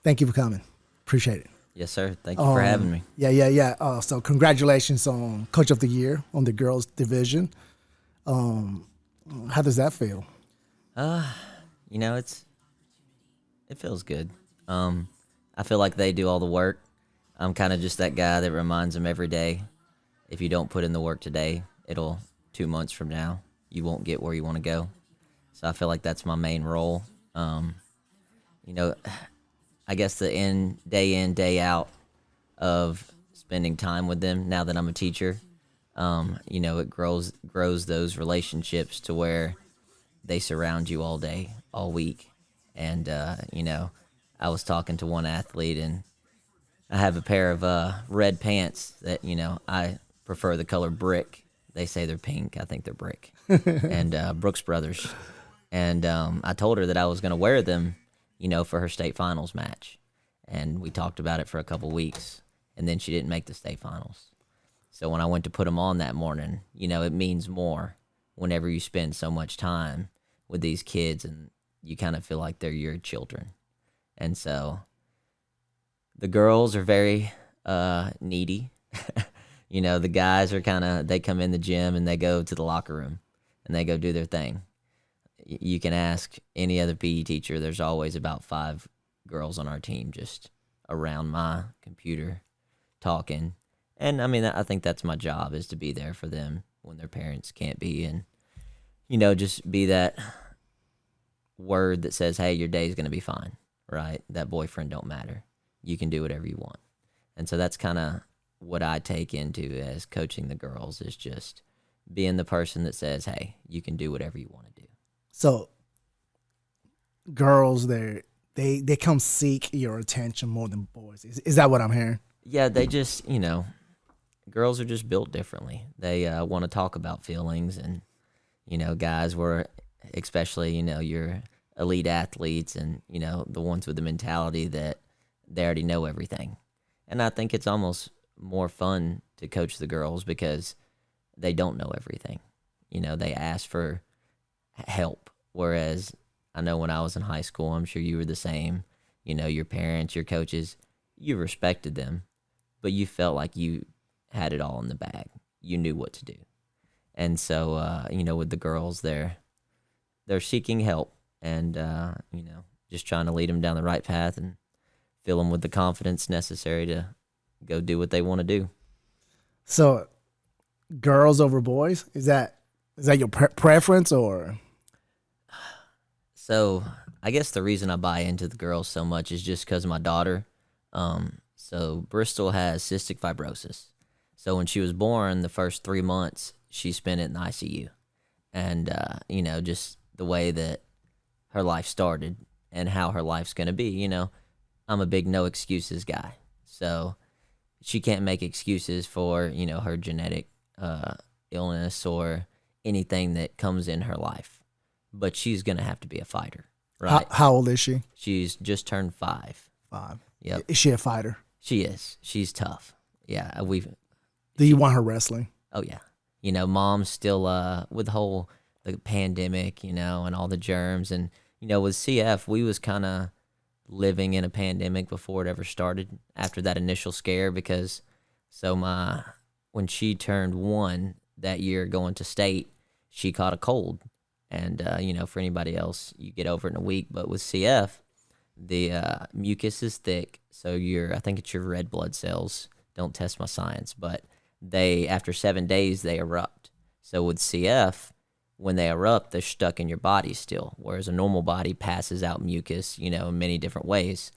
Thank you for coming. Appreciate it. Yes, sir. Thank you for having me. Yeah. So congratulations on Coach of the Year on the girls division. How does that feel? You know, it feels good. I feel like they do all the work. I'm kind of just that guy that reminds them every day. If you don't put in the work today, it'll 2 months from now, you won't get where you want to go. So I feel like that's my main role. You know, I guess the in, day out of spending time with them now that I'm a teacher, you know, it grows those relationships to where they surround you all day, all week. And, you know, I was talking to one athlete, and I have a pair of red pants that, you know, I prefer the color brick. They say they're pink. I think they're brick. And Brooks Brothers. And I told her that I was going to wear them, you know, for her state finals match. And we talked about it for a couple weeks. And then she didn't make the state finals. So when I went to put them on that morning, you know, it means more whenever you spend so much time with these kids and you kind of feel like they're your children. And so the girls are very needy. You know, the guys are they come in the gym and they go to the locker room and they go do their thing. You can ask any other PE teacher. There's always about 5 girls on our team just around my computer talking. And I mean, I think that's my job, is to be there for them when their parents can't be, and, you know, just be that word that says, hey, your day's going to be fine, right? That boyfriend don't matter. You can do whatever you want. And so that's kind of what I take into as coaching the girls, is just being the person that says, hey, you can do whatever you want to do. So girls, they come seek your attention more than boys. Is that what I'm hearing? Yeah, they just, you know, girls are just built differently. They want to talk about feelings, and, you know, guys were, especially, you know, your elite athletes and, you know, the ones with the mentality that they already know everything. And I think it's almost more fun to coach the girls because they don't know everything. You know, they ask for help. Whereas I know when I was in high school, I'm sure you were the same. You know, your parents, your coaches, you respected them, but you felt like you had it all in the bag. You knew what to do. And so, you know, with the girls, they're seeking help and, you know, just trying to lead them down the right path and fill them with the confidence necessary to go do what they want to do. So girls over boys, is that your preference, or? So I guess the reason I buy into the girls so much is just because of my daughter. So Bristol has cystic fibrosis. So when she was born, the first 3 months, she spent it in the ICU. And, you know, just the way that her life started and how her life's going to be, you know, I'm a big no excuses guy. So she can't make excuses for, you know, her genetic illness or anything that comes in her life. But she's going to have to be a fighter, right? How old is she? She's just turned 5. 5. Yep. Is she a fighter? She is. She's tough. Yeah. Do you want her wrestling? Oh, yeah. You know, mom's still, with the pandemic, you know, and all the germs. And, you know, with CF, we was kind of living in a pandemic before it ever started, after that initial scare, because when she turned 1 that year going to state, she caught a cold. And, you know, for anybody else, you get over it in a week. But with CF, the mucus is thick. So I think it's your red blood cells. Don't test my science. But after 7 days, they erupt. So with CF, when they erupt, they're stuck in your body still. Whereas a normal body passes out mucus, you know, in many different ways.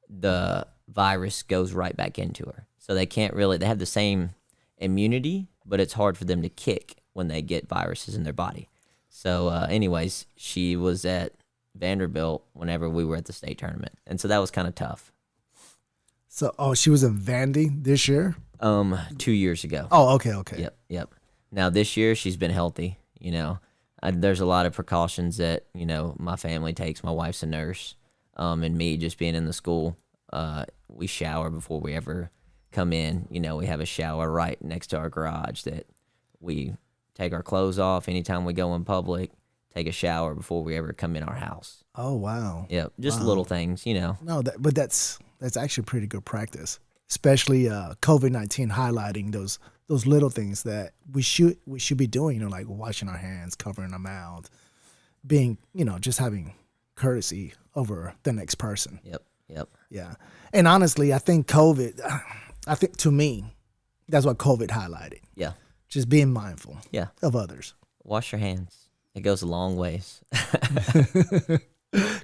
The virus goes right back into her. So they have the same immunity, but it's hard for them to kick when they get viruses in their body. So anyways, she was at Vanderbilt whenever we were at the state tournament. And so that was kind of tough. So, she was in Vandy this year? 2 years ago. Oh, okay. Yep. Now this year she's been healthy, you know. There's a lot of precautions that, you know, my family takes. My wife's a nurse, and me just being in the school, we shower before we ever come in. You know, we have a shower right next to our garage that we take our clothes off anytime we go in public, take a shower before we ever come in our house. Oh wow. Yep, just Wow. little things, you know. No, but that's actually pretty good practice, especially COVID-19 highlighting those little things that we should be doing. You know, like washing our hands, covering our mouth, being, you know, just having courtesy over the next person. Yep. Yeah, and honestly, I think to me, that's what COVID highlighted. Yeah. Just being mindful. Yeah. Of others. Wash your hands. It goes a long ways.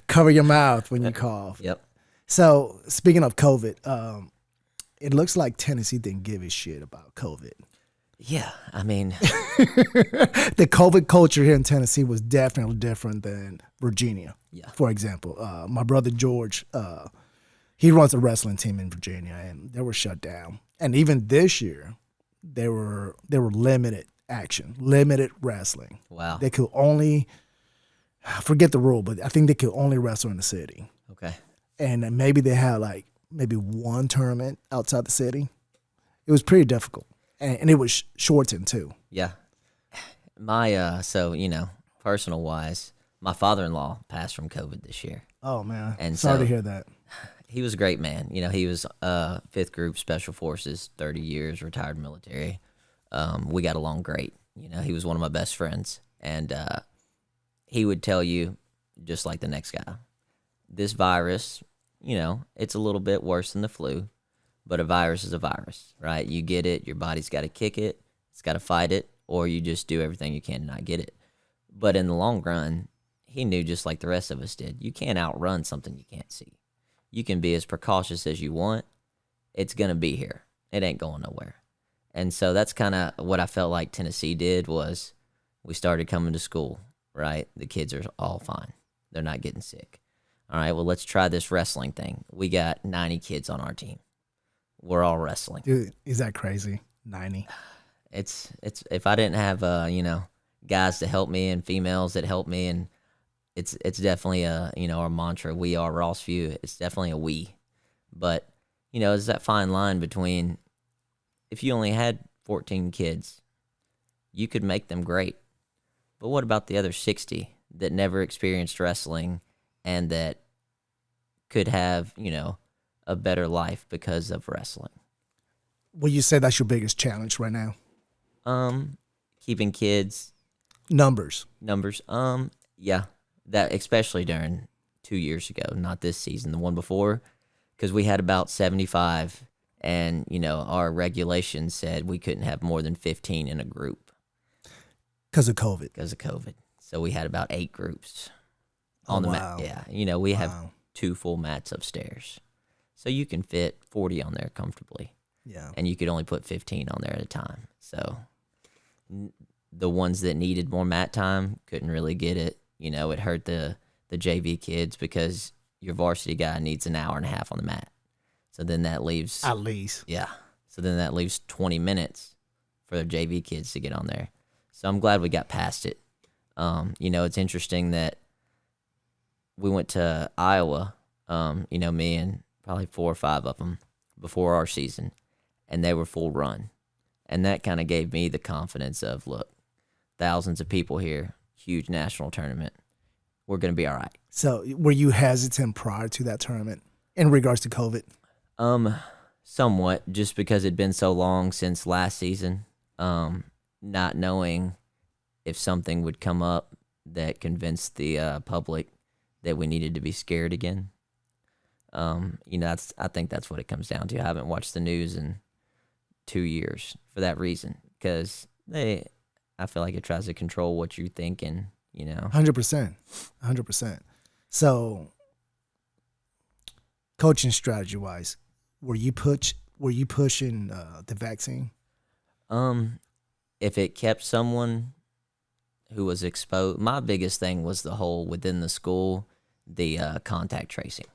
Cover your mouth when you cough. Yep. So speaking of COVID, it looks like Tennessee didn't give a shit about COVID. Yeah, I mean, The COVID culture here in Tennessee was definitely different than Virginia. Yeah. For example, my brother George, he runs a wrestling team in Virginia, and they were shut down. And even this year, they were limited action, limited wrestling. wow. They could only, forget the rule, but I think they could only wrestle in the city. Okay. And maybe they had like maybe one tournament outside the city. It was pretty difficult, and it was shortened too. Yeah. My so, you know, personal wise, my father-in-law passed from COVID this year. Oh man, And sorry to so- hear that. He was a great man. You know, he was 5th Group Special Forces, 30 years, retired military. We got along great. You know, he was one of my best friends. And he would tell you, just like the next guy, this virus, you know, it's a little bit worse than the flu, but a virus is a virus, right? You get it, your body's got to kick it, it's got to fight it, or you just do everything you can to not get it. But in the long run, he knew, just like the rest of us did, you can't outrun something you can't see. You can be as precautious as you want. It's going to be here. It ain't going nowhere. And so that's kind of what I felt like Tennessee did. Was we started coming to school, right? The kids are all fine. They're not getting sick. All right, well, let's try this wrestling thing. We got 90 kids on our team. We're all wrestling. Dude, is that crazy? 90. It's if I didn't have you know, guys to help me and females that help me, and it's definitely you know, our mantra, we are Rossview. It's definitely a we. But, you know, it's that fine line between, if you only had 14 kids, you could make them great. But what about the other 60 that never experienced wrestling and that could have, you know, a better life because of wrestling? Would you say that's your biggest challenge right now? Keeping kids Numbers. numbers. Yeah, that especially during 2 years ago, not this season, the one before, because we had about 75, and you know, our regulations said we couldn't have more than 15 in a group Because of COVID. because of COVID. So we had about 8 groups Oh, on the wow. mat. Yeah, you know, we have Wow. 2 full mats upstairs, so you can fit 40 on there comfortably, Yeah. and you could only put 15 on there at a time. So the ones that needed more mat time couldn't really get it. You know, it hurt the JV kids because your varsity guy needs an hour and a half on the mat. So then that leaves, At least. yeah. So then that leaves 20 minutes for the JV kids to get on there. So I'm glad we got past it. You know, it's interesting that we went to Iowa, you know, me and probably 4 or 5 of them before our season, and they were full run. And that kind of gave me the confidence of, look, thousands of people here, huge national tournament. We're going to be all right. So were you hesitant prior to that tournament in regards to COVID? Somewhat, just because it'd been so long since last season, not knowing if something would come up that convinced the public that we needed to be scared again. You know, I think that's what it comes down to. I haven't watched the news in 2 years for that reason, because I feel like it tries to control what you're thinking, you know. 100%. 100%. So coaching strategy wise, were you pushing the vaccine? If it kept someone who was exposed, my biggest thing was the whole within the school, the contact tracing,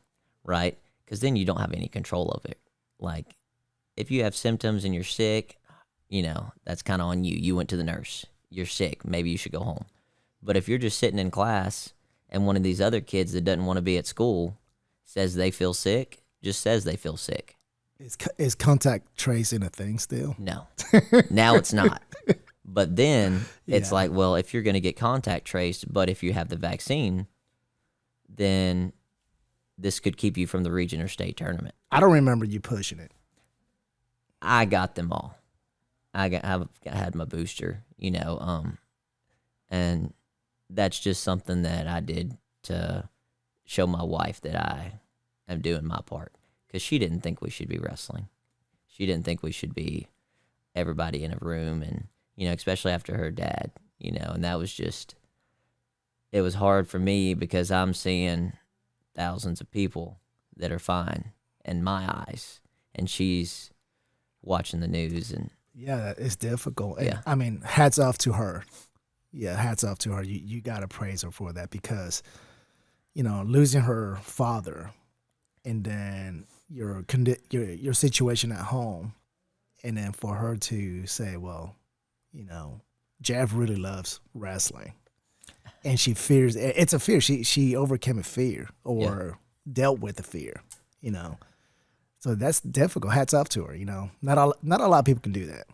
right? Because then you don't have any control of it. Like, if you have symptoms and you're sick, you know, that's kind of on you. You went to the nurse. You're sick. Maybe you should go home. But if you're just sitting in class and one of these other kids that doesn't want to be at school says they feel sick, just says they feel sick. Is contact tracing a thing still? No. Now it's not. But then it's Yeah. like, well, if you're going to get contact traced, but if you have the vaccine, then this could keep you from the region or state tournament. I don't remember you pushing it. I got them all. I had my booster, and that's just something that I did to show my wife that I am doing my part, because she didn't think we should be wrestling. She didn't think we should be everybody in a room, and especially after her dad, and that was just, it was hard for me because I'm seeing thousands of people that are fine in my eyes, and she's watching the news. And Yeah, it's difficult. And, Yeah. I mean, hats off to her. Yeah, hats off to her. You got to praise her for that, because, losing her father, and then your situation at home, and then for her to say, well, Jeff really loves wrestling, and she fears, it's a fear. She overcame a fear, or dealt with the fear, So that's difficult. Hats off to her. Not a lot of people can do that.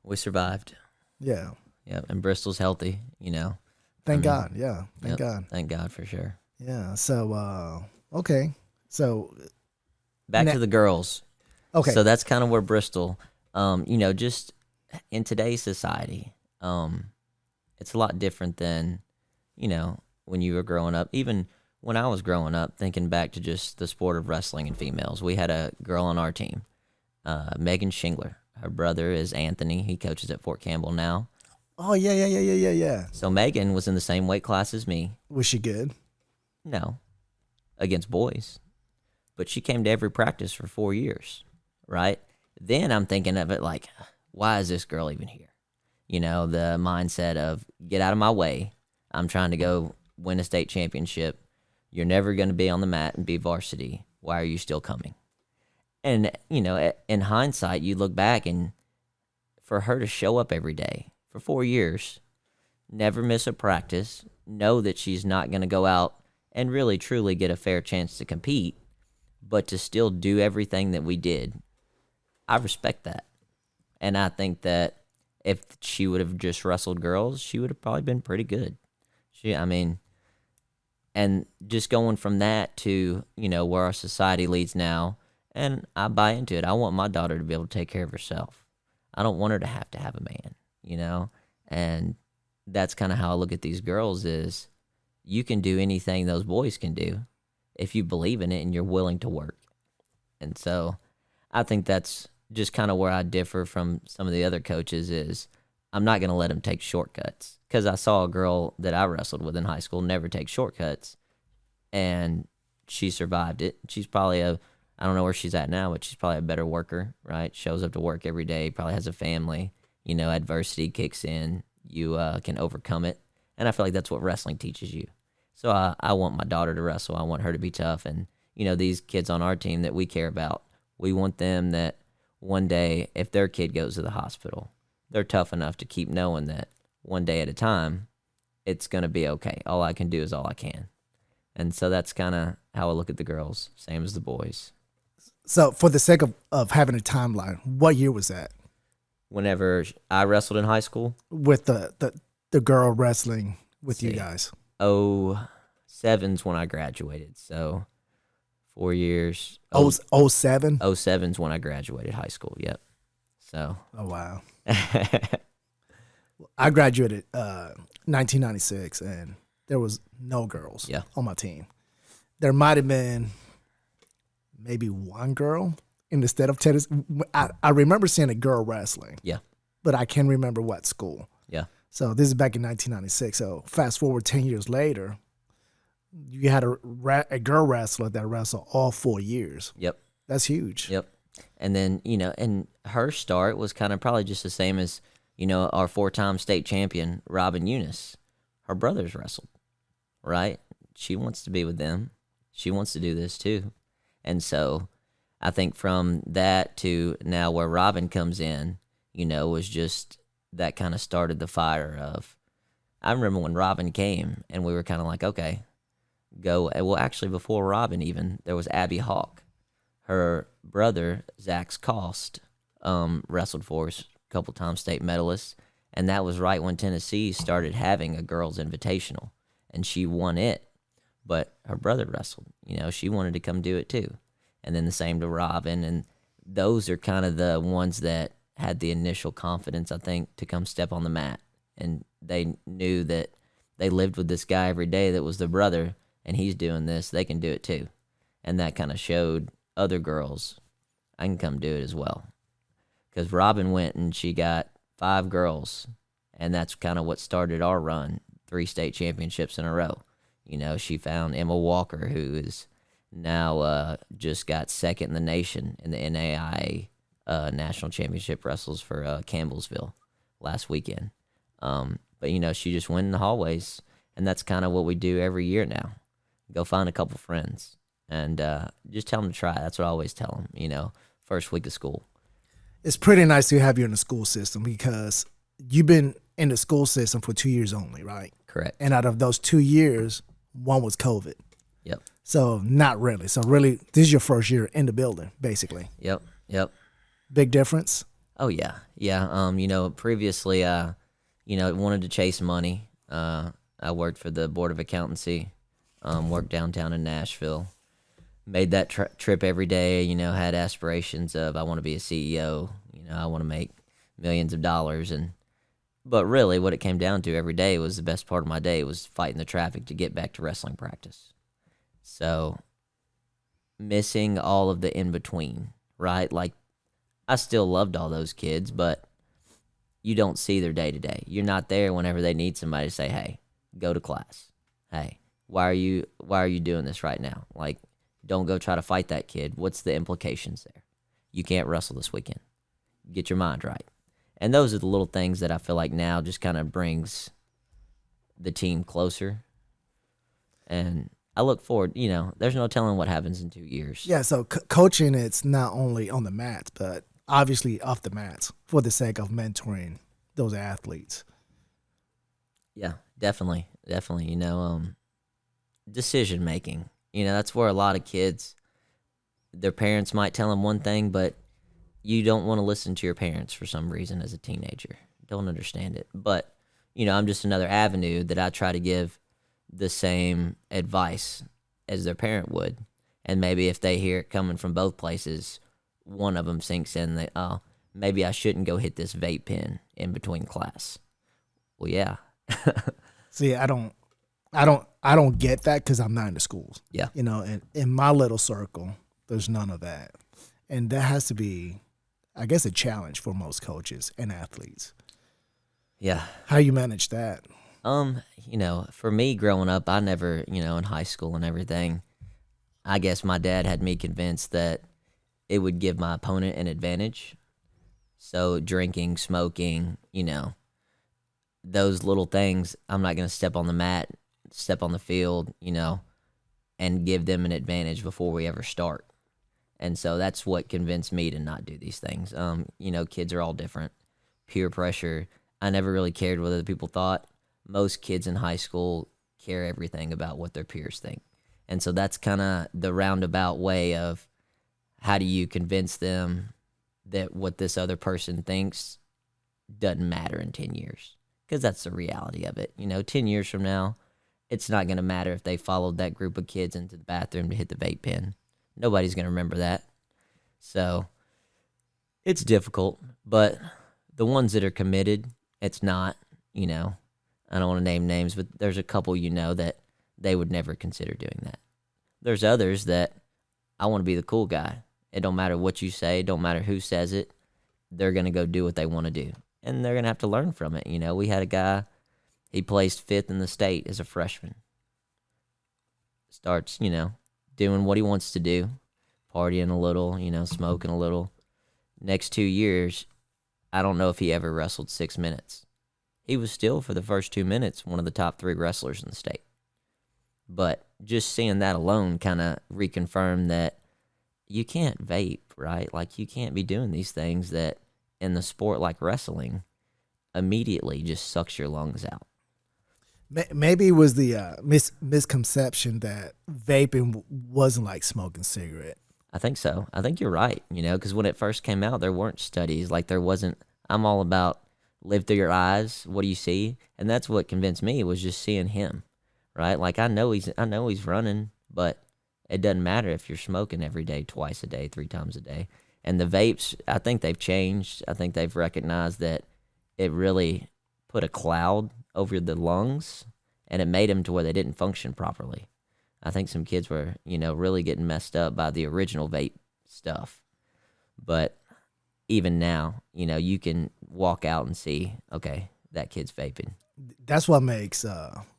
we survived. Yeah. Yeah, and Bristol's healthy, Thank God. Yeah. Thank God. Thank God for sure. Yeah. So okay. So Back Ne- to the girls. okay. So that's kind of where Bristol, just in today's society, it's a lot different than, when you were growing up. Even when I was growing up, thinking back to just the sport of wrestling and females, we had a girl on our team, Megan Shingler. Her brother is Anthony. He coaches at Fort Campbell now. Oh yeah. So Megan was in the same weight class as me. Was she good? No, against boys. But she came to every practice for 4 years, right? Then I'm thinking of it like, why is this girl even here? The mindset of, get out of my way. I'm trying to go win a state championship. You're never going to be on the mat and be varsity. Why are you still coming? And, in hindsight, you look back, and for her to show up every day for 4 years, never miss a practice, know that she's not going to go out and really truly get a fair chance to compete, but to still do everything that we did, I respect that. And I think that if she would have just wrestled girls, she would have probably been pretty good. And just going from that to, where our society leads now, and I buy into it. I want my daughter to be able to take care of herself. I don't want her to have a man, And that's kind of how I look at these girls is, you can do anything those boys can do if you believe in it and you're willing to work. And so I think that's just kind of where I differ from some of the other coaches is, I'm not going to let them take shortcuts, because I saw a girl that I wrestled with in high school never take shortcuts, and she survived it. She's probably I don't know where she's at now, but she's probably a better worker, right? Shows up to work every day, probably has a family, adversity kicks in, you can overcome it. And I feel like that's what wrestling teaches you. So I want my daughter to wrestle. I want her to be tough. And, these kids on our team that we care about, we want them that one day, if their kid goes to the hospital, they're tough enough to keep knowing that one day at a time, it's going to be okay. All I can do is all I can. And so that's kind of how I look at the girls, same as the boys. So for the sake of having a timeline, what year was that? Whenever I wrestled in high school, With the girl wrestling with you guys? 07's when I graduated. So 4 years. 07? 07's when I graduated high school. Yep. So. Oh, wow. I graduated 1996, and there was no girls on my team. There might have been maybe one girl in the state of Tennessee. I remember seeing a girl wrestling. Yeah. But I can't remember what school. Yeah. So this is back in 1996. So fast forward 10 years later, you had a girl wrestler that wrestled all 4 years. Yep. That's huge. Yep. And then, and her start was kind of probably just the same as, our 4-time state champion, Robin Eunice. Her brothers wrestled, right? She wants to be with them. She wants to do this too. And so I think from that to now where Robin comes in, was just that kind of started the fire of, I remember when Robin came and we were kind of like, okay, go. Well, actually before Robin even, there was Abby Hawk. Her brother, Zach's Cost, wrestled for us a couple times, state medalist. And that was right when Tennessee started having a girls' invitational, and she won it. But her brother wrestled. She wanted to come do it too. And then the same to Robin. And those are kind of the ones that had the initial confidence, I think, to come step on the mat. And they knew that they lived with this guy every day that was their brother, and he's doing this. They can do it too. And that kind of showed other girls, I can come do it as well. Because Robin went and she got 5 girls, and that's kind of what started our run, 3 state championships in a row. She found Emma Walker, who is now just got second in the nation in the NAIA National Championship wrestles for Campbellsville last weekend. But she just went in the hallways, and that's kind of what we do every year now. Go find a couple friends and just tell them to try. That's what I always tell them, first week of school. It's pretty nice to have you in the school system because you've been in the school system for 2 years only, right? Correct. And out of those 2 years, one was COVID. Yep. So not really. So really, this is your first year in the building, basically. Yep. Big difference? Oh, yeah. Yeah. Previously, wanted to chase money. I worked for the Board of Accountancy, worked downtown in Nashville. Made that trip every day, had aspirations of I want to be a CEO, I want to make millions of dollars. But really what it came down to every day was the best part of my day was fighting the traffic to get back to wrestling practice. So missing all of the in-between, right? Like I still loved all those kids, but you don't see their day-to-day. You're not there whenever they need somebody to say, hey, go to class. Hey, why are you doing this right now? Like, don't go try to fight that kid. What's the implications there? You can't wrestle this weekend. Get your mind right. And those are the little things that I feel like now just kind of brings the team closer. And I look forward, there's no telling what happens in 2 years. Yeah, so coaching, it's not only on the mats, but obviously off the mats for the sake of mentoring those athletes. Yeah, definitely. Decision making. That's where a lot of kids, their parents might tell them one thing, but you don't want to listen to your parents for some reason as a teenager. Don't understand it. But, I'm just another avenue that I try to give the same advice as their parent would. And maybe if they hear it coming from both places, one of them sinks in that, oh, maybe I shouldn't go hit this vape pen in between class. Well, yeah. See, I don't get that because I'm not in the schools. Yeah. And in my little circle, there's none of that. And that has to be, I guess, a challenge for most coaches and athletes. Yeah. How you manage that? For me growing up, I never, in high school and everything, I guess my dad had me convinced that it would give my opponent an advantage. So drinking, smoking, those little things, I'm not going to step on the mat, step on the field, and give them an advantage before we ever start. And so that's what convinced me to not do these things. Kids are all different. Peer pressure. I never really cared what other people thought. Most kids in high school care everything about what their peers think. And so that's kind of the roundabout way of how do you convince them that what this other person thinks doesn't matter in 10 years. Because that's the reality of it. 10 years from now, it's not going to matter if they followed that group of kids into the bathroom to hit the vape pen. Nobody's going to remember that. So it's difficult, but the ones that are committed, it's not, I don't want to name names, but there's a couple that they would never consider doing that. There's others that I want to be the cool guy. It don't matter what you say, don't matter who says it. They're going to go do what they want to do. And they're going to have to learn from it. We had a guy, he placed 5th in the state as a freshman. Starts, doing what he wants to do, partying a little, smoking a little. Next 2 years, I don't know if he ever wrestled 6 minutes. He was still, for the first 2 minutes, one of the top 3 wrestlers in the state. But just seeing that alone kind of reconfirmed that you can't vape, right? Like, you can't be doing these things that in the sport like wrestling immediately just sucks your lungs out. Maybe it was the misconception that vaping wasn't like smoking cigarette. I think so. I think you're right, because when it first came out, there weren't studies. Like, there wasn't, I'm all about live through your eyes. What do you see? And that's what convinced me, was just seeing him, right? Like, I know he's running, but it doesn't matter if you're smoking every day, twice a day, 3 times a day. And the vapes, I think they've changed. I think they've recognized that it really put a cloud over the lungs, and it made them to where they didn't function properly. I think some kids were, really getting messed up by the original vape stuff. But even now, you can walk out and see, okay, that kid's vaping. That's what makes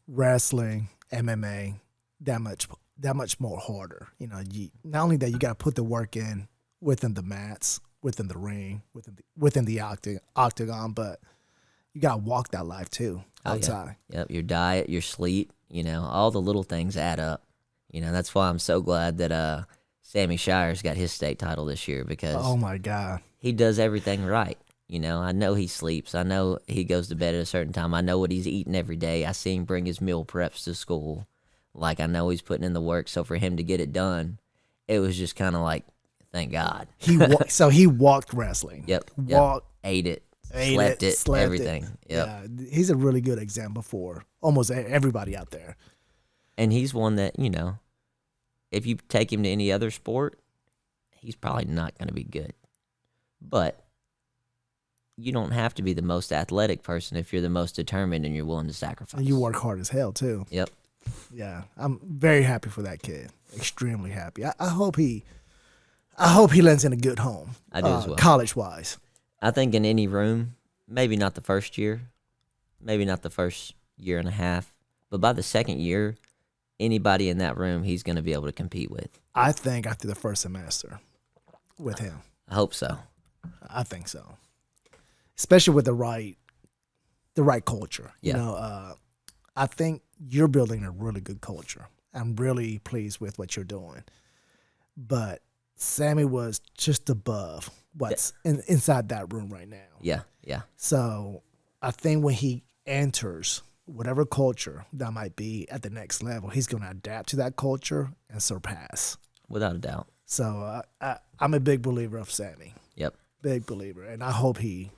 wrestling, MMA that much more harder. Not only that, you got to put the work in within the mats, within the ring, within the octagon, but you got to walk that life too outside. Oh, yeah. Yep, your diet, your sleep, all the little things add up. That's why I'm so glad that Sammy Shires got his state title this year, because oh my God, he does everything right. I know he sleeps. I know he goes to bed at a certain time. I know what he's eating every day. I see him bring his meal preps to school. Like, I know he's putting in the work. So for him to get it done, it was just kind of like, thank God. So he walked wrestling. Yep. Ate it. Slept everything. It. Yep. Yeah, he's a really good example for almost everybody out there. And he's one that, if you take him to any other sport, he's probably not going to be good. But you don't have to be the most athletic person if you're the most determined and you're willing to sacrifice. And you work hard as hell, too. Yep. Yeah, I'm very happy for that kid. Extremely happy. I hope he lands in a good home. I do as well. College-wise. I think in any room, maybe not the first year, maybe not the first year and a half, but by the second year, anybody in that room he's going to be able to compete with. I think after the first semester with him. I hope so. I think so. Especially with the right culture. Yeah. I think you're building a really good culture. I'm really pleased with what you're doing. But Sammy was just above what's inside that room right now. Yeah. So I think when he enters whatever culture that might be at the next level, he's going to adapt to that culture and surpass. Without a doubt. So I'm a big believer of Sammy. Yep. Big believer. And I hope he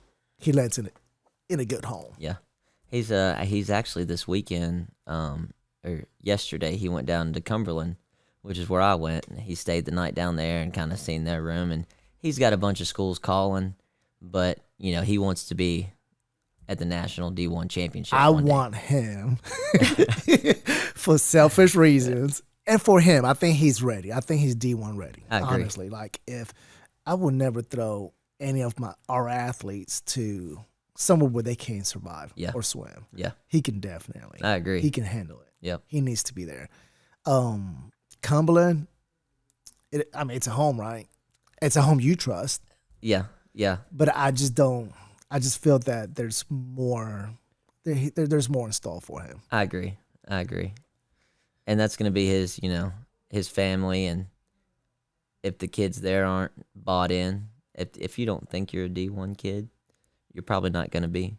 lands in a good home. Yeah. He's actually this weekend, or yesterday, he went down to Cumberland, which is where I went, and he stayed the night down there and kind of seen their room. And he's got a bunch of schools calling, but he wants to be at the national D1 championship. I want him for selfish reasons, and for him, I think he's ready. I think he's D1 ready. I agree. Honestly, like, if I would never throw any of our athletes to somewhere where they can't survive or swim. Yeah. He can definitely. I agree. He can handle it. Yep. He needs to be there. Cumberland, it's a home, right? It's a home you trust. Yeah. But I just feel that there's more there's more installed for him. I agree. And that's going to be his family, and if the kids there aren't bought in, if you don't think you're a D1 kid, you're probably not going to be.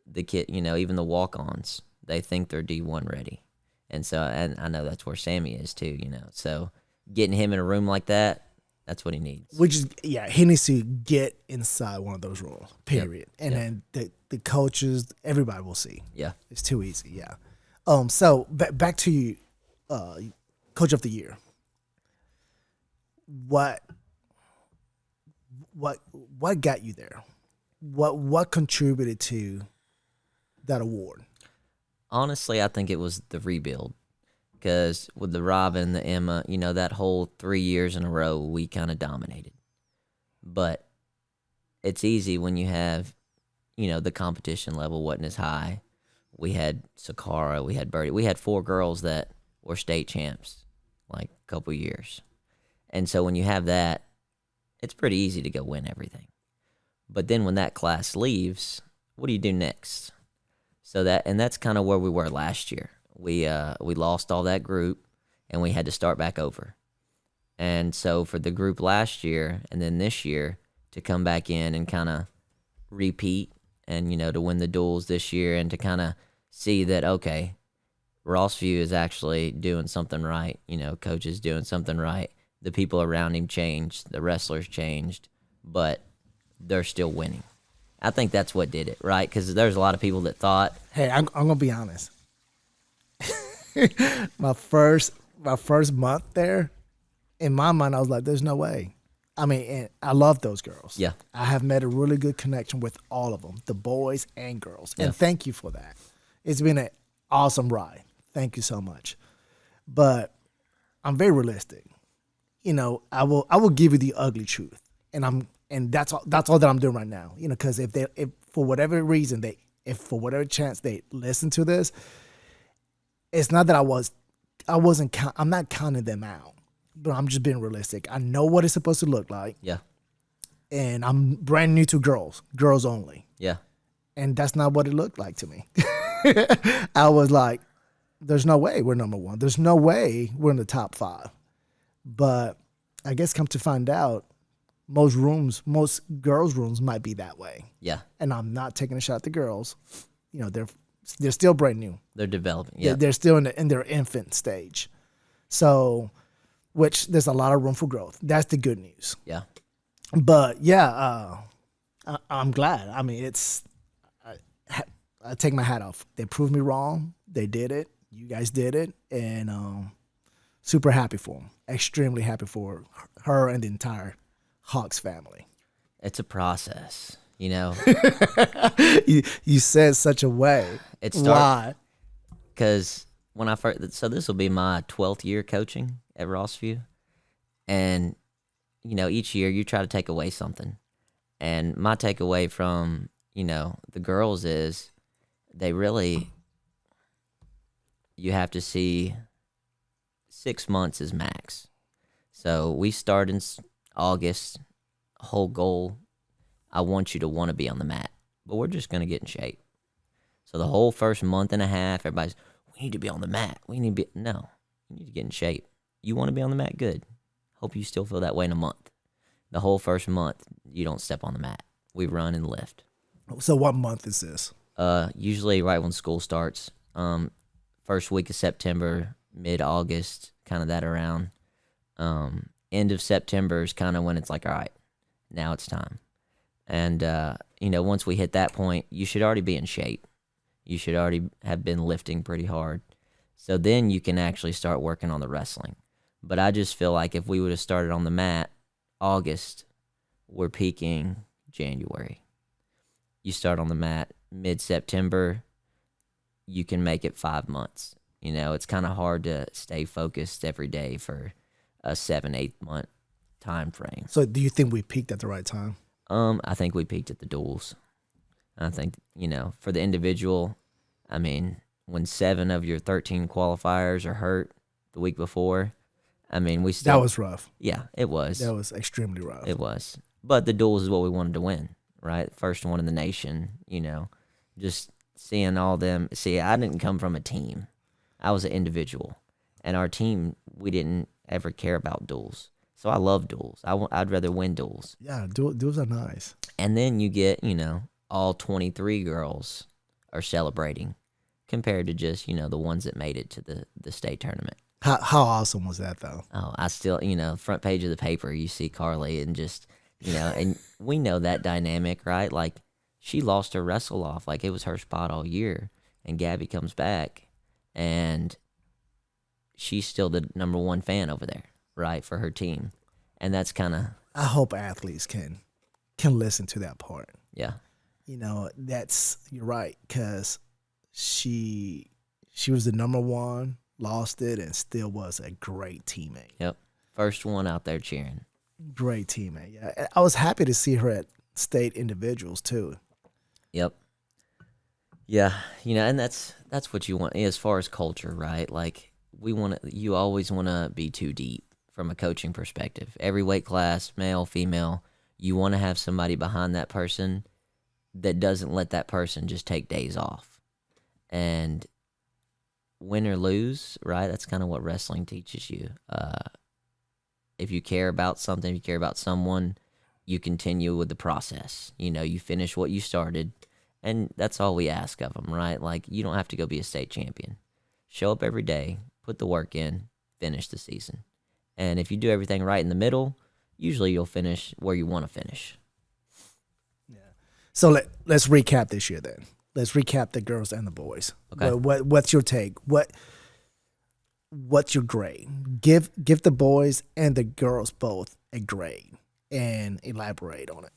The kid, even the walk-ons, they think they're D1 ready. And so, and I know that's where Sammy is too, So getting him in a room like that, that's what he needs. He needs to get inside one of those roles, period. Yep. And then the coaches, everybody will see. Yeah. It's too easy, yeah. So back to you, Coach of the Year. What got you there? What contributed to that award? Honestly, I think it was the rebuild, because with the Robin, the Emma, that whole 3 years in a row, we kind of dominated. But it's easy when you have, the competition level wasn't as high. We had Sakara, we had Birdie, we had 4 girls that were state champs, like a couple years. And so when you have that, it's pretty easy to go win everything. But then when that class leaves, what do you do next? So that's kind of where we were last year. We lost all that group, and we had to start back over. And so for the group last year and then this year to come back in and kind of repeat and, to win the duels this year and to kind of see that, okay, Rossview is actually doing something right. Coach is doing something right. The people around him changed. The wrestlers changed, but they're still winning. I think that's what did it, right? Because there's a lot of people that thought, Hey, I'm gonna be honest. my first month there, in my mind, I was like, "There's no way." I mean, and I love those girls. Yeah. I have made a really good connection with all of them, the boys and girls, Yeah. and thank you for that. It's been an awesome ride. Thank you so much. But I'm very realistic. You know, I will give you the ugly truth, and that's all that I'm doing right now. You know, because if for whatever reason if for whatever chance they listen to this, it's not that I'm not counting them out, but I'm just being realistic. I know what it's supposed to look like, yeah, and I'm brand new to girls only, yeah, and that's not what it looked like to me. I was like, there's no way we're number one. There's no way we're in the top 5. But I guess come to find out, most girls' rooms might be that way. yeah. And I'm not taking a shot at the girls. You know, they're still brand new. They're developing. Yeah, They're still in their infant stage. So, which there's a lot of room for growth. That's the good news. yeah, But yeah, I'm glad. I mean, I take my hat off. They proved me wrong. They did it. You guys did it, and super happy for them. Extremely happy for her and the entire Hawks family. it's a process, you know. You said such a way. Why? Because when I first, so this will be my 12th year coaching at Rossview, and you know, each year you try to take away something, and my takeaway from the girls is they really, you have to see 6 months is max. So we start in August. Whole goal, I want you to want to be on the mat, but we're just going to get in shape. So the whole first month and a half, everybody's, we need to be on the mat. No, you need to get in shape. You want to be on the mat? Good. Hope you still feel that way in a month. The whole first month, you don't step on the mat. We run and lift. So what month is this? Usually right when school starts. First week of September, mid-August, kind of that around. End of September is kind of when it's like, all right, now it's time. And, once we hit that point, you should already be in shape. You should already have been lifting pretty hard. So then you can actually start working on the wrestling. But I just feel like if we would have started on the mat August, we're peaking January. You start on the mat mid-September, you can make it 5 months. It's kind of hard to stay focused every day for a 7-8 month time frame. So do you think we peaked at the right time? I think we peaked at the duels. I think, for the individual, I mean, when 7 of your 13 qualifiers are hurt the week before, I mean, we still... That was rough. Yeah, it was. That was extremely rough. It was. But the duels is what we wanted to win, right? First one in the nation, just seeing all them. See, I didn't come from a team. I was an individual. And our team, we didn't ever care about duels. So I love duels. I'd rather win duels. Yeah, duels are nice. And then you get, all 23 girls are celebrating compared to just, the ones that made it to the state tournament. How awesome was that, though? Oh, I still, front page of the paper, you see Carly and just, and we know that dynamic, right? Like, she lost her wrestle off. Like, it was her spot all year. And Gabby comes back, and she's still the number one fan over there, right, for her team. And that's kind of... I hope athletes can listen to that part. Yeah. You're right, because she was the number one, lost it, and still was a great teammate. Yep. First one out there cheering. Great teammate, yeah. I was happy to see her at state individuals, too. Yep. Yeah, and that's what you want as far as culture, right? Like, you always want to be too deep from a coaching perspective. Every weight class, male, female, you want to have somebody behind that person that doesn't let that person just take days off. And win or lose, right? That's kind of what wrestling teaches you. If you care about something, if you care about someone, you continue with the process. You finish what you started, and that's all we ask of them, right? Like, you don't have to go be a state champion. Show up every day, put the work in, finish the season. And if you do everything right in the middle, usually you'll finish where you want to finish. Yeah. So let's recap this year then. Let's recap the girls and the boys. Okay. What's your take? What's your grade? Give the boys and the girls both a grade and elaborate on it.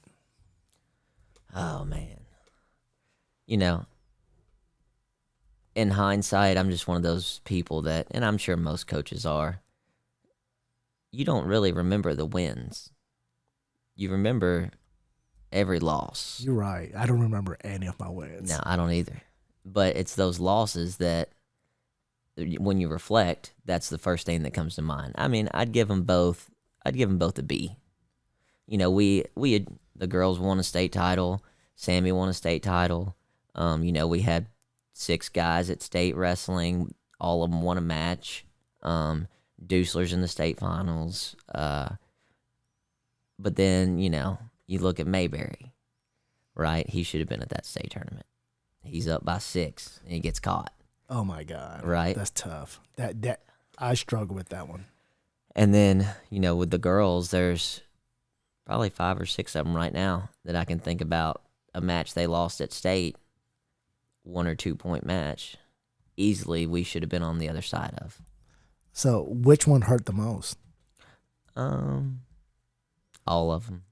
Oh man. You know, in hindsight, I'm just one of those people that, and I'm sure most coaches are, you don't really remember the wins. You remember every loss. You're right. I don't remember any of my wins. No, I don't either. But it's those losses that, when you reflect, that's the first thing that comes to mind. I mean, I'd give them both a B. You know, we had, the girls won a state title. Sammy won a state title. You know, we had 6 guys at state wrestling. All of them won a match. Dusler's in the state finals. But then, you know, you look at Mayberry, right? He should have been at that state tournament. He's up by 6 and he gets caught. Oh my God. Right? That's tough. That I struggle with that one. And then, you know, with the girls, there's probably 5 or 6 of them right now that I can think about a match they lost at state, 1 or 2 point match. Easily, we should have been on the other side of. So, which one hurt the most? All of them.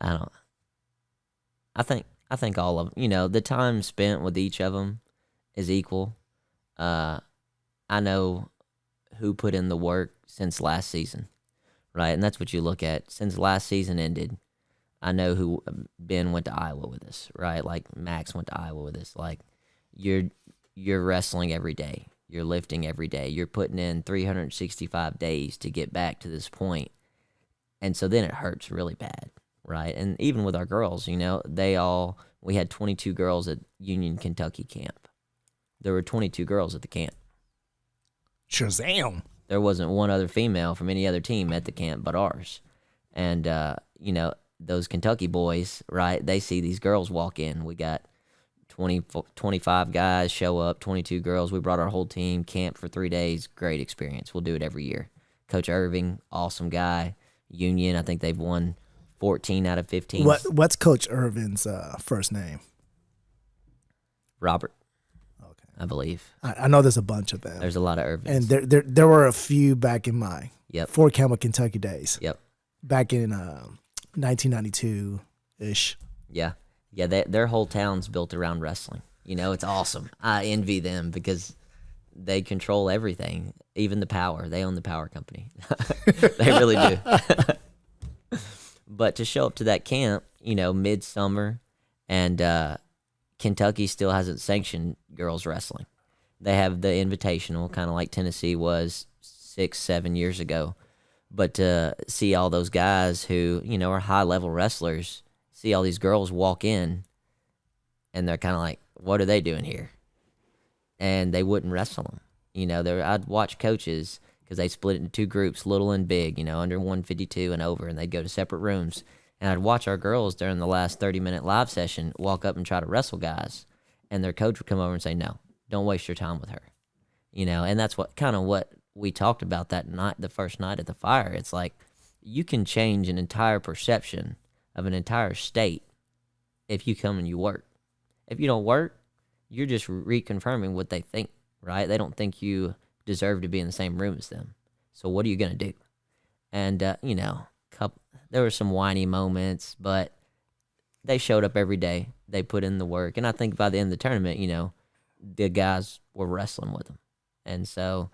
I think all of them. You know, the time spent with each of them is equal. I know who put in the work since last season, right? And that's what you look at. Since last season ended, I know who. Ben went to Iowa with us, right? Like Max went to Iowa with us. Like you're wrestling every day. You're lifting every day. You're putting in 365 days to get back to this point. And so then it hurts really bad, right? And even with our girls, you know, we had 22 girls at Union, Kentucky camp. There were 22 girls at the camp. Shazam! There wasn't one other female from any other team at the camp but ours. And, you know, those Kentucky boys, right, they see these girls walk in. We got 25 guys show up, 22 girls. We brought our whole team, camp for 3 days. Great experience. We'll do it every year. Coach Irving, awesome guy. Union, I think they've won 14 out of 15. What's Coach Irvin's first name? Robert. Okay, I believe. I know there's a bunch of them. There's a lot of Irvins. And there were a few back in my Fort Campbell, Kentucky days. Yep. Back in 1992-ish. Yeah. Yeah, their whole town's built around wrestling. You know, it's awesome. I envy them because they control everything, even the power. They own the power company. They really do. But to show up to that camp, you know, midsummer, and Kentucky still hasn't sanctioned girls wrestling. They have the invitational, kind of like Tennessee was 6-7 years ago. But to see all those guys who, you know, are high-level wrestlers, see all these girls walk in, and they're kind of like, what are they doing here? And they wouldn't wrestle them. You know, I'd watch coaches because they split it into 2 groups, little and big, you know, under 152 and over, and they'd go to separate rooms. And I'd watch our girls during the last 30-minute live session walk up and try to wrestle guys, and their coach would come over and say, no, don't waste your time with her. You know, and that's what we talked about that night, the first night at the fire. It's like you can change an entire perception of an entire state if you come and you work. If you don't work, you're just reconfirming what they think, right? They don't think you deserve to be in the same room as them. So what are you going to do? And, you know, there were some whiny moments, but they showed up every day. They put in the work. And I think by the end of the tournament, you know, the guys were wrestling with them. And so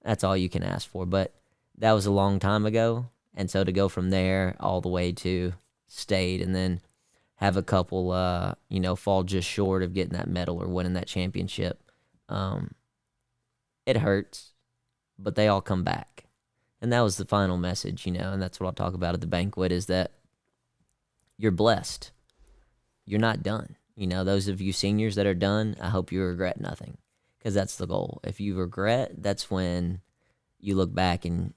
that's all you can ask for. But that was a long time ago. And so to go from there all the way to state and then have a couple, you know, fall just short of getting that medal or winning that championship, it hurts, but they all come back. And that was the final message, you know, and that's what I'll talk about at the banquet is that you're blessed. You're not done. You know, those of you seniors that are done, I hope you regret nothing because that's the goal. If you regret, that's when you look back and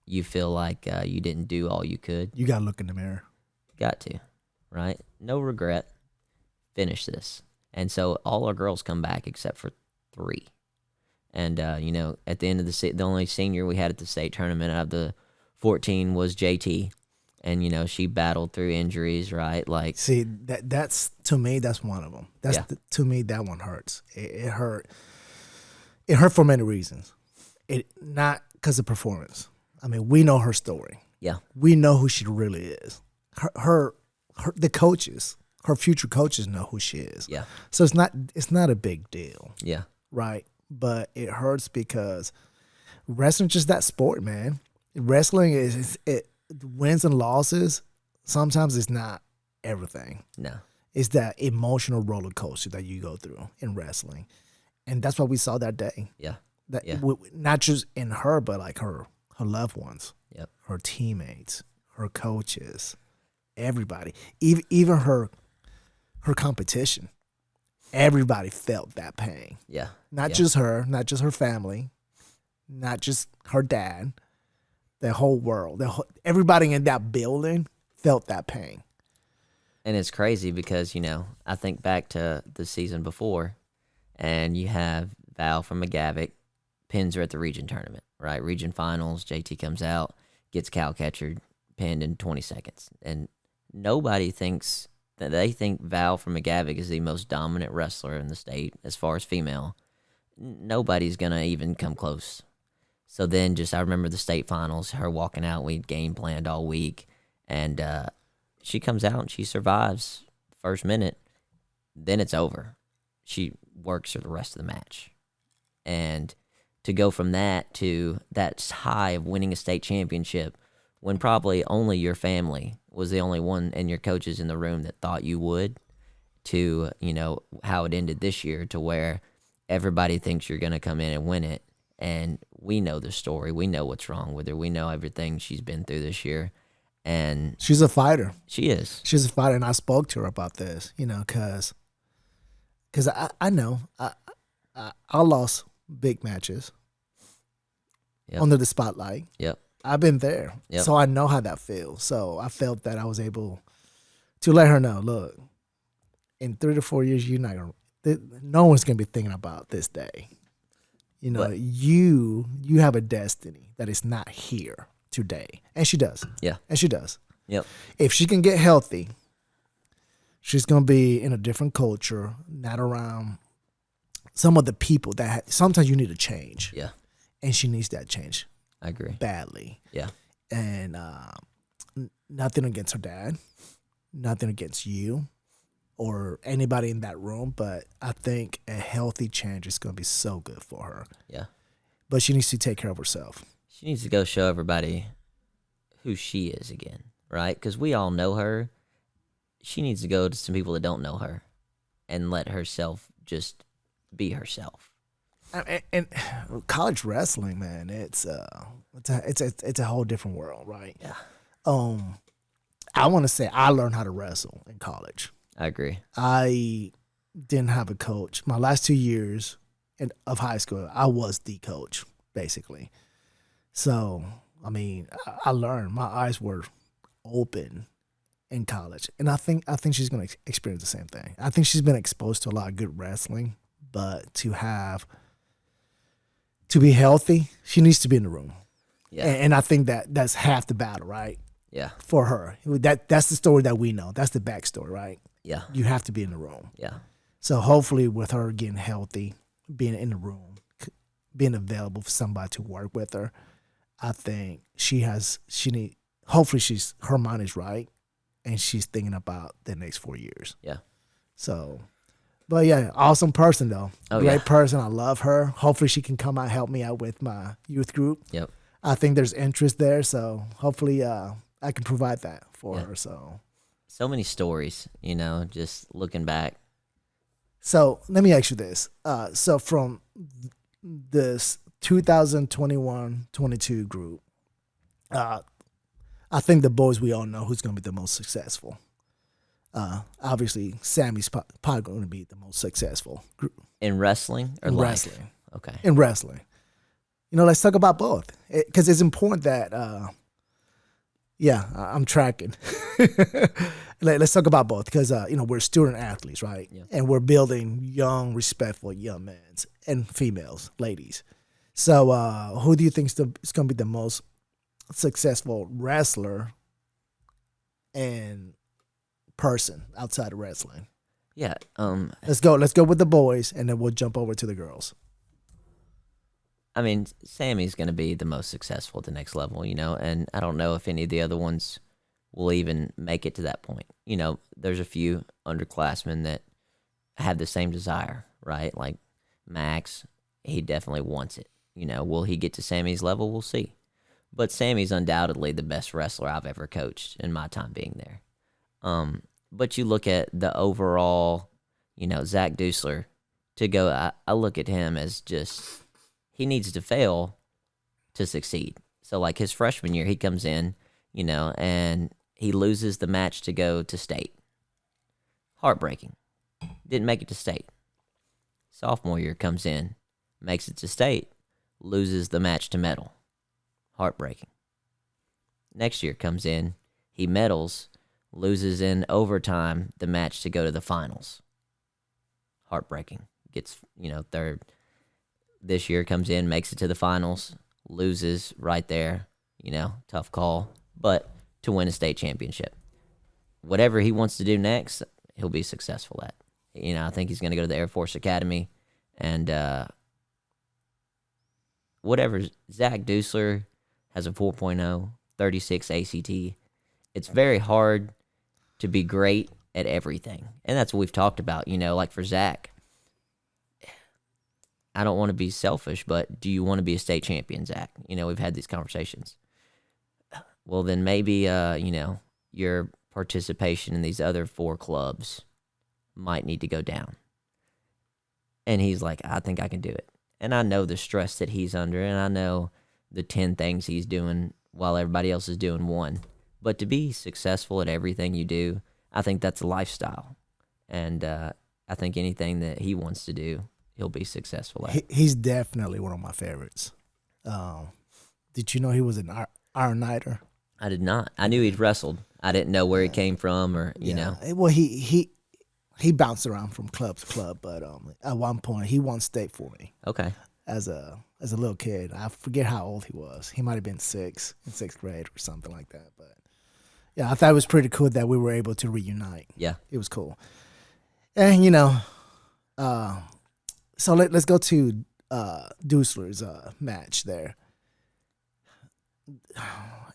you feel like you didn't do all you could. You got to look in the mirror. Got to, right? No regret. Finish this. And so all our girls come back except for 3. And, you know, at the end of the only senior we had at the state tournament out of the 14 was JT. and she battled through injuries, right? Like, See, that's to me, that's one of them. That's Yeah. to me, that one hurts. It hurt. It hurt for many reasons. It not because of performance. I mean, we know her story. yeah, We know who she really is. Her the coaches, her future coaches know who she is. yeah, So it's not a big deal, yeah, right? But it hurts because wrestling's just that sport, man. Wrestling is wins and losses. Sometimes it's not everything. no, It's that emotional roller coaster that you go through in wrestling, and that's what we saw that day. yeah, That Yeah. not just in her, but like her loved ones, yep, her teammates, her coaches, everybody, even her competition. Everybody felt that pain. yeah, Not yeah. just her, not just her family, not just her dad. The whole world, everybody in that building felt that pain. And it's crazy because, I think back to the season before, and you have Val from McGavick, pins her at the region tournament, right? Region finals, JT comes out, gets cow catcher, pinned in 20 seconds. And nobody thinks that they think Val from McGavick is the most dominant wrestler in the state as far as female. Nobody's going to even come close. So then I remember the state finals, her walking out, we'd game planned all week, and she comes out and she survives the first minute. Then it's over. She works her the rest of the match. And to go from that to that high of winning a state championship when probably only your family was the only one and your coaches in the room that thought you would, to, how it ended this year, to where everybody thinks you're going to come in and win it. And we know the story. We know what's wrong with her. We know everything she's been through this year. And She's a fighter. she is. She's a fighter, and I spoke to her about this, because I know I lost big matches Yep. under the spotlight. Yep. I've been there, Yep. so I know how that feels. So I felt that I was able to let her know, look, in 3 to 4 years, you're not gonna. No one's gonna be thinking about this day. But- You have a destiny that is not here today, and she does. Yeah. And she does. Yep. If she can get healthy, she's gonna be in a different culture, not around some of the people that sometimes you need to change, Yeah. and she needs that change I agree. badly. Yeah. And nothing against her dad, nothing against you or anybody in that room, but I think a healthy change is going to be so good for her. Yeah. But she needs to take care of herself. She needs to go show everybody who she is again, right? Because we all know her. She needs to go to some people that don't know her and let herself just be herself. And college wrestling, man, it's a whole different world, right? Yeah. I want to say I learned how to wrestle in college. I agree. I didn't have a coach. My last 2 years of high school, I was the coach, basically. So, I mean, I learned. My eyes were open in college. And I think she's going to experience the same thing. I think she's been exposed to a lot of good wrestling, but to be healthy, she needs to be in the room. Yeah. And I think that's half the battle, right? Yeah. For her. That's the story that we know. That's the backstory, right? Yeah. You have to be in the room. Yeah. So hopefully with her getting healthy, being in the room, being available for somebody to work with her, I think hopefully her mind is right and she's thinking about the next 4 years. Yeah. So, but yeah, awesome person though. Oh, Great yeah. person. I love her. Hopefully she can come out, help me out with my youth group. Yep. I think there's interest there. So hopefully I can provide that for Yeah. her. So many stories, just looking back. So let me ask you this. So from this 2021-22 group, I think the boys, we all know who's going to be the most successful. Obviously, Sammy's probably going to be the most successful group In wrestling or in life? wrestling. Okay. In wrestling. Let's talk about both. Because it's important that, I'm tracking. Let's talk about both because, we're student athletes, right? Yeah. And we're building young, respectful young men and females, ladies. So who do you think is going to be the most successful wrestler and person outside of wrestling? Yeah. Let's go with the boys, and then we'll jump over to the girls. I mean, Sammy's going to be the most successful at the next level, and I don't know if any of the other ones will even make it to that point. There's a few underclassmen that have the same desire, right? Like Max, he definitely wants it. Will he get to Sammy's level? We'll see. But Sammy's undoubtedly the best wrestler I've ever coached in my time being there. But you look at the overall, Zach Dusler, I look at him as just, he needs to fail to succeed. So like his freshman year, he comes in, and he loses the match to go to state. Heartbreaking. Didn't make it to state. Sophomore year comes in, makes it to state, loses the match to medal. Heartbreaking. Next year comes in, he medals, loses in overtime the match to go to the finals. Heartbreaking. Gets, third. This year comes in, makes it to the finals, loses right there, tough call, but to win a state championship. Whatever he wants to do next, he'll be successful at. I think he's going to go to the Air Force Academy, and whatever. Zach Dusler has a 4.0, 36 ACT. It's very hard to be great at everything, and that's what we've talked about. Like for Zach, I don't want to be selfish, but do you want to be a state champion, Zach? We've had these conversations. Well, then maybe, your participation in these other 4 clubs might need to go down. And he's like, I think I can do it. And I know the stress that he's under, and I know the 10 things he's doing while everybody else is doing 1. But to be successful at everything you do, I think that's a lifestyle. And I think anything that he wants to do, he'll be successful at. He's definitely one of my favorites. Did you know he was an Iron Nighter? I did not. I knew he'd wrestled. I didn't know where he came from, or you know. Well, he bounced around from club to club, but at one point he won state for me. Okay. As a little kid, I forget how old he was. He might have been in sixth grade or something like that. But yeah, I thought it was pretty cool that we were able to reunite. Yeah, it was cool. And so let's go to Dusler's match there.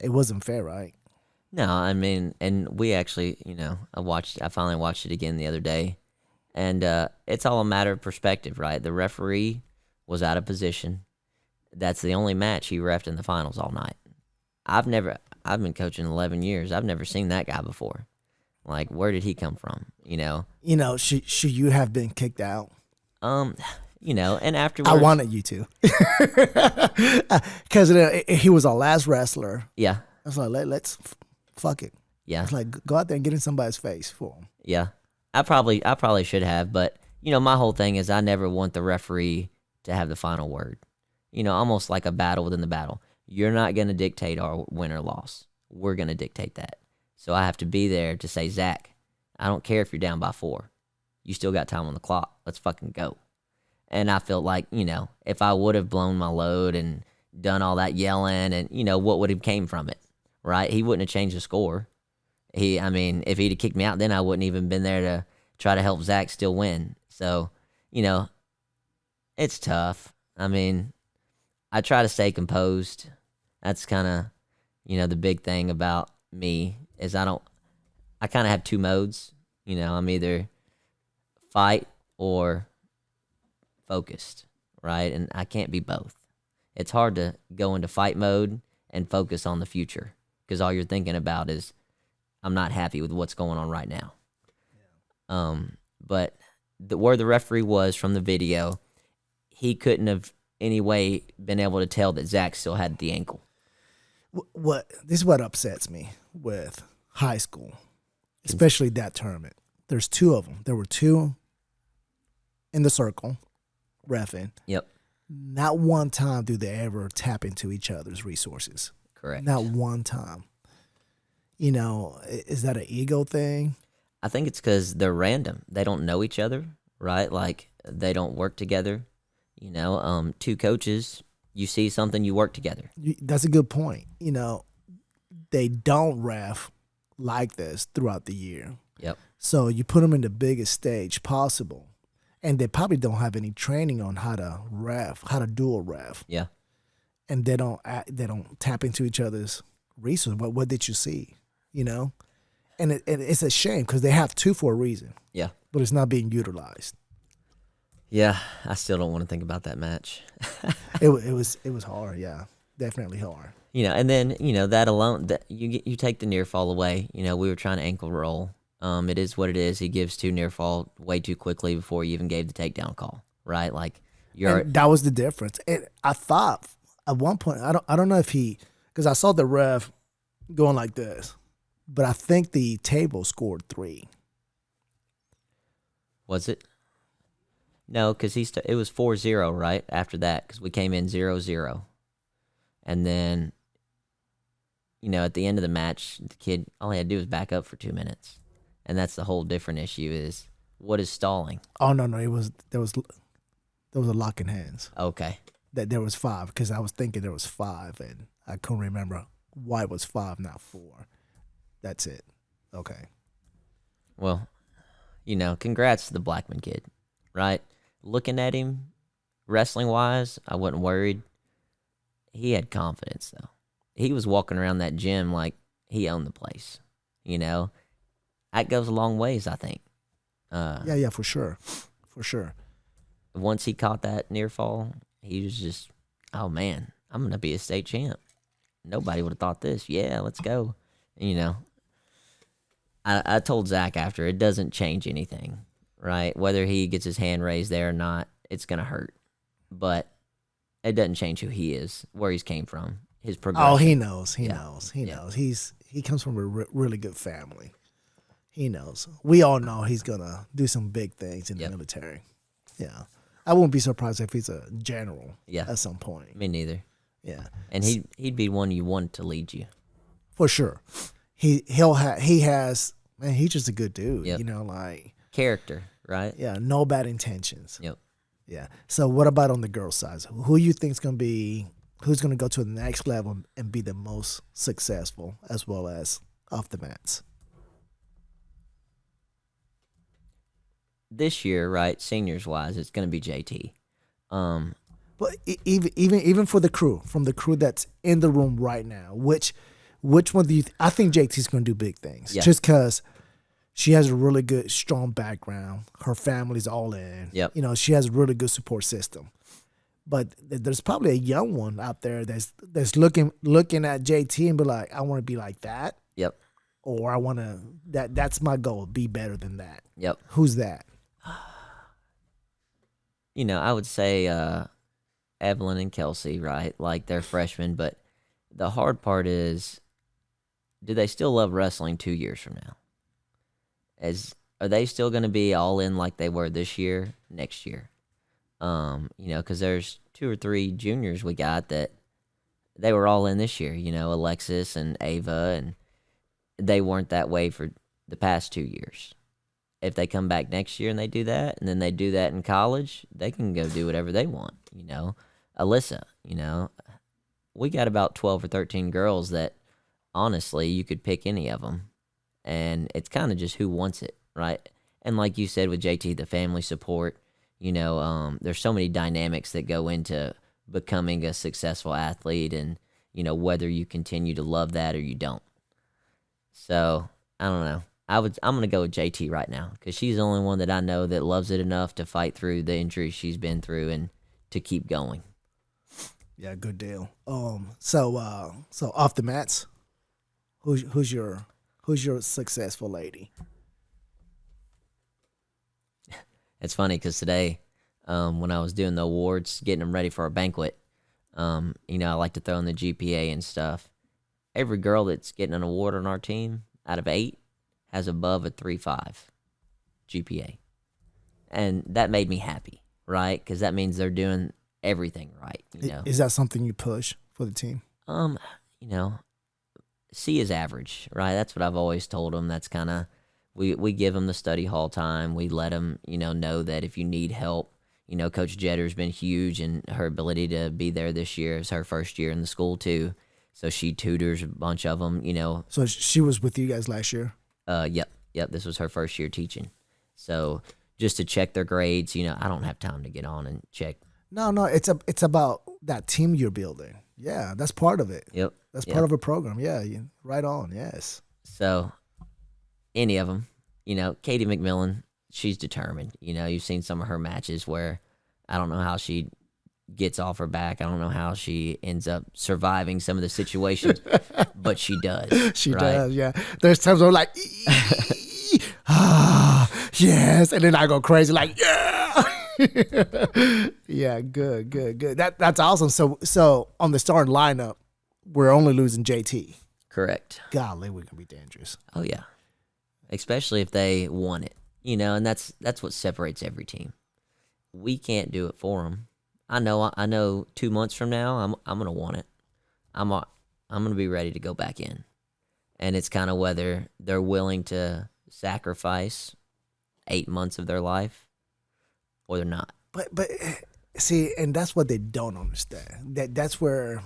It wasn't fair, right? No, I mean, and we actually, I finally watched it again the other day, and it's all a matter of perspective, right? The referee was out of position. That's the only match he reffed in the finals all night. I've been coaching 11 years. I've never seen that guy before. Like, where did he come from? Should you have been kicked out? And afterwards, I wanted you to, because he was our last wrestler. Yeah, I was like, let's fuck it. Yeah, it's like go out there and get in somebody's face for him. Yeah, I probably should have, but my whole thing is I never want the referee to have the final word. Almost like a battle within the battle. You're not going to dictate our win or loss. We're going to dictate that. So I have to be there to say, Zach, I don't care if you're down by 4. You still got time on the clock. Let's fucking go. And I felt like, if I would have blown my load and done all that yelling and, what would have came from it, right? He wouldn't have changed the score. If he'd have kicked me out, then I wouldn't even been there to try to help Zach still win. So, it's tough. I try to stay composed. That's kind of, the big thing about me is I kind of have 2 modes. I'm either fight or focused, right? And I can't be both. It's hard to go into fight mode and focus on the future because all you're thinking about is I'm not happy with what's going on right now. Yeah. But where the referee was from the video, he couldn't have anyway been able to tell that Zach still had the ankle. This is what upsets me with high school, especially that tournament. There's 2 of them. There were 2 in the circle, reffing. Yep. Not one time do they ever tap into each other's resources. Correct. Not one time. Is that an ego thing? I think it's because they're random. They don't know each other, right? Like, they don't work together. 2 coaches, you see something, you work together. That's a good point. They don't ref like this throughout the year. Yep. So you put them in the biggest stage possible, and they probably don't have any training on how to dual ref, Yeah. and they don't tap into each other's resources. What did you see? You know, and it's a shame because they have to for a reason, Yeah. but it's not being utilized. Yeah. I still don't want to think about that match. It was hard, yeah, definitely hard. And then that alone, that you take the near fall away. We were trying to ankle roll. It is what it is. He gives 2 near fall way too quickly before he even gave the takedown call. Right, like that was the difference. And I thought at one point, I don't know if because I saw the ref going like this, but I think the table scored 3. Was it? No, because it was 4-0 right after that because we came in 0-0, and then at the end of the match, the kid all he had to do was back up for 2 minutes. And that's the whole different issue is what is stalling? Oh no, there was a lock in hands. Okay. That there was 5 because I was thinking there was 5 and I couldn't remember why it was 5, not 4. That's it. Okay. Well, congrats to the Blackman kid, right? Looking at him, wrestling wise, I wasn't worried. He had confidence though. He was walking around that gym like he owned the place. That goes a long ways, I think. Yeah, for sure. Once he caught that near fall, he was just, oh man, I'm going to be a state champ. Nobody would have thought this. Yeah, let's go. I told Zach after, it doesn't change anything, right? Whether he gets his hand raised there or not, it's going to hurt. But it doesn't change who he is, where he's came from, his progression. Oh, he knows. He knows. He comes from a really good family. He knows. We all know he's going to do some big things in the military. Yeah. I wouldn't be surprised if he's a general at some point. Me neither. Yeah. And he'd be one you want to lead you. For sure. He's just a good dude, Yep. Character, right? Yeah, no bad intentions. Yep. Yeah. So what about on the girls' side? Who you think's going to be who's going to go to the next level and be the most successful as well as off the mats? This year, right, seniors wise, it's going to be JT. But even for the crew, from the crew that's in the room right now, which one do you? I think JT's going to do big things, just because she has a really good, strong background. Her family's all in. Yep. She has a really good support system. But there's probably a young one out there that's looking at JT and be like, I want to be like that. Yep. Or I want to that's my goal, be better than that. Yep. Who's that? I would say Evelyn and Kelsey, right? Like they're freshmen, but the hard part is, do they still love wrestling 2 years from now? Are they still going to be all in like they were this year, next year? Because there's 2 or 3 juniors we got that they were all in this year. Alexis and Ava, and they weren't that way for the past 2 years. If they come back next year and they do that, and then they do that in college, they can go do whatever they want. Alyssa, we got about 12 or 13 girls that honestly you could pick any of them, and it's kind of just who wants it, right? And like you said with JT, the family support, there's so many dynamics that go into becoming a successful athlete, and whether you continue to love that or you don't. So I don't know. I'm gonna go with JT right now because she's the only one that I know that loves it enough to fight through the injuries she's been through and to keep going. Yeah, good deal. So off the mats, who's your successful lady? It's funny because today, when I was doing the awards, getting them ready for our banquet, I like to throw in the GPA and stuff. Every girl that's getting an award on our team out of 8 has above a 3.5 GPA. And that made me happy, right? Because that means they're doing everything right, Is that something you push for the team? C is average, right? That's what I've always told them. That's kind of, we give them the study hall time. We let them, know that if you need help, Coach Jetter's been huge in her ability to be there this year. It's her first year in the school too. So she tutors a bunch of them, So she was with you guys last year? Yep. This was her first year teaching. So just to check their grades, I don't have time to get on and check. No, it's about that team you're building. Yeah, that's part of it. Yep. That's part of a program. Yeah, right on. Yes. So any of them, Katie McMillan, she's determined. You've seen some of her matches where I don't know how she gets off her back. I don't know how she ends up surviving some of the situations, but she does. She does, yeah. There's times where I'm like, yes, and then I go crazy like, yeah. Yeah, good. That's awesome. So on the starting lineup, we're only losing JT. Correct. Golly, we're gonna be dangerous. Oh yeah, especially if they want it, and that's what separates every team. We can't do it for them. I know. 2 months from now, I'm gonna want it. I'm gonna be ready to go back in, and it's kind of whether they're willing to sacrifice 8 months of their life or they're not. But see, and that's what they don't understand. That's where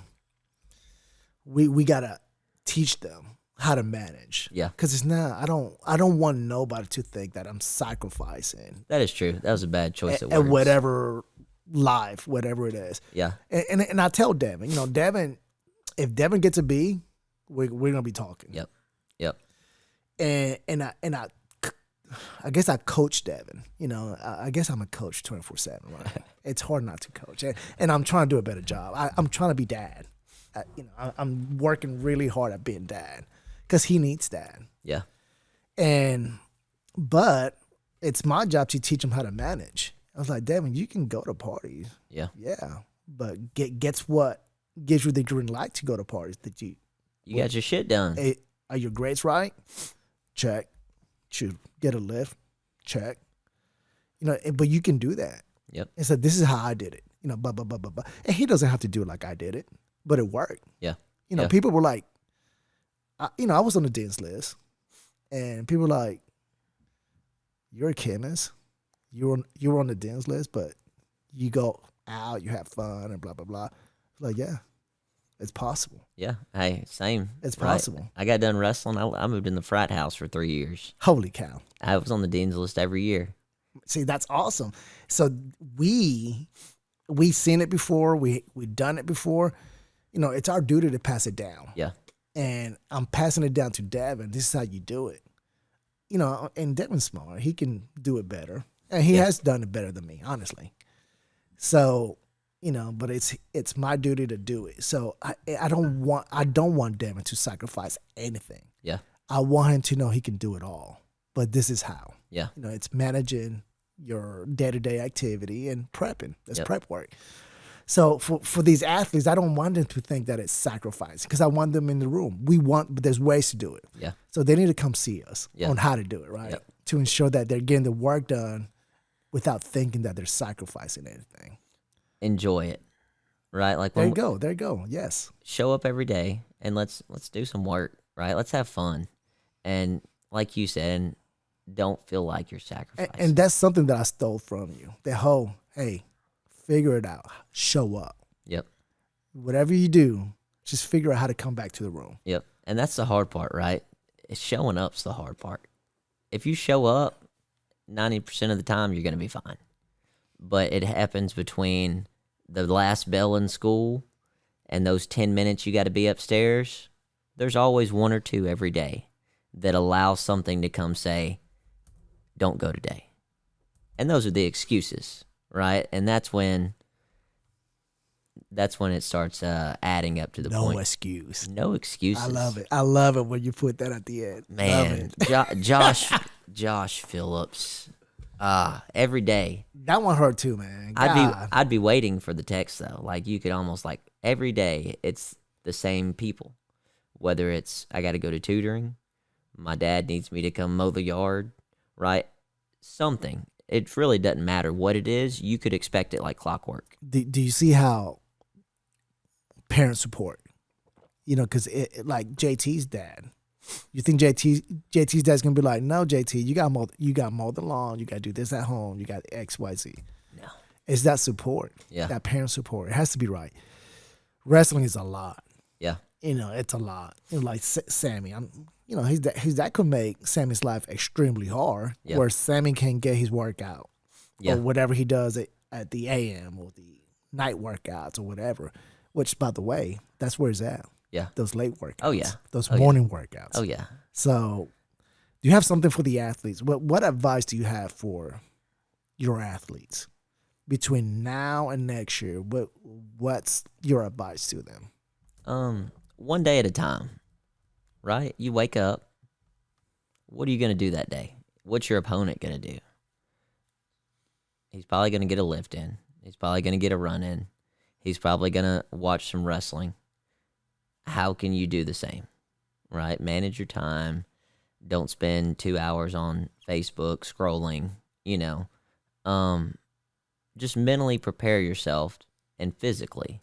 we gotta teach them how to manage. Yeah. Because it's not. I don't want nobody to think that I'm sacrificing. That is true. That was a bad choice of at words. whatever life, whatever it is. Yeah. And I tell Devin, Devin, if Devin gets a B, we're gonna be talking. Yep. And I guess I coach Devin. I guess I'm a coach 24/7. Right? It's hard not to coach, and I'm trying to do a better job. I'm trying to be dad. I'm working really hard at being dad because he needs dad. Yeah. But it's my job to teach him how to manage. I was like, Devin, you can go to parties. Yeah. Yeah. But guess what gives you the green light to go to parties? That you got your shit done. Are your grades right? Check. Should get a lift? Check. But you can do that. Yep. And so this is how I did it. Blah, blah, blah, blah, blah. And he doesn't have to do it like I did it, but it worked. Yeah. People were like, I was on the dean's list, and people were like, you're a chemist. You were on the dean's list, but you go out, you have fun, and blah, blah, blah. Like, yeah, it's possible. Yeah. Hey, same. It's possible. I got done wrestling. I moved in the frat house for 3 years. Holy cow. I was on the dean's list every year. See, that's awesome. So we seen it before. We done it before. It's our duty to pass it down. Yeah. And I'm passing it down to Devin. This is how you do it. And Devin's smart. He can do it better. And he has done it better than me, honestly. So, but it's my duty to do it. So I don't want Devin to sacrifice anything. Yeah. I want him to know he can do it all. But this is how. Yeah. It's managing your day-to-day activity and prepping. That's prep work. So for these athletes, I don't want them to think that it's sacrifice because I want them in the room. But there's ways to do it. Yeah. So they need to come see us on how to do it, right? Yep. To ensure that they're getting the work done without thinking that they're sacrificing anything. Enjoy it, right? Like there you go. Yes. Show up every day and let's do some work, right? Let's have fun, and like you said, don't feel like you're sacrificing. And that's something that I stole from you. The whole, hey, figure it out. Show up. Yep. Whatever you do, just figure out how to come back to the room. Yep. And that's the hard part, right? Showing up's the hard part. If you show up, 90% of the time you're going to be fine. But it happens between the last bell in school and those 10 minutes you got to be upstairs. There's always one or two every day that allow something to come say, don't go today. And those are the excuses, right? And that's when it starts adding up to the point. No excuse. No excuses. I love it when you put that at the end. Man, Josh Phillips, every day. That one hurt too, man. God. I'd be waiting for the text though. Like you could almost every day it's the same people. Whether it's I got to go to tutoring, my dad needs me to come mow the yard, right? Something. It really doesn't matter what it is. You could expect it like clockwork. Do you see how parent support? Because like JT's dad. You think JT's dad's gonna be like, no, JT, you got mow the lawn, you got to do this at home, you got XYZ. No, it's that support, that parent support. It has to be right. Wrestling is a lot. Yeah, it's a lot. Like Sammy, his that could make Sammy's life extremely hard, Yeah. where Sammy can get his workout Yeah. or whatever he does at the AM or the night workouts or whatever. Which, by the way, that's where it's at. Yeah. Those late workouts. Oh, yeah. Those Oh, yeah. morning workouts. Oh yeah. So, do you have something for the athletes? What advice do you have for your athletes between now and next year? What's your advice to them? One day at a time, right? You wake up. What are you going to do that day? What's your opponent going to do? He's probably going to get a lift in. He's probably going to get a run in. He's probably going to watch some wrestling. How can you do the same, right? Manage your time. Don't spend 2 hours on Facebook scrolling, Just mentally prepare yourself and physically.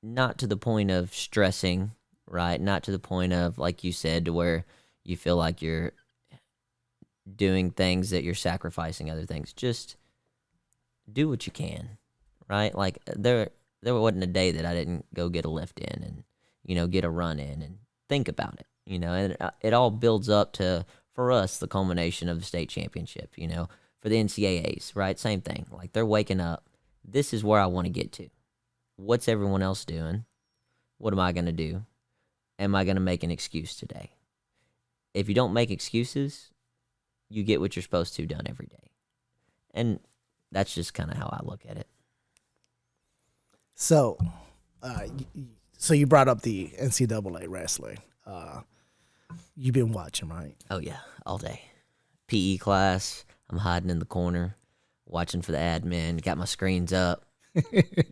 Not to the point of stressing, right? Not to the point of, like you said, to where you feel like you're doing things that you're sacrificing other things. Just do what you can, right? Like there wasn't a day that I didn't go get a lift in and, get a run in and think about it, and it all builds up to, for us, the culmination of the state championship, for the NCAAs, right? Same thing. Like they're waking up. This is where I want to get to. What's everyone else doing? What am I going to do? Am I going to make an excuse today? If you don't make excuses, you get what you're supposed to done every day. And that's just kind of how I look at it. So, you brought up the NCAA wrestling. You've been watching, right? Oh, yeah, all day. PE class, I'm hiding in the corner, watching for the admin, got my screens up,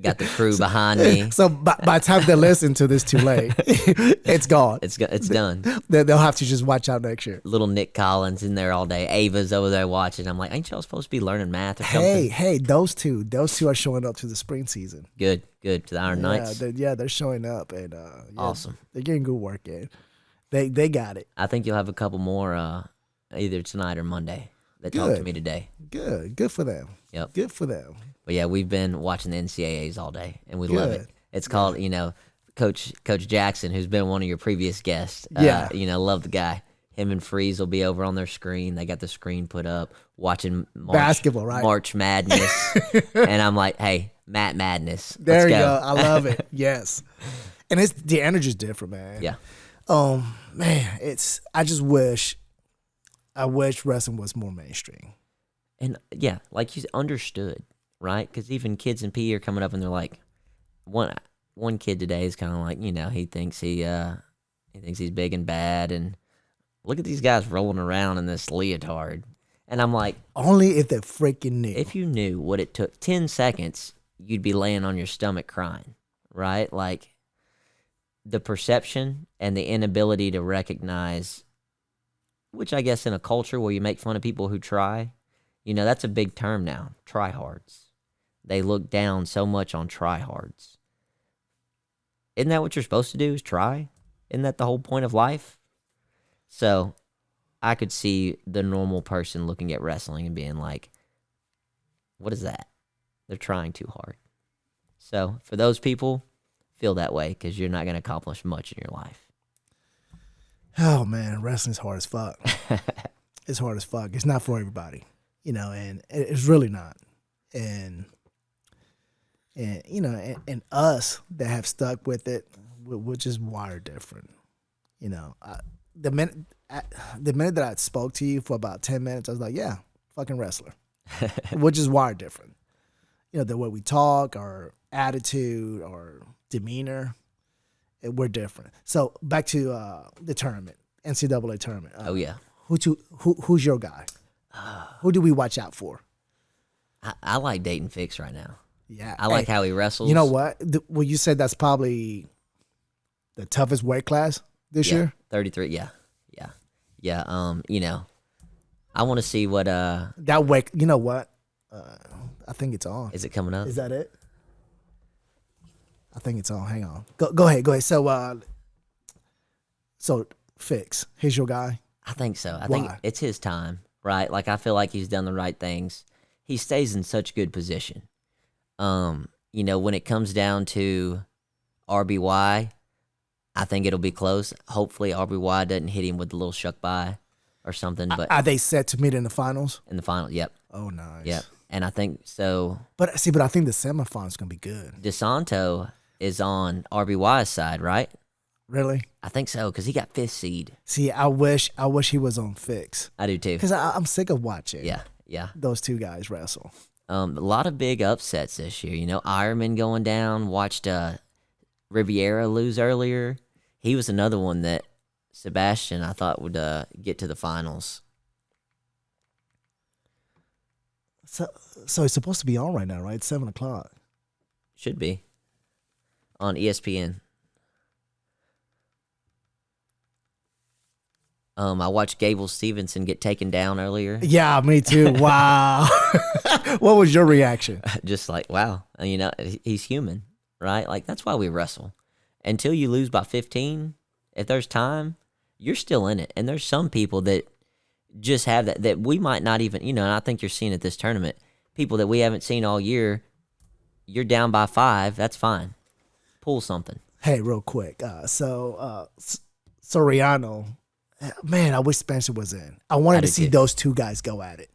got the crew behind me. So by the time they listen to this too late, it's gone. It's done. They'll have to just watch out next year. Little Nick Collins in there all day. Ava's over there watching. I'm like, ain't y'all supposed to be learning math or something? Hey, those two are showing up to the spring season. Good. To the Iron Knights. They're showing up, and awesome. They're getting good work in. They got it. I think you'll have a couple more either tonight or Monday that talked to me today. Good for them. Yep. Good for them. But yeah, we've been watching the NCAAs all day, and we love it. It's called, Coach Jackson, who's been one of your previous guests. Love the guy. Him and Freeze will be over on their screen. They got the screen put up, watching basketball, right? March Madness. And I'm like, hey, Matt Madness. There you go. I love it. Yes. And the energy's different, man. Yeah. Man, I wish wrestling was more mainstream. And yeah, like you understood, right? Because even kids in PE are coming up and they're like, one kid today is kind of like, he thinks he's big and bad, and look at these guys rolling around in this leotard. And I'm like, only if they freaking knew. If you knew what it took, 10 seconds, you'd be laying on your stomach crying, right? Like the perception and the inability to recognize, which I guess in a culture where you make fun of people who try, that's a big term now, tryhards. They look down so much on tryhards. Isn't that what you're supposed to do, is try? Isn't that the whole point of life? So I could see the normal person looking at wrestling and being like, what is that? They're trying too hard. So for those people, feel that way, because you're not going to accomplish much in your life. Oh, man, wrestling's hard as fuck. It's hard as fuck. It's not for everybody, and it's really not. And us that have stuck with it, we're just wired different. The minute that I spoke to you for about 10 minutes, I was like, yeah, fucking wrestler. We're just wired different. The way we talk, our attitude, our demeanor, we're different. So back to the tournament, NCAA tournament. Oh yeah. Who's your guy? Who do we watch out for? I like Dayton Fix right now. Yeah, I like how he wrestles. You know what? Well, you said that's probably the toughest weight class this year. 33. Yeah. I want to see what that weight. You know what? I think it's on. Is it coming up? Is that it? I think it's on. Hang on. Go ahead. So Fix, he's your guy. I think so. I think it's his time, right? Like I feel like he's done the right things. He stays in such good position. When it comes down to RBY, I think it'll be close. Hopefully, RBY doesn't hit him with the little shuck by or something. But Are they set to meet in the finals? in the final, yep, Oh, nice. yep. And I think so. But I think the semifinals gonna be good. DeSanto is on RBY's side, right? Really? I think so because he got fifth seed. See, I wish he was on Fix I do too. because I'm sick of watching. Yeah, yeah. Those two guys wrestle. A lot of big upsets this year. You know, Ironman going down. Watched Riviera lose earlier. He was another one that Sebastian I thought would get to the finals. So it's supposed to be on right now, right? 7:00. Should be on ESPN. I watched Gable Stevenson get taken down earlier. Yeah, me too. Wow. What was your reaction? Just like, wow, you know, he's human, right? Like, that's why we wrestle. Until you lose by 15, if there's time, you're still in it. And there's some people that just have that we might not even, you know, and I think you're seeing at this tournament, people that we haven't seen all year, you're down by 5, that's fine. Pull something. Hey, real quick. Soriano, man, I wish Spencer was in. I wanted to see those two guys go at it.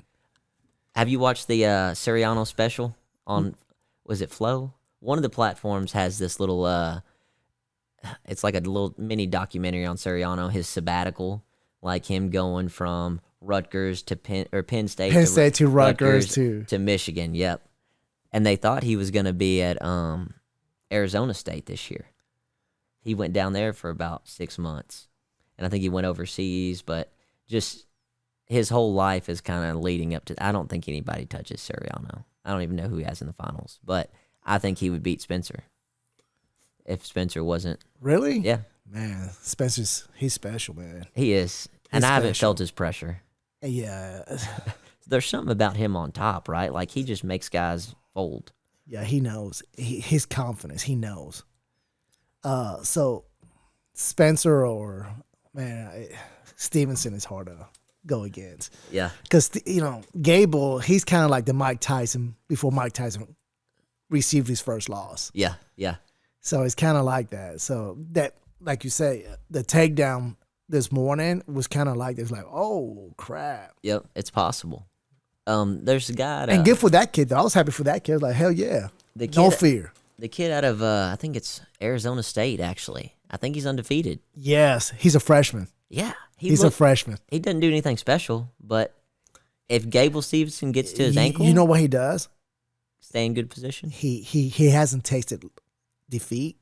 Have you watched the Soriano special on, was it Flow? One of the platforms has this little, it's like a little mini documentary on Soriano, his sabbatical, like him going from Rutgers to Penn State. Penn State to Rutgers to Michigan, yep. And they thought he was going to be at Arizona State this year. He went down there for about 6 months. And I think he went overseas, but just his whole life is kind of leading up to. I don't think anybody touches Soriano. I don't even know who he has in the finals, but I think he would beat Spencer if Spencer wasn't. Really? Yeah. Man, he's special, man. He is. And I haven't felt his pressure. Yeah. There's something about him on top, right? Like, he just makes guys fold. Yeah, he knows. His confidence, he knows. So Spencer or, man, Stevenson is hard to go against. Yeah. Because, you know, Gable, he's kind of like the Mike Tyson before Mike Tyson received his first loss. Yeah, yeah. So it's kind of like that. So that, like you say, the takedown this morning was kind of like this, like, oh, crap. Yep, it's possible. There's a guy. And good for that kid, though. I was happy for that kid. Like, hell yeah. No fear. The kid out of, I think it's Arizona State, actually. I think he's undefeated. Yes, he's a freshman. Yeah. He's a freshman. He doesn't do anything special, but if Gable Stevenson gets to his ankle. You know what he does? Stay in good position. He hasn't tasted defeat.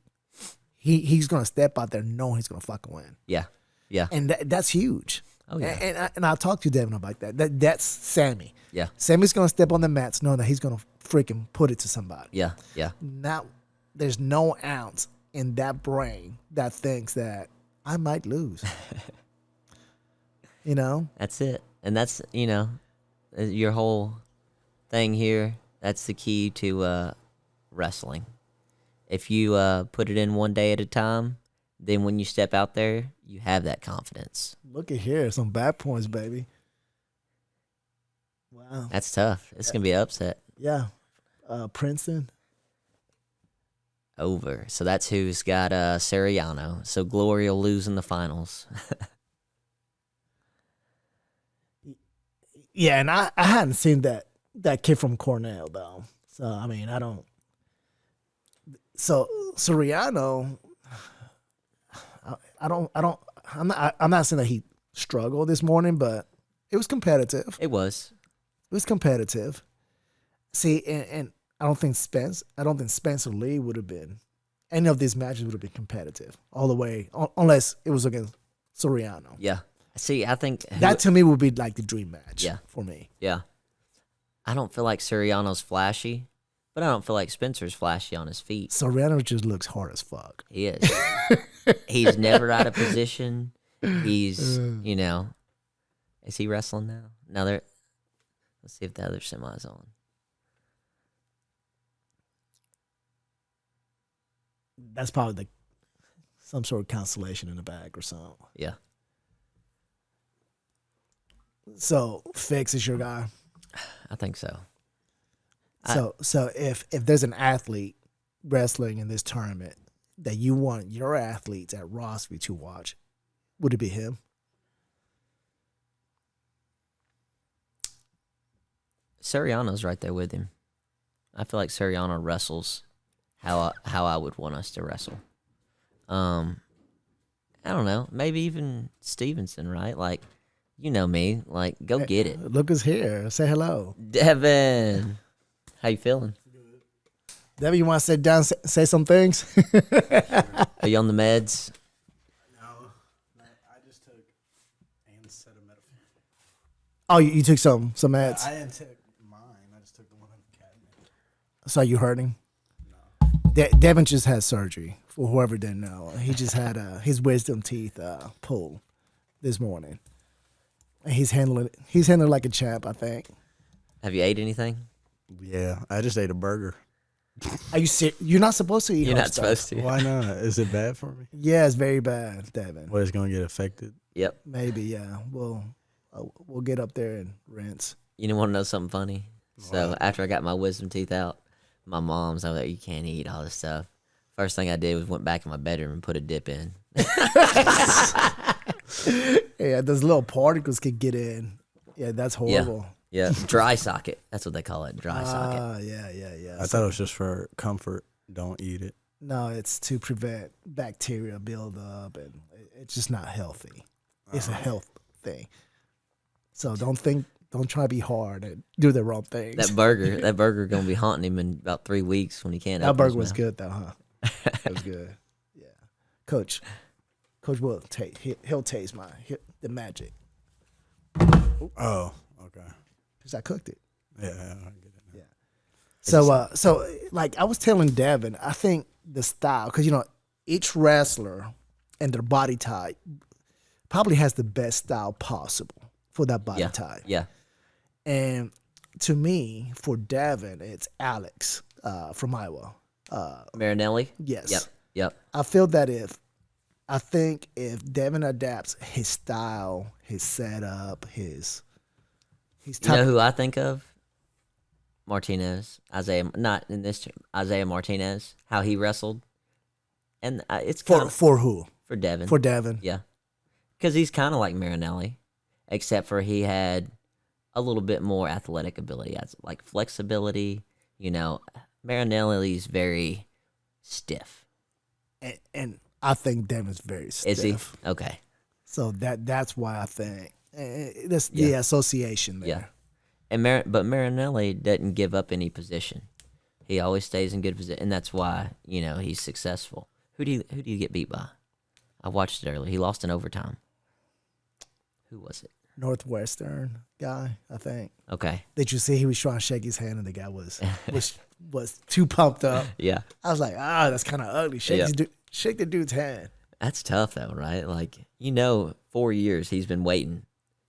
He's going to step out there knowing he's going to fucking win. Yeah, yeah. And that's huge. Oh, yeah. And I'll talk to Devin about that. That's Sammy. Yeah. Sammy's going to step on the mats knowing that he's going to freaking put it to somebody. Yeah, yeah. Now, there's no ounce in that brain that thinks that I might lose. You know? That's it. And that's, you know, your whole thing here. That's the key to wrestling. If you put it in one day at a time, then when you step out there, you have that confidence. Look at here. Some bad points, baby. Wow. That's tough. It's going to be an upset. Yeah. Princeton. Over. So that's who's got Soriano. So Glory will lose in the finals. Yeah, and I hadn't seen that kid from Cornell, though. So, I mean, I don't. So, Soriano, I'm not saying that he struggled this morning, but it was competitive. It was. It was competitive. See, and I don't think Spencer Lee would have been, any of these matches would have been competitive all the way, unless it was against Soriano. Yeah. See, I think that to me would be like the dream match. Yeah. For me. Yeah. I don't feel like Soriano's flashy, but I don't feel like Spencer's flashy on his feet. Soriano just looks hard as fuck. He is. He's never out of position. He's, you know, is he wrestling now? No, let's see if the other semi's on. That's probably some sort of constellation in the back or something. Yeah. So Fix is your guy. I think so. So if there's an athlete wrestling in this tournament that you want your athletes at Rossview to watch, would it be him? Suriano's right there with him. I feel like Suriano wrestles how I would want us to wrestle. I don't know. Maybe even Stevenson, right? Like, you know me. Like, go get it. Look who's here. Say hello. Devin. How you feeling? Devin, you want to sit down, say some things? Are you on the meds? No, I just took acetaminophen. Oh, you took some meds. I didn't take mine. I just took the one in the cabinet. So you hurting? No. Devin just had surgery. For whoever didn't know, he just had his wisdom teeth pulled this morning. And he's handling it like a champ, I think. Have you ate anything? Yeah, I just ate a burger. Are you serious? You're not supposed to eat. You're hot not stuff. supposed to. Why not? Is it bad for me? Yeah, it's very bad, Devin. What, it's going to get affected? Yep. Maybe, yeah. We'll get up there and rinse. You want to know something funny? So after I got my wisdom teeth out, my mom's like, you can't eat all this stuff. First thing I did was went back in my bedroom and put a dip in. Yeah, those little particles could get in. Yeah, that's horrible. Yeah, dry socket. That's what they call it, dry socket. Yeah. I thought it was just for comfort. Don't eat it. No, it's to prevent bacteria build up, and it's just not healthy. It's a health thing. So don't try to be hard and do the wrong things. That burger gonna be haunting him in about 3 weeks when he can't. That open his burger was mouth. good though, huh? It was good. Yeah, Coach will taste. He'll taste the magic Oh, okay. because I cooked it. Yeah, I get it now. Yeah. So like I was telling Devin, I think the style, because each wrestler and their body type probably has the best style possible for that body type. Yeah. And to me, for Devin, it's Alex from Iowa. Marinelli? Yes. Yep. I feel that if Devin adapts his style, his setup, his You type, know who I think of? Martinez. Isaiah Martinez. How he wrestled. And it's kind of for who? for Devin. For Devin. Yeah. Because he's kind of like Marinelli, except for he had a little bit more athletic ability, like flexibility. Marinelli's very stiff. And I think Devin's very stiff. Is he? Okay. So that's why I think that's the association there. Yeah. But Marinelli doesn't give up any position. He always stays in good position, and that's why he's successful. Who do you get beat by? I watched it earlier. He lost in overtime. Who was it? Northwestern guy, I think. Okay. Did you see he was trying to shake his hand and the guy was too pumped up? Yeah. I was like, that's kind of ugly. Shake the dude's hand. That's tough though, right? Like 4 years he's been waiting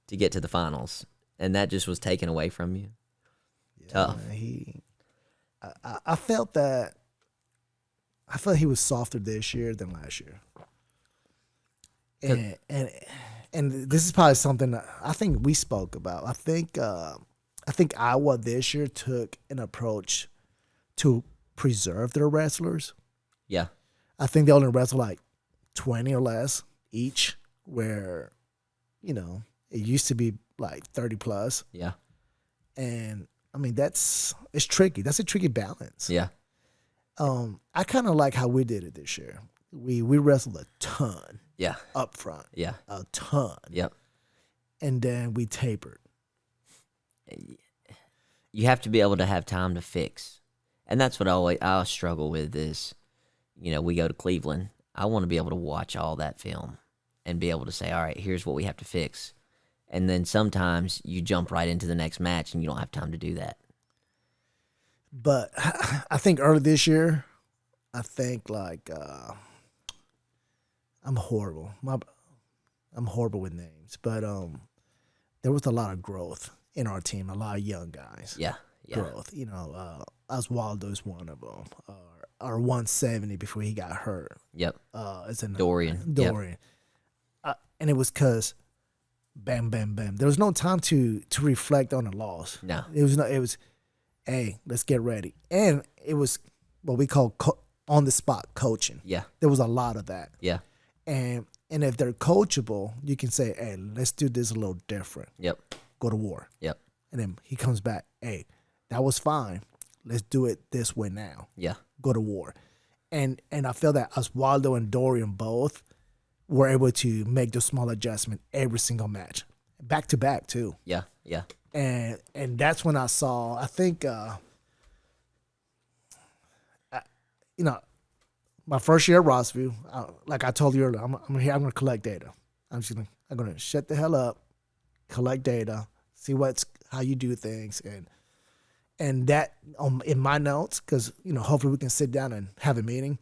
to get to the finals, and that just was taken away from you. Yeah, Tough. I felt that. I felt he was softer this year than last year. And this is probably something that I think we spoke about. I think Iowa this year took an approach to preserve their wrestlers. Yeah. I think they only wrestle like 20 or less each, where it used to be like 30 plus. Yeah. And I mean it's tricky. That's a tricky balance. Yeah. I kind of like how we did it this year. We wrestled a ton. Yeah. Up front. Yeah. A ton. Yep. And then we tapered. You have to be able to have time to fix. And that's what I struggle with is, we go to Cleveland. I want to be able to watch all that film and be able to say, all right, here's what we have to fix. And then sometimes you jump right into the next match and you don't have time to do that. But I think early this year, I'm horrible. I'm horrible with names, but there was a lot of growth in our team. A lot of young guys. Yeah. Growth. Oswaldo's one of them. Our 170 before he got hurt. Yep. It's another Dorian. Dorian. Yep. And it was because, bam, bam, bam. There was no time to reflect on the loss. No. It was, hey, let's get ready. And it was what we call on the spot coaching. Yeah. There was a lot of that. Yeah. And if they're coachable, you can say, hey, let's do this a little different. Yep. Go to war. Yep. And then he comes back, hey, that was fine. Let's do it this way now. Yeah. Go to war. And I feel that Oswaldo and Dorian both were able to make those small adjustments every single match. Back to back too. Yeah. Yeah. And that's when I saw, I think my first year at Rossview, like I told you earlier, I'm going to collect data. I'm going to shut the hell up, collect data, see how you do things, and that in my notes, because hopefully we can sit down and have a meeting.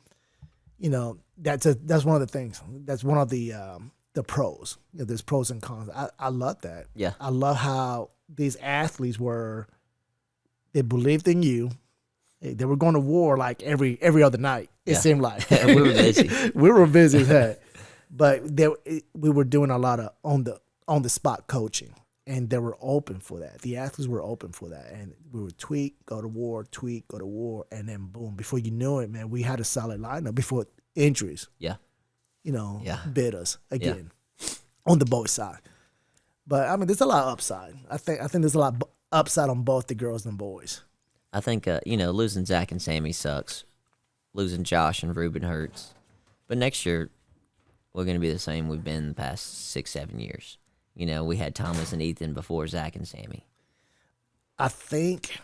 That's one of the things. That's one of the pros. There's pros and cons. I love that. Yeah. I love how these athletes they believed in you. They were going to war like every other night. It seemed like we were busy. We were busy as heck, but we were doing a lot of on the spot coaching, and they were open for that. The athletes were open for that, and we would tweak, go to war, and then boom! Before you knew it, man, we had a solid lineup before injuries. Yeah. Bit us again on the boys' side. But I mean, there's a lot of upside. I think there's a lot of upside on both the girls and boys. I think, losing Zach and Sammy sucks. Losing Josh and Ruben hurts. But next year, we're going to be the same we've been the past 6-7 years. We had Thomas and Ethan before Zach and Sammy. I think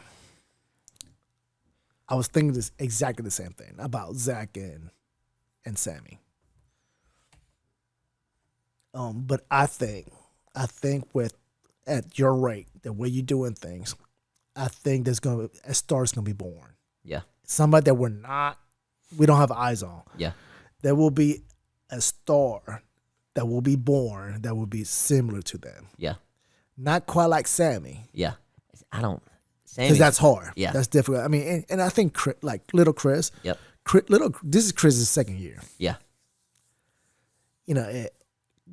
I was thinking this exactly the same thing about Zach and Sammy. But I think at your rate, the way you're doing things, I think a star's gonna be born. Yeah. Somebody that we don't have eyes on. Yeah. There will be a star that will be born that will be similar to them. Yeah. Not quite like Sammy. Yeah. Because that's hard. Yeah. That's difficult. I mean, and I think like little Chris. Yep. This is Chris's second year. Yeah.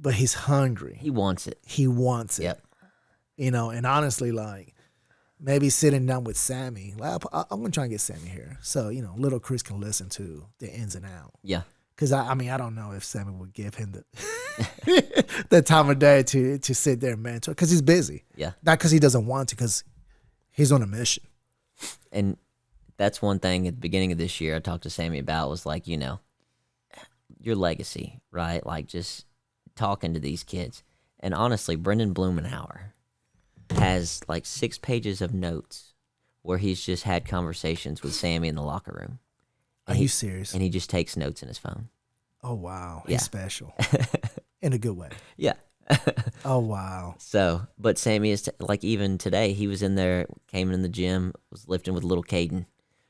But he's hungry. He wants it. He wants it. Yep. And honestly, like, maybe sitting down with Sammy, like, I'm going to try and get Sammy here. So, little Chris can listen to the ins and outs. Yeah. Because, I don't know if Sammy would give him the time of day to sit there and mentor. Because he's busy. Yeah. Not because he doesn't want to, because he's on a mission. And that's one thing at the beginning of this year I talked to Sammy about was like, your legacy, right? Like just talking to these kids. And honestly, Brendan Blumenauer has like 6 pages of notes where he's just had conversations with Sammy in the locker room. Are you serious? And he just takes notes in his phone. Oh, wow. Yeah. He's special. In a good way. Yeah. Oh, wow. So, but Sammy is like even today, he was in there, came in the gym, was lifting with little Caden,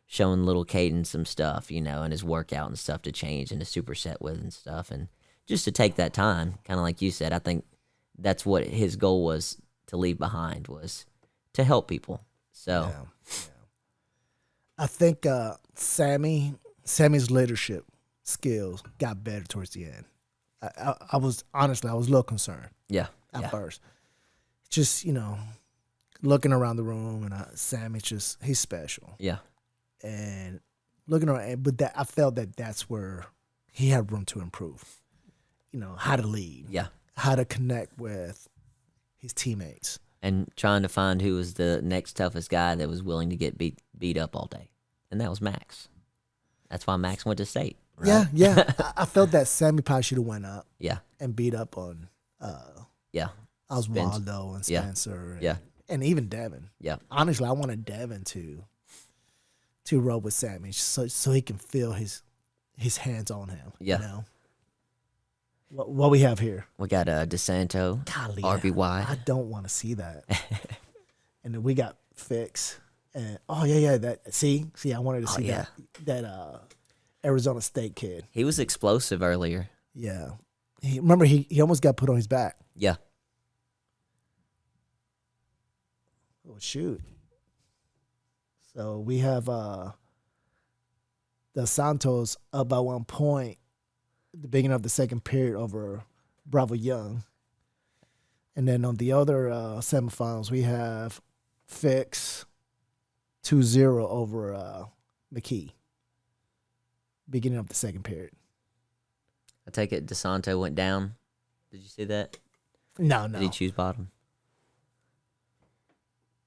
showing little Caden some stuff, and his workout and stuff to change and to superset with and stuff. And just to take that time, kind of like you said, I think that's what his goal was to leave behind, was to help people. So Yeah. I think Sammy's leadership skills got better towards the end. I was a little concerned. Yeah. At first. Just, looking around the room, and Sammy's he's special. Yeah. And looking around, but I felt that's where he had room to improve. How to lead. Yeah. How to connect with his teammates. And trying to find who was the next toughest guy that was willing to get beat up all day. And that was Max. That's why Max went to state. Right? Yeah. I felt that Sammy probably should have went up. Yeah. And beat up on Oswaldo and Spencer. And even Devin. Yeah. Honestly, I wanted Devin to roll with Sammy so he can feel his hands on him. Yeah. What we have here? We got DeSanto, Golly, RBY. I don't want to see that. And then we got Fix. And that see, I wanted to see that Arizona State kid. He was explosive earlier. Yeah. He almost got put on his back. Yeah. Oh shoot. So we have the Santos up by 1 point at the beginning of the second period over Bravo Young. And then on the other semifinals, we have Fix 2-0 over McKee. beginning of the second period. I take it DeSanto went down. Did you see that? No. Did he choose bottom?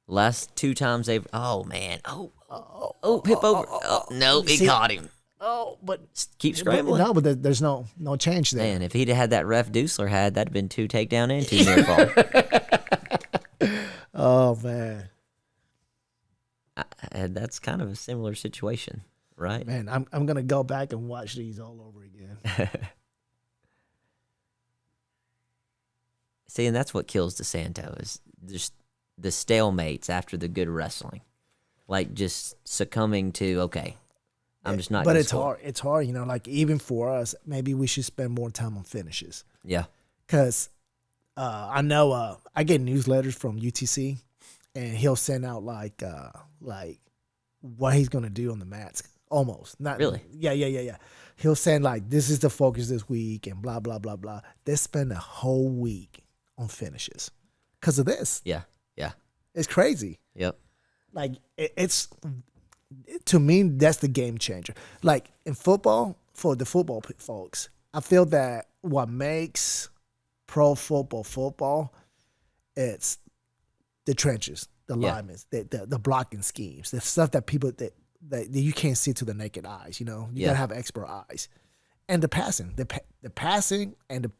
Last 2 times they've. Oh man! Hip over! No, he caught him. Oh, but Keep scrambling. No, but there's no change there. Man, if he'd have had that ref Dusler had, that'd been 2 takedown and 2 near fall. Oh man, That's kind of a similar situation, right? man, I'm gonna go back and watch these all over again. See, and that's what kills DeSanto is just the stalemates after the good wrestling, like just succumbing to okay, I'm just not. But gonna it's score. hard. It's hard, like even for us, maybe we should spend more time on finishes. Yeah, Because I know I get newsletters from UTC, and he'll send out like what he's gonna do on the mats. Almost not Really? Yeah. He'll send like this is the focus this week and blah blah blah blah. They spend a whole week on finishes because of this. yeah. It's crazy. Yep. Like it's to me that's the game changer. Like in football, for the football folks, I feel that what makes pro football, it's the trenches, the linemen, the blocking schemes, the stuff that people that you can't see to the naked eyes. You gotta have expert eyes, and the passing, the passing and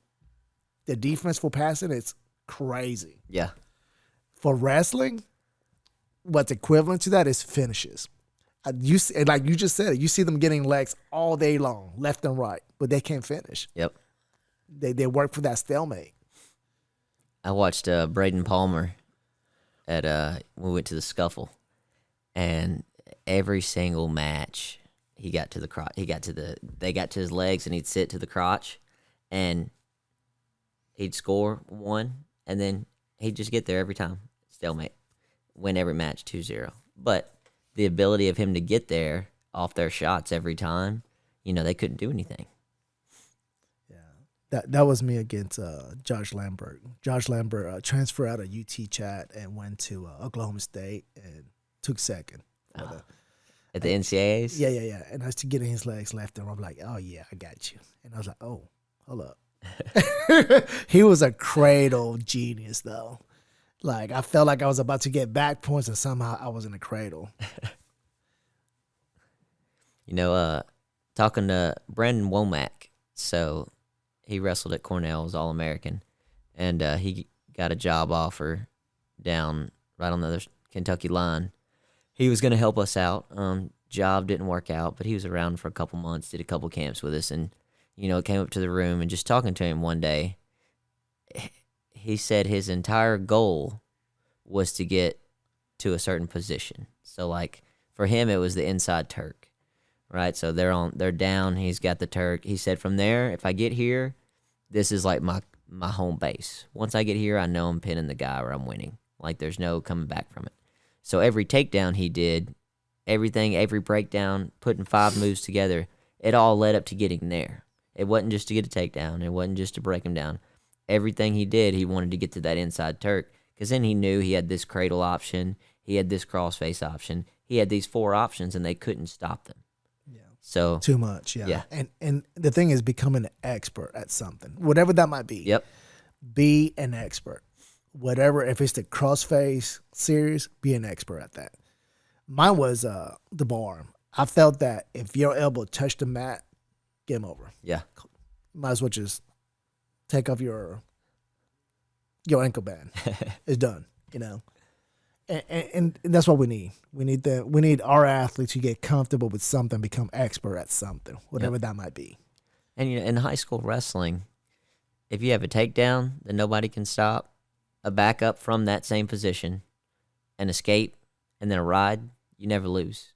the defense for passing, it's crazy. Yeah. For wrestling, what's equivalent to that is finishes. Like you just said, you see them getting legs all day long, left and right, but they can't finish. Yep. They work for that stalemate. I watched Braden Palmer at we went to the Scuffle, and every single match he got to the crotch. They got to his legs, and he'd sit to the crotch, and he'd score 1, and then he'd just get there every time. Stalemate. Win every match 2-0. But the ability of him to get there off their shots every time, they couldn't do anything. Yeah. That was me against Josh Lambert. Josh Lambert transferred out of UT Chat and went to Oklahoma State and took second. At the NCAAs? Yeah. And I was getting his legs left and I'm like, oh yeah, I got you. And I was like, oh, hold up. He was a cradle genius though. Like I felt like I was about to get back points and somehow I was in a cradle. Talking to Brandon Womack, so he wrestled at Cornell, was All-American, and he got a job offer down right on the other Kentucky line. He was going to help us out. Job didn't work out, but he was around for a couple months, did a couple camps with us, and came up to the room and just talking to him one day, he said his entire goal was to get to a certain position. So like for him, it was the inside Turk, right? So they're down. He's got the Turk. He said from there, if I get here, this is like my home base. Once I get here, I know I'm pinning the guy or I'm winning. Like there's no coming back from it. So every takedown he did, everything, every breakdown, putting 5 moves together, it all led up to getting there. It wasn't just to get a takedown. It wasn't just to break him down. Everything he did, he wanted to get to that inside Turk because then he knew he had this cradle option, he had this crossface option, he had these 4 options, and they couldn't stop them. Yeah. So too much, yeah. And the thing is becoming an expert at something, whatever that might be. Yep. Be an expert. Whatever, if it's the crossface series, be an expert at that. Mine was the bar arm. I felt that if your elbow touched the mat, game over. Yeah. Might as well just take off your ankle band. It's done, And that's what we need. We need our athletes to get comfortable with something, become expert at something, whatever that might be. And in high school wrestling, if you have a takedown that nobody can stop, a backup from that same position, an escape, and then a ride, you never lose.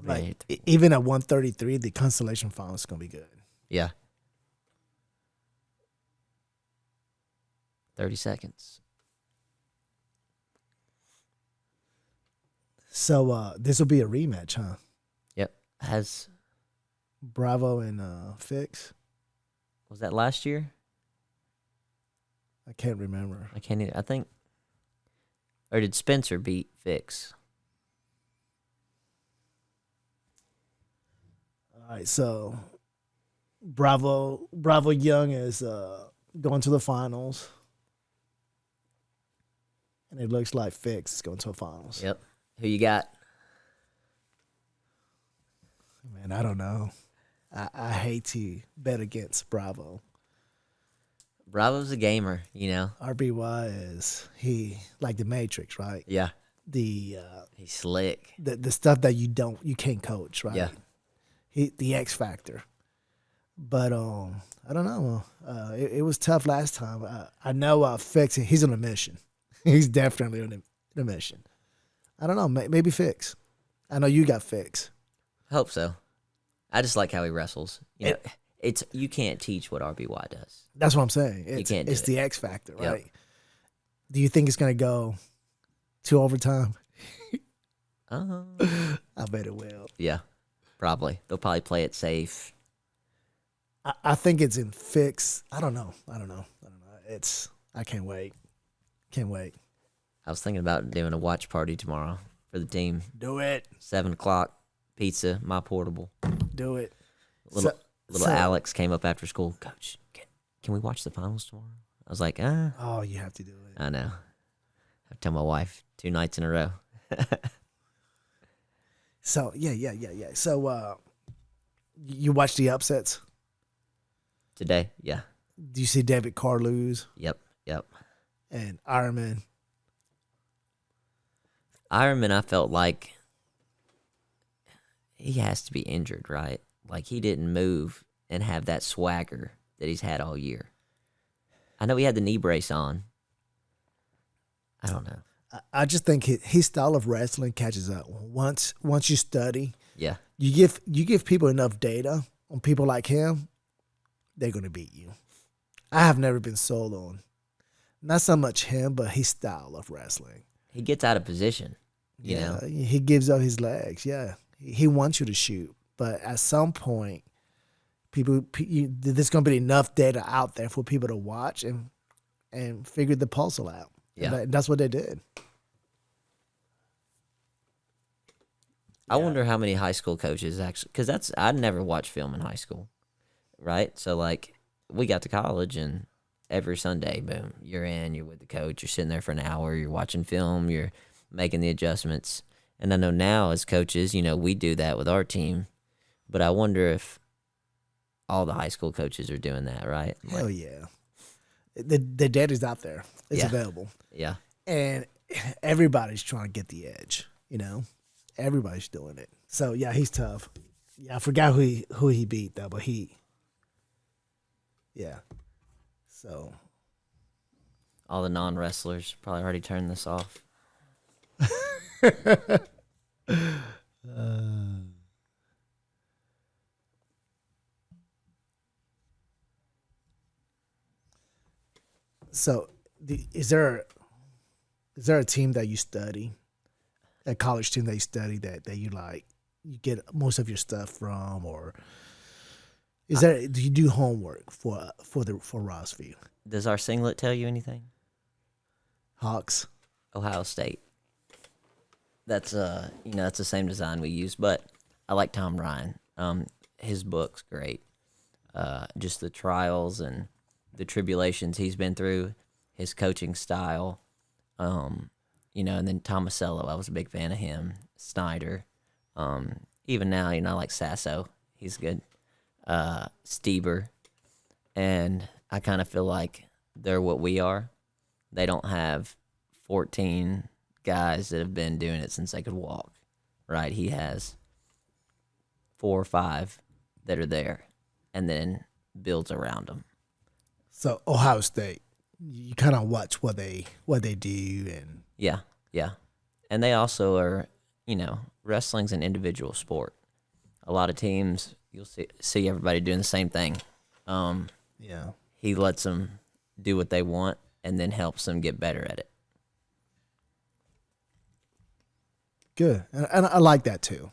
Like, even at 133, the consolation final is going to be good. Yeah. 30 seconds. So this will be a rematch, huh? Yep. Has Bravo and Fix. Was that last year? I can't remember. I can't even, I think. Or did Spencer beat Fix? right, so Bravo Young is going to the finals, and it looks like Fix is going to the finals. Yep. Who you got? Man, I don't know. I hate to bet against Bravo. Bravo's a gamer, you know. RBY is he like the Matrix, right? Yeah. The He's slick. the stuff that you can't coach, right? Yeah. The X factor. But I don't know. It was tough last time. I know Fix. He's on a mission. He's definitely on a mission. I don't know. Maybe Fix. I know you got Fix. I hope so. I just like how he wrestles. You know, you can't teach what RBY does. That's what I'm saying. Can't do it's it. the X factor, Yep. right? Do you think it's gonna go to overtime? I bet it will. Yeah, probably. They'll probably play it safe. I think it's in Fix. I don't know. I can't wait. Can't wait. I was thinking about doing a watch party tomorrow for the team. Do it. 7:00, pizza, my portable. Do it. Little So- Alex came up after school. Coach, can we watch the finals tomorrow? I was like, Oh, you have to do it. I know. I tell my wife 2 nights in a row. So yeah. So you watch the upsets? Today, yeah. Do you see David Carr lose Yep. and Ironman? Ironman, I felt like he has to be injured, right? Like he didn't move and have that swagger that he's had all year. I know he had the knee brace on. I don't know. I just think his style of wrestling catches up. Once you study, Yeah. you give people enough data on people like him, they're gonna beat you. I have never been sold on not so much him, but his style of wrestling. He gets out of position, you know? He gives up his legs. Yeah, he wants you to shoot, but at some point, there's gonna be enough data out there for people to watch and figure the puzzle out. Yeah. And that's what they did. I wonder how many high school coaches actually, because I never watched film in high school, right? So like we got to college and every Sunday, boom, you're with the coach, you're sitting there for an hour, you're watching film, you're making the adjustments. And I know now as coaches, you know, we do that with our team, but I wonder if all the high school coaches are doing that, right? Hell yeah. The data's out there. It's Yeah. available. Yeah. And everybody's trying to get the edge, you know? Everybody's doing it. So yeah, he's tough. Yeah, I forgot who he beat though, but yeah. So All the non-wrestlers probably already turned this off. So is there a team that you study, a college team that you study that you like, you get most of your stuff from, or do you do homework for Rossview? Does our singlet tell you anything? Hawks? Ohio State. That's that's the same design we use, but I like Tom Ryan. His book's great. Just the trials and the tribulations he's been through, his coaching style, and then Tomasello, I was a big fan of him. Snyder, even now, I like Sasso. He's good. Stieber, and I kind of feel like they're what we are. They don't have 14 guys that have been doing it since they could walk, right? He has 4 or 5 that are there, and then builds around them. So Ohio State, you kind of watch what they do, and Yeah. And they also are, wrestling's an individual sport. A lot of teams, you'll see everybody doing the same thing. yeah. He lets them do what they want and then helps them get better at it. Good, and I like that too.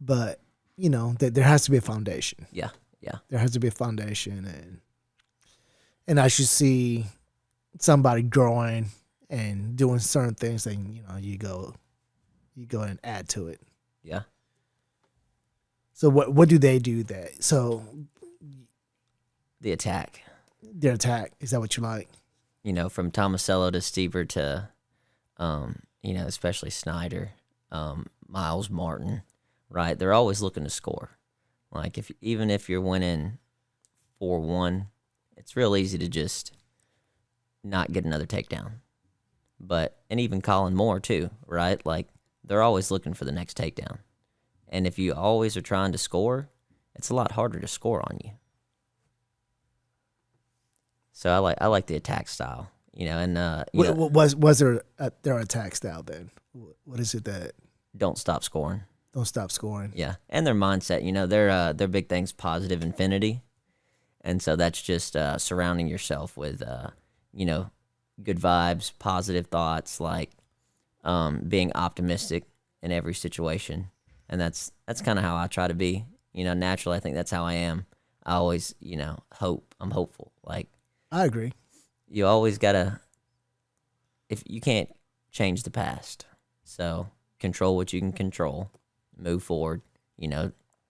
But there has to be a foundation. Yeah. There has to be a foundation, and I should see somebody growing and doing certain things. Then you go and add to it. Yeah. So what do they do that? So The attack. their attack, is that what you like? From Tomasello to Stever to, especially Snyder, Miles Martin, right? They're always looking to score. Like even if you're winning 4-1, it's real easy to just not get another takedown. And even Colin Moore too, right? Like they're always looking for the next takedown. And if you always are trying to score, it's a lot harder to score on you. So I like the attack style, Was there their attack style then? What is it that don't stop scoring. don't stop scoring? Yeah, and their mindset, their big thing's positive infinity, and so that's just surrounding yourself with, good vibes, positive thoughts, like being optimistic in every situation, and that's kind of how I try to be. Naturally, I think that's how I am. I always, hope. I'm hopeful. Like I agree. you always gotta, if you can't change the past, so control what you can control, move forward.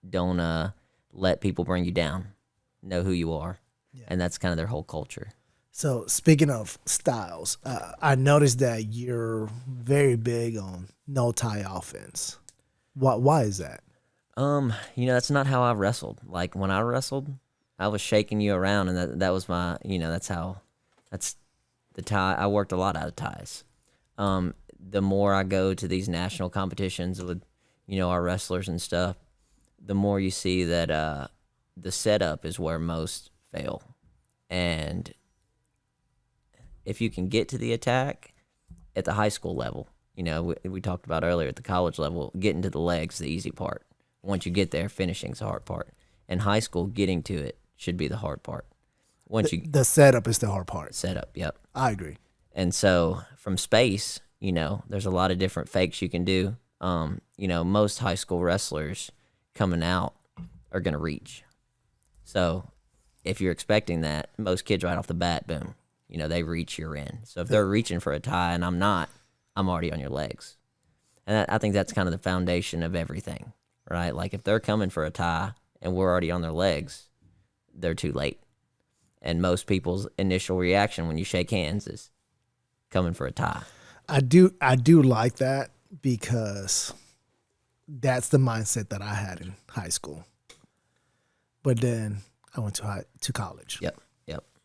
Don't let people bring you down. Know who you are, and that's kind of their whole culture. So speaking of styles, I noticed that you're very big on no tie offense. Why is that? That's not how I wrestled. Like when I wrestled, I was shaking you around, and that was my, that's the tie. I worked a lot out of ties. The more I go to these national competitions with, our wrestlers and stuff, the more you see that the setup is where most fail. And if you can get to the attack at the high school level, we talked about earlier at the college level, getting to the legs the easy part. Once you get there, finishing's the hard part. In high school, getting to it should be the hard part. The setup is the hard part. Setup, yep. I agree. And so from space, there's a lot of different fakes you can do. Most high school wrestlers coming out are going to reach. So if you're expecting that, most kids right off the bat, boom, they reach, you're in. So if they're reaching for a tie and I'm not, I'm already on your legs. And I think that's kind of the foundation of everything, right? Like if they're coming for a tie and we're already on their legs, they're too late. And most people's initial reaction when you shake hands is coming for a tie. I do like that because that's the mindset that I had in high school. But then I went to college. Yep.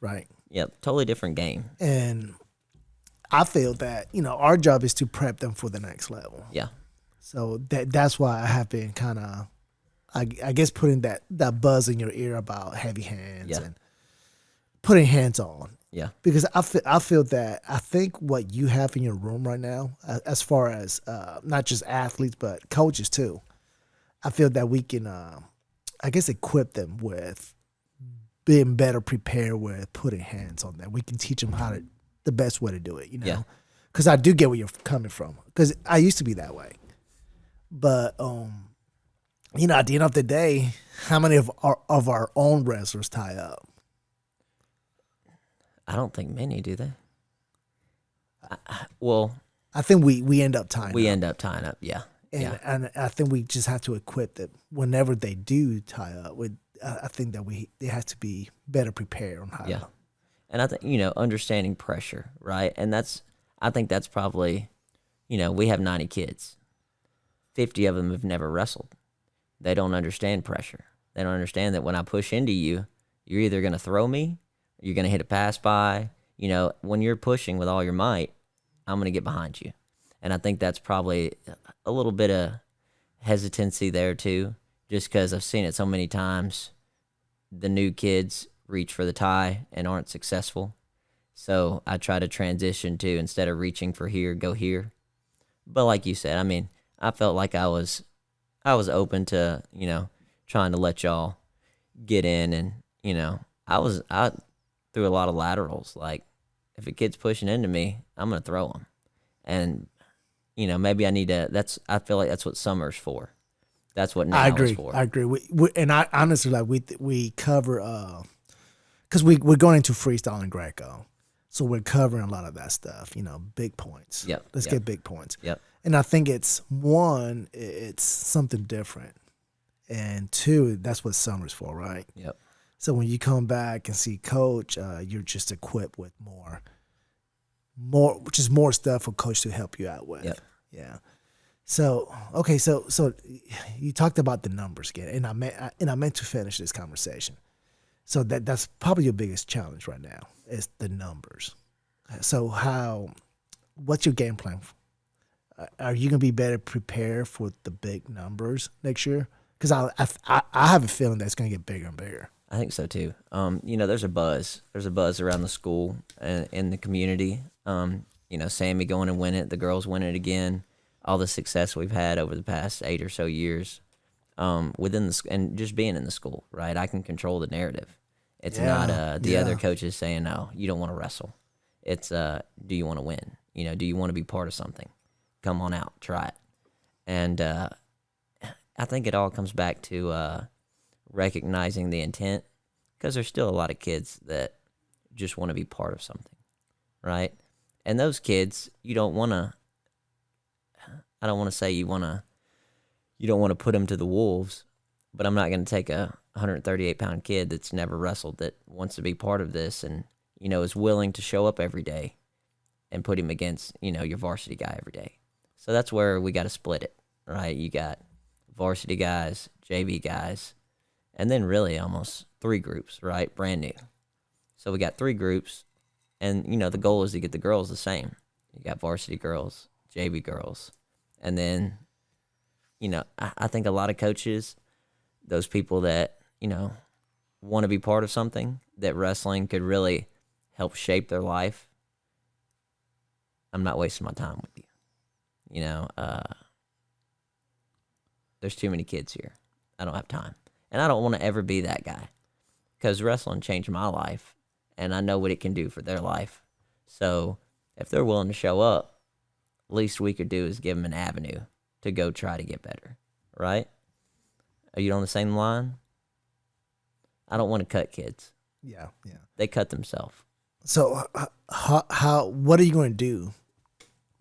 Right. Yep. Totally different game. And I feel that, our job is to prep them for the next level. Yeah. So that's why I have been kind of, I guess, putting that buzz in your ear about heavy hands and putting hands on. Yeah. Because I feel that I think what you have in your room right now, as far as not just athletes but coaches too, I feel that we can, I guess, equip them with being better prepared with putting hands on them. We can teach them the best way to do it. Yeah. Because I do get where you're coming from. Because I used to be that way, but at the end of the day, how many of our own wrestlers tie up? I don't think many, do they? I think we end up tying up. We end up tying up, yeah. And I think we just have to equip them whenever they do tie up. I think that they have to be better prepared on how to. And I think, understanding pressure, right? And I think that's probably, we have 90 kids. 50 of them have never wrestled. They don't understand pressure. They don't understand that when I push into you, you're either going to throw me, or you're going to hit a pass by. When you're pushing with all your might, I'm going to get behind you. And I think that's probably a little bit of hesitancy there too, just because I've seen it so many times. The new kids reach for the tie and aren't successful. So I try to transition to, instead of reaching for here, go here. But like you said, I felt like I was open to, trying to let y'all get in, and, I threw a lot of laterals. Like if a kid's pushing into me, I'm going to throw them. And, maybe I need to, I feel like that's what summer's for. That's what now is for. I agree. And I honestly, we cover, because we're going into freestyle and Greco. So we're covering a lot of that stuff, big points. Yep. Let's get big points. Yep. And I think it's something different. and two, that's what summer's for, right? Yep. So when you come back and see coach, you're just equipped with which is more stuff for coach to help you out with. Yep. Yeah. So okay, so you talked about the numbers again, and I meant to finish this conversation. So that's probably your biggest challenge right now is the numbers. So what's your game plan? Are you gonna be better prepared for the big numbers next year? Because I have a feeling that it's gonna get bigger and bigger. I think so too. There's a buzz. There's a buzz around the school and in the community. Sammy going and win it, the girls win it again. All the success we've had over the past 8 or so years, within and just being in the school, right? I can control the narrative. It's not the other coaches saying, "No, you don't want to wrestle." It's do you want to win? Do you want to be part of something? Come on out, try it. And I think it all comes back to recognizing the intent, because there's still a lot of kids that just want to be part of something, right? And those kids, you don't want to. I don't want to say you don't want to put them to the wolves, but I'm not going to take a 138-pound kid that's never wrestled that wants to be part of this and, is willing to show up every day and put him against, your varsity guy every day. So that's where we got to split it, right? You got varsity guys, JV guys, and then really almost 3 groups, right? Brand new. So we got 3 groups, and, the goal is to get the girls the same. You got varsity girls, JV girls. And then, I think a lot of coaches, those people that, want to be part of something, that wrestling could really help shape their life, I'm not wasting my time with you. There's too many kids here. I don't have time. And I don't want to ever be that guy, because wrestling changed my life, and I know what it can do for their life. So if they're willing to show up, least we could do is give them an avenue to go try to get better, right? Are you on the same line? I don't want to cut kids. Yeah. They cut themselves. So what are you going to do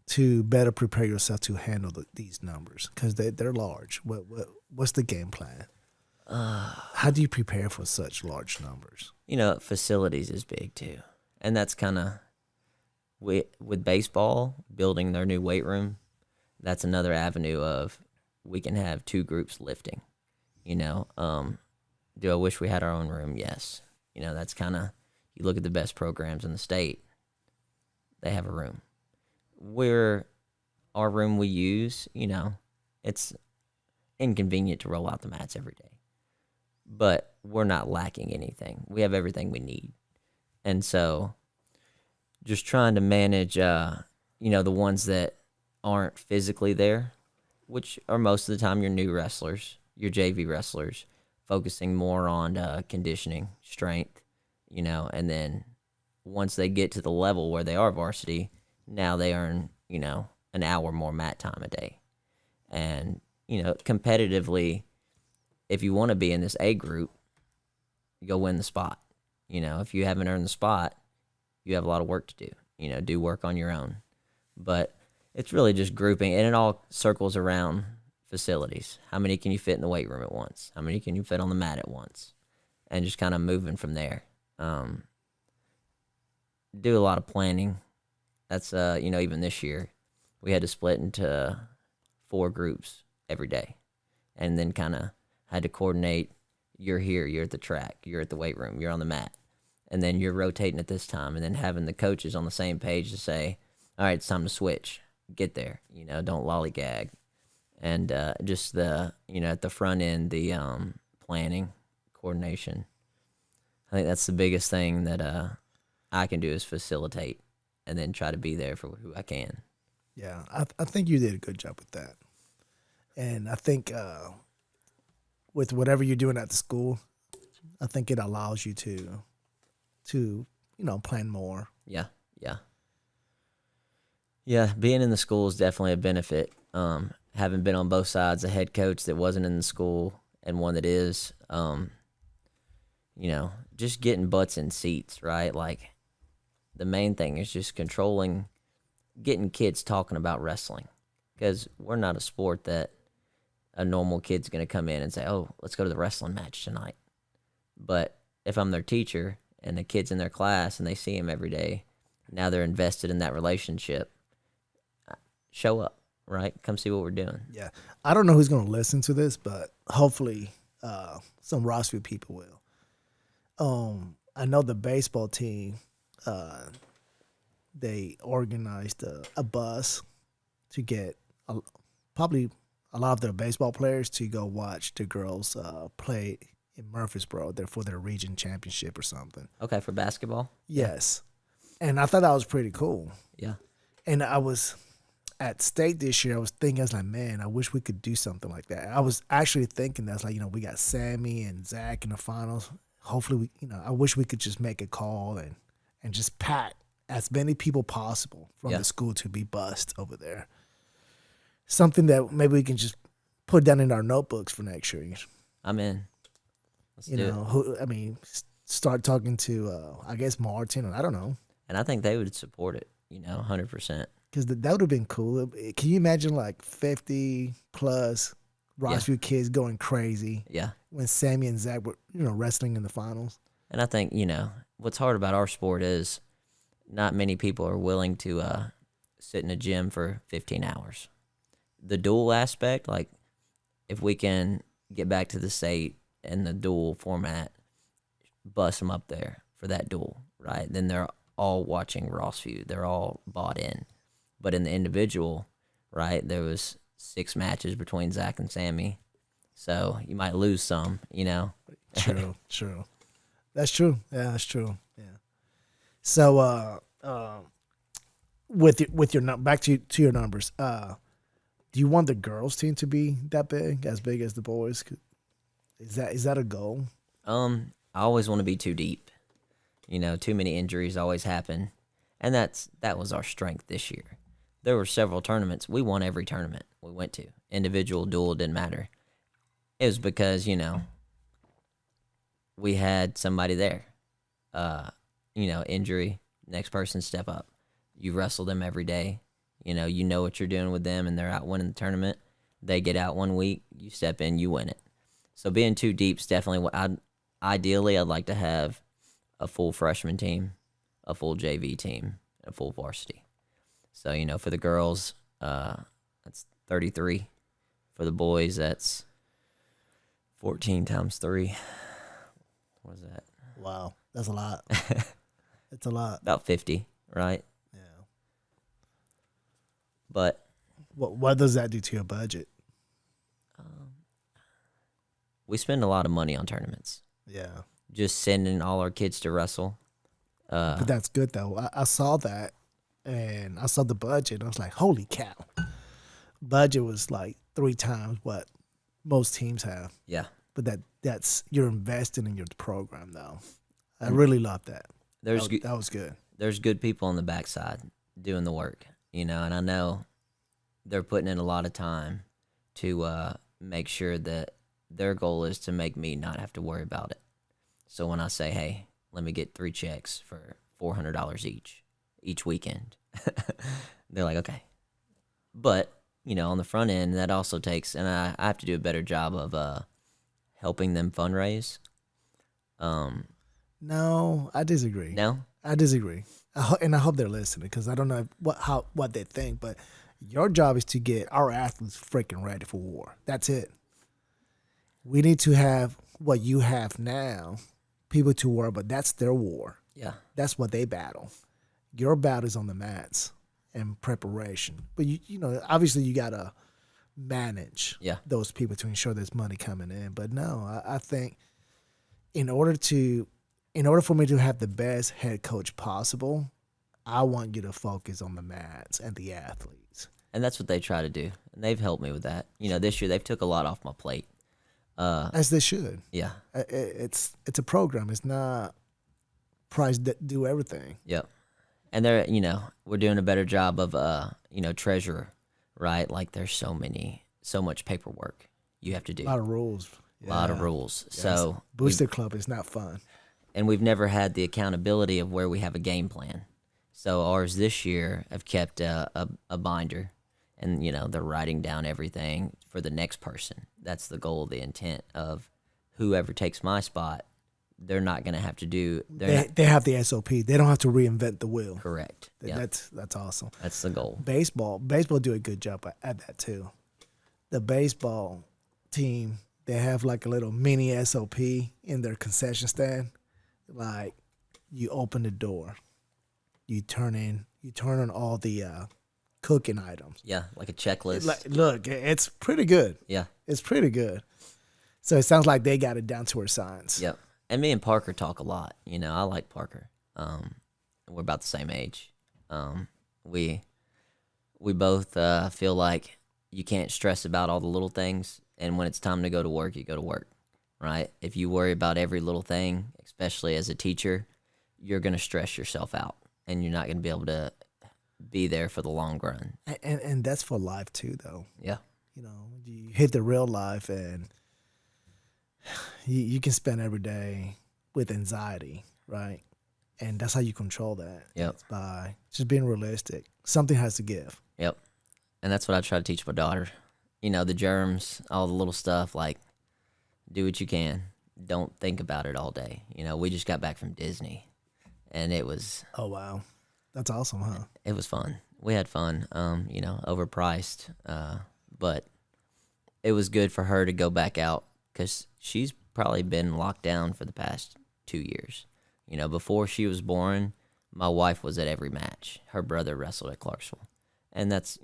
to better prepare yourself to handle these numbers? Because they're large. What's the game plan? How do you prepare for such large numbers? Facilities is big too. And that's kind of, with baseball, building their new weight room, that's another avenue of we can have 2 groups lifting. Do I wish we had our own room? Yes. That's kind of, you look at the best programs in the state, they have a room. Our room we use, it's inconvenient to roll out the mats every day. But we're not lacking anything. We have everything we need. And so just trying to manage, the ones that aren't physically there, which are most of the time your new wrestlers, your JV wrestlers, focusing more on conditioning, strength, and then once they get to the level where they are varsity, now they earn, an hour more mat time a day. And, competitively, if you want to be in this A group, you go win the spot. If you haven't earned the spot, you have a lot of work to do. Do work on your own. But it's really just grouping, and it all circles around facilities. How many can you fit in the weight room at once? How many can you fit on the mat at once? And just kind of moving from there. Do a lot of planning. That's, even this year, we had to split into 4 groups every day. And then kind of had to coordinate, you're here, you're at the track, you're at the weight room, you're on the mat. And then you're rotating at this time, and then having the coaches on the same page to say, all right, it's time to switch. Get there, don't lollygag. And just the, at the front end, the planning, coordination. I think that's the biggest thing that I can do is facilitate and then try to be there for who I can. Yeah, I think you did a good job with that. And I think with whatever you're doing at the school, I think it allows you to plan more. Yeah. Yeah, being in the school is definitely a benefit. Having been on both sides, a head coach that wasn't in the school and one that is, just getting butts in seats, right? Like, the main thing is just getting kids talking about wrestling, because we're not a sport that a normal kid's going to come in and say, oh, let's go to the wrestling match tonight. But if I'm their teacher and the kid's in their class and they see him every day, now they're invested in that relationship. Show up, right? Come see what we're doing. Yeah. I don't know who's going to listen to this, but hopefully some Rossview people will. I know the baseball team, they organized a bus to get probably a lot of their baseball players to go watch the girls play in Murfreesboro for their region championship or something. Okay, for basketball? Yes. And I thought that was pretty cool. Yeah. And I was at state this year, I was like, man, I wish we could do something like that. I was actually thinking that's like, we got Sammy and Zach in the finals. Hopefully, I wish we could just make a call and just pack as many people possible from the school to be bussed over there. Something that maybe we can just put down in our notebooks for next year. I'm in. Let's do it. Start talking to, I guess, Martin, or I don't know. And I think they would support it, 100%. Because that would have been cool. Can you imagine like 50 plus Rossview kids going crazy? Yeah. When Sammy and Zach were, wrestling in the finals. And I think, what's hard about our sport is not many people are willing to sit in a gym for 15 hours. The dual aspect, like if we can get back to the state and the dual format, bust them up there for that dual, right? Then they're all watching Rossview. They're all bought in. But in the individual, right, there was 6 matches between Zach and Sammy. So you might lose some, True. That's true. Yeah, that's true. Yeah. So with your back to your numbers, do you want the girls team to be that big, as the boys? Is that a goal? I always want to be too deep. Too many injuries always happen. And that was our strength this year. There were several tournaments. We won every tournament we went to. Individual, dual, didn't matter. It was because, we had somebody there. Injury, next person step up. You wrestle them every day. You know what you're doing with them, and they're out winning the tournament. They get out one week, you step in, you win it. So being too deep is definitely what ideally I'd like to have a full freshman team, a full JV team, and a full varsity. So, for the girls, that's 33. For the boys, that's 14 times 3. What is that? Wow, that's a lot. It's a lot. About 50, right? Yeah. But what does that do to your budget? We spend a lot of money on tournaments. Yeah. Just sending all our kids to wrestle. But that's good, though. I saw that, and I saw the budget. I was like, holy cow. Budget was like 3 times what most teams have. Yeah. But that's you're investing in your program, though. I really love that. That was good. There's good people on the backside doing the work, and I know they're putting in a lot of time to make sure that their goal is to make me not have to worry about it. So when I say, hey, let me get 3 checks for $400 each weekend, they're like, okay. But, on the front end, that also takes, and I have to do a better job of helping them fundraise. No, I disagree. No? I disagree. And I hope they're listening, because I don't know what they think, but your job is to get our athletes freaking ready for war. That's it. We need to have what you have now, people to war, but that's their war. Yeah. That's what they battle. Your battle is on the mats and preparation. But, obviously you got to manage those people to ensure there's money coming in. But no, I think in order for me to have the best head coach possible, I want you to focus on the mats and the athletes. And that's what they try to do. And they've helped me with that. This year they've took a lot off my plate. As they should. Yeah. It's a program. It's not prize that do everything. Yep. And they're, we're doing a better job of, treasurer, right? Like there's so much paperwork you have to do. A lot of rules. A lot of rules. Yes. So Booster Club is not fun. And we've never had the accountability of where we have a game plan. So ours this year have kept a binder, and they're writing down everything for the next person. That's the goal, the intent of whoever takes my spot. They're not going to have to do. They have the SOP. They don't have to reinvent the wheel. Correct. Yeah. That's awesome. That's the goal. Baseball do a good job at that too. The baseball team, they have like a little mini SOP in their concession stand. Like, you open the door, you turn on all the cooking items. Yeah, like a checklist. Look, it's pretty good. Yeah. It's pretty good. So it sounds like they got it down to a science. Yep. And me and Parker talk a lot. I like Parker. We're about the same age. We both feel like you can't stress about all the little things, and when it's time to go to work, you go to work, right? If you worry about every little thing, especially as a teacher, you're going to stress yourself out, and you're not going to be able to be there for the long run. And that's for life too, though. Yeah. You hit the real life, and you can spend every day with anxiety, right? And that's how you control that. Yep. It's by just being realistic. Something has to give. Yep. And that's what I try to teach my daughter. The germs, all the little stuff, like, do what you can. Don't think about it all day. We just got back from Disney, and it was... Oh, wow. That's awesome, huh? It was fun. We had fun, overpriced, but it was good for her to go back out because she's probably been locked down for the past 2 years. Before she was born, my wife was at every match. Her brother wrestled at Clarksville. And that's,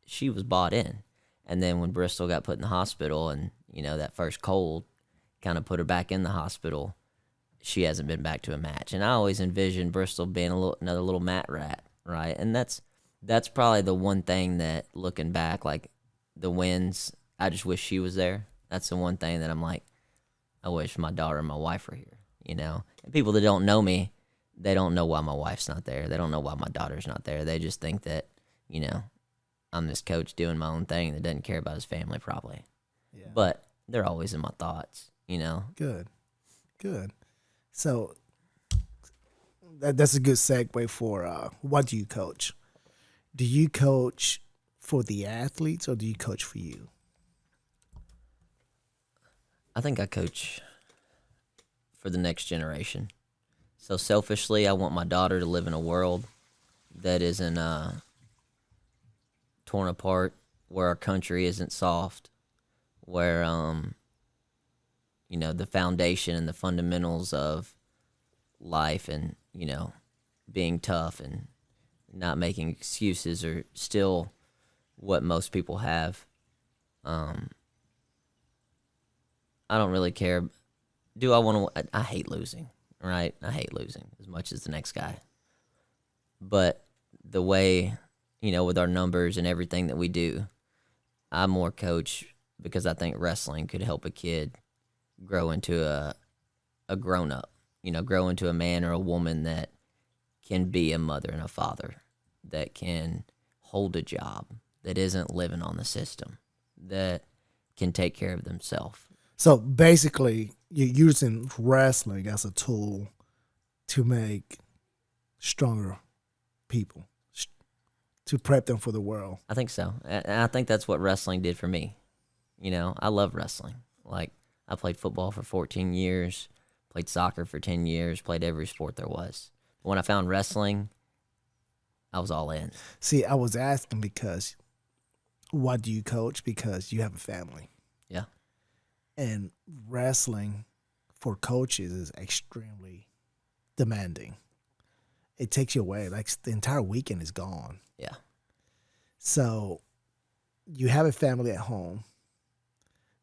she was bought in. And then when Bristol got put in the hospital and, that first cold kind of put her back in the hospital, she hasn't been back to a match. And I always envisioned Bristol being another little mat rat, right? And that's probably the one thing that, looking back, like the wins, I just wish she was there. That's the one thing that I'm like, I wish my daughter and my wife were here, And people that don't know me, they don't know why my wife's not there. They don't know why my daughter's not there. They just think that, I'm this coach doing my own thing that doesn't care about his family probably. Yeah. But they're always in my thoughts, Good. So that's a good segue for what do you coach? Do you coach for the athletes or do you coach for you? I think I coach for the next generation. So selfishly, I want my daughter to live in a world that isn't torn apart, where our country isn't soft, where the foundation and the fundamentals of life and being tough and not making excuses are still what most people have. I don't really care. Do I want to? I hate losing, right? I hate losing as much as the next guy. But the way, with our numbers and everything that we do, I more coach because I think wrestling could help a kid grow into a grown-up, grow into a man or a woman that can be a mother and a father, that can hold a job, that isn't living on the system, that can take care of themselves. So basically, you're using wrestling as a tool to make stronger people, to prep them for the world. I think so. And I think that's what wrestling did for me. I love wrestling. Like, I played football for 14 years, played soccer for 10 years, played every sport there was. But when I found wrestling, I was all in. See, I was asking because why do you coach? Because you have a family. Yeah. And wrestling for coaches is extremely demanding. It takes you away. Like, the entire weekend is gone. Yeah. So you have a family at home,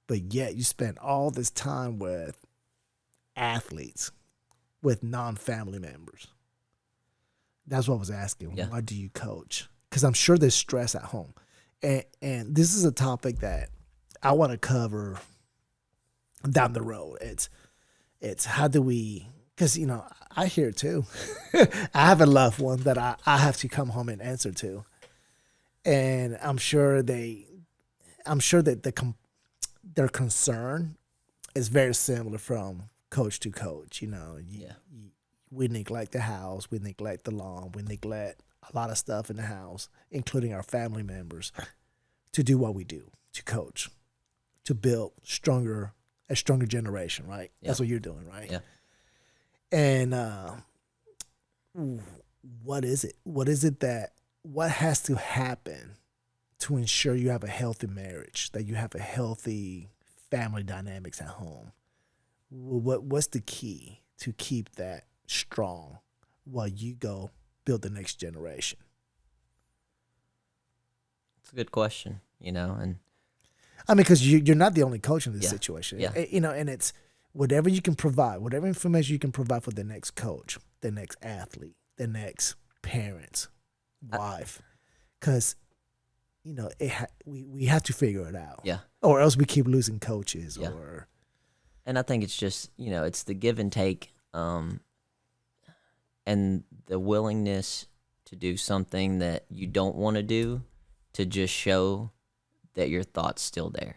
but yet you spend all this time with athletes, with non-family members. That's what I was asking. Yeah. Why do you coach? Because I'm sure there's stress at home. And this is a topic that I want to cover down the road. It's how do we, because, I hear too. I have a loved one that I have to come home and answer to. And I'm sure that their concern is very similar from coach to coach. We neglect the house, we neglect the lawn, we neglect a lot of stuff in the house, including our family members, to do what we do. to coach, to build a stronger generation, right? Yeah. That's what you're doing, right? Yeah. And what is it? What has to happen to ensure you have a healthy marriage, that you have a healthy family dynamics at home? What's the key to keep that strong while you go build the next generation? It's a good question, and I mean, because you're not the only coach in this Yeah. situation. Yeah. And it's whatever you can provide, whatever information you can provide for the next coach, the next athlete, the next parents, wife, because we have to figure it out. Yeah. Or else we keep losing coaches. Yeah. Or And I think it's just, it's the give and take, and the willingness to do something that you don't want to do, to just show that your thought's still there.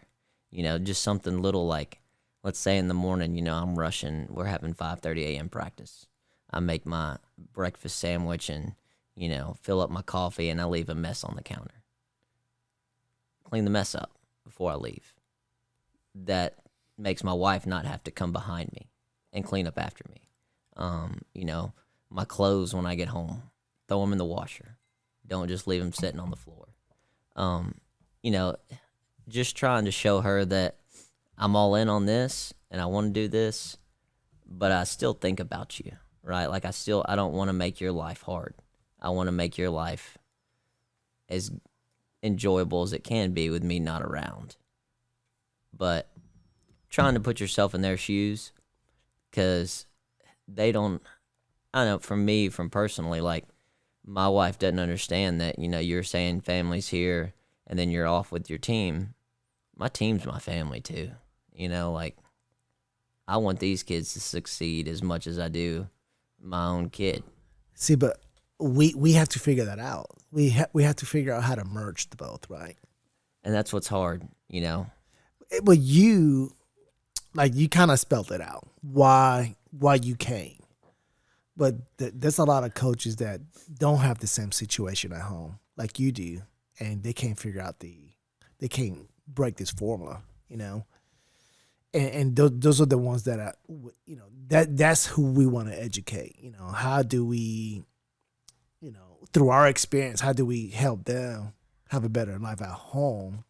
Just something little, like, let's say in the morning, I'm rushing, we're having 5:30 a.m. practice. I make my breakfast sandwich and, fill up my coffee, and I leave a mess on the counter. Clean the mess up before I leave. That makes my wife not have to come behind me and clean up after me. My clothes when I get home, throw them in the washer. Don't just leave them sitting on the floor. Just trying to show her that I'm all in on this and I want to do this, but I still think about you, right? Like I don't want to make your life hard. I want to make your life as enjoyable as it can be with me not around. But trying to put yourself in their shoes, because they don't, I know for me, from personally, like, my wife doesn't understand that, you're saying family's here and then you're off with your team. My team's my family too. Like, I want these kids to succeed as much as I do my own kid. see, but we have to figure that out. We have to figure out how to merge the both, right? And that's what's hard, But you kind of spelled it out why you came. But there's a lot of coaches that don't have the same situation at home like you do, and they can't figure out they can't break this formula, And those are the ones that are, that's who we want to educate. How do we, through our experience, how do we help them have a better life at home,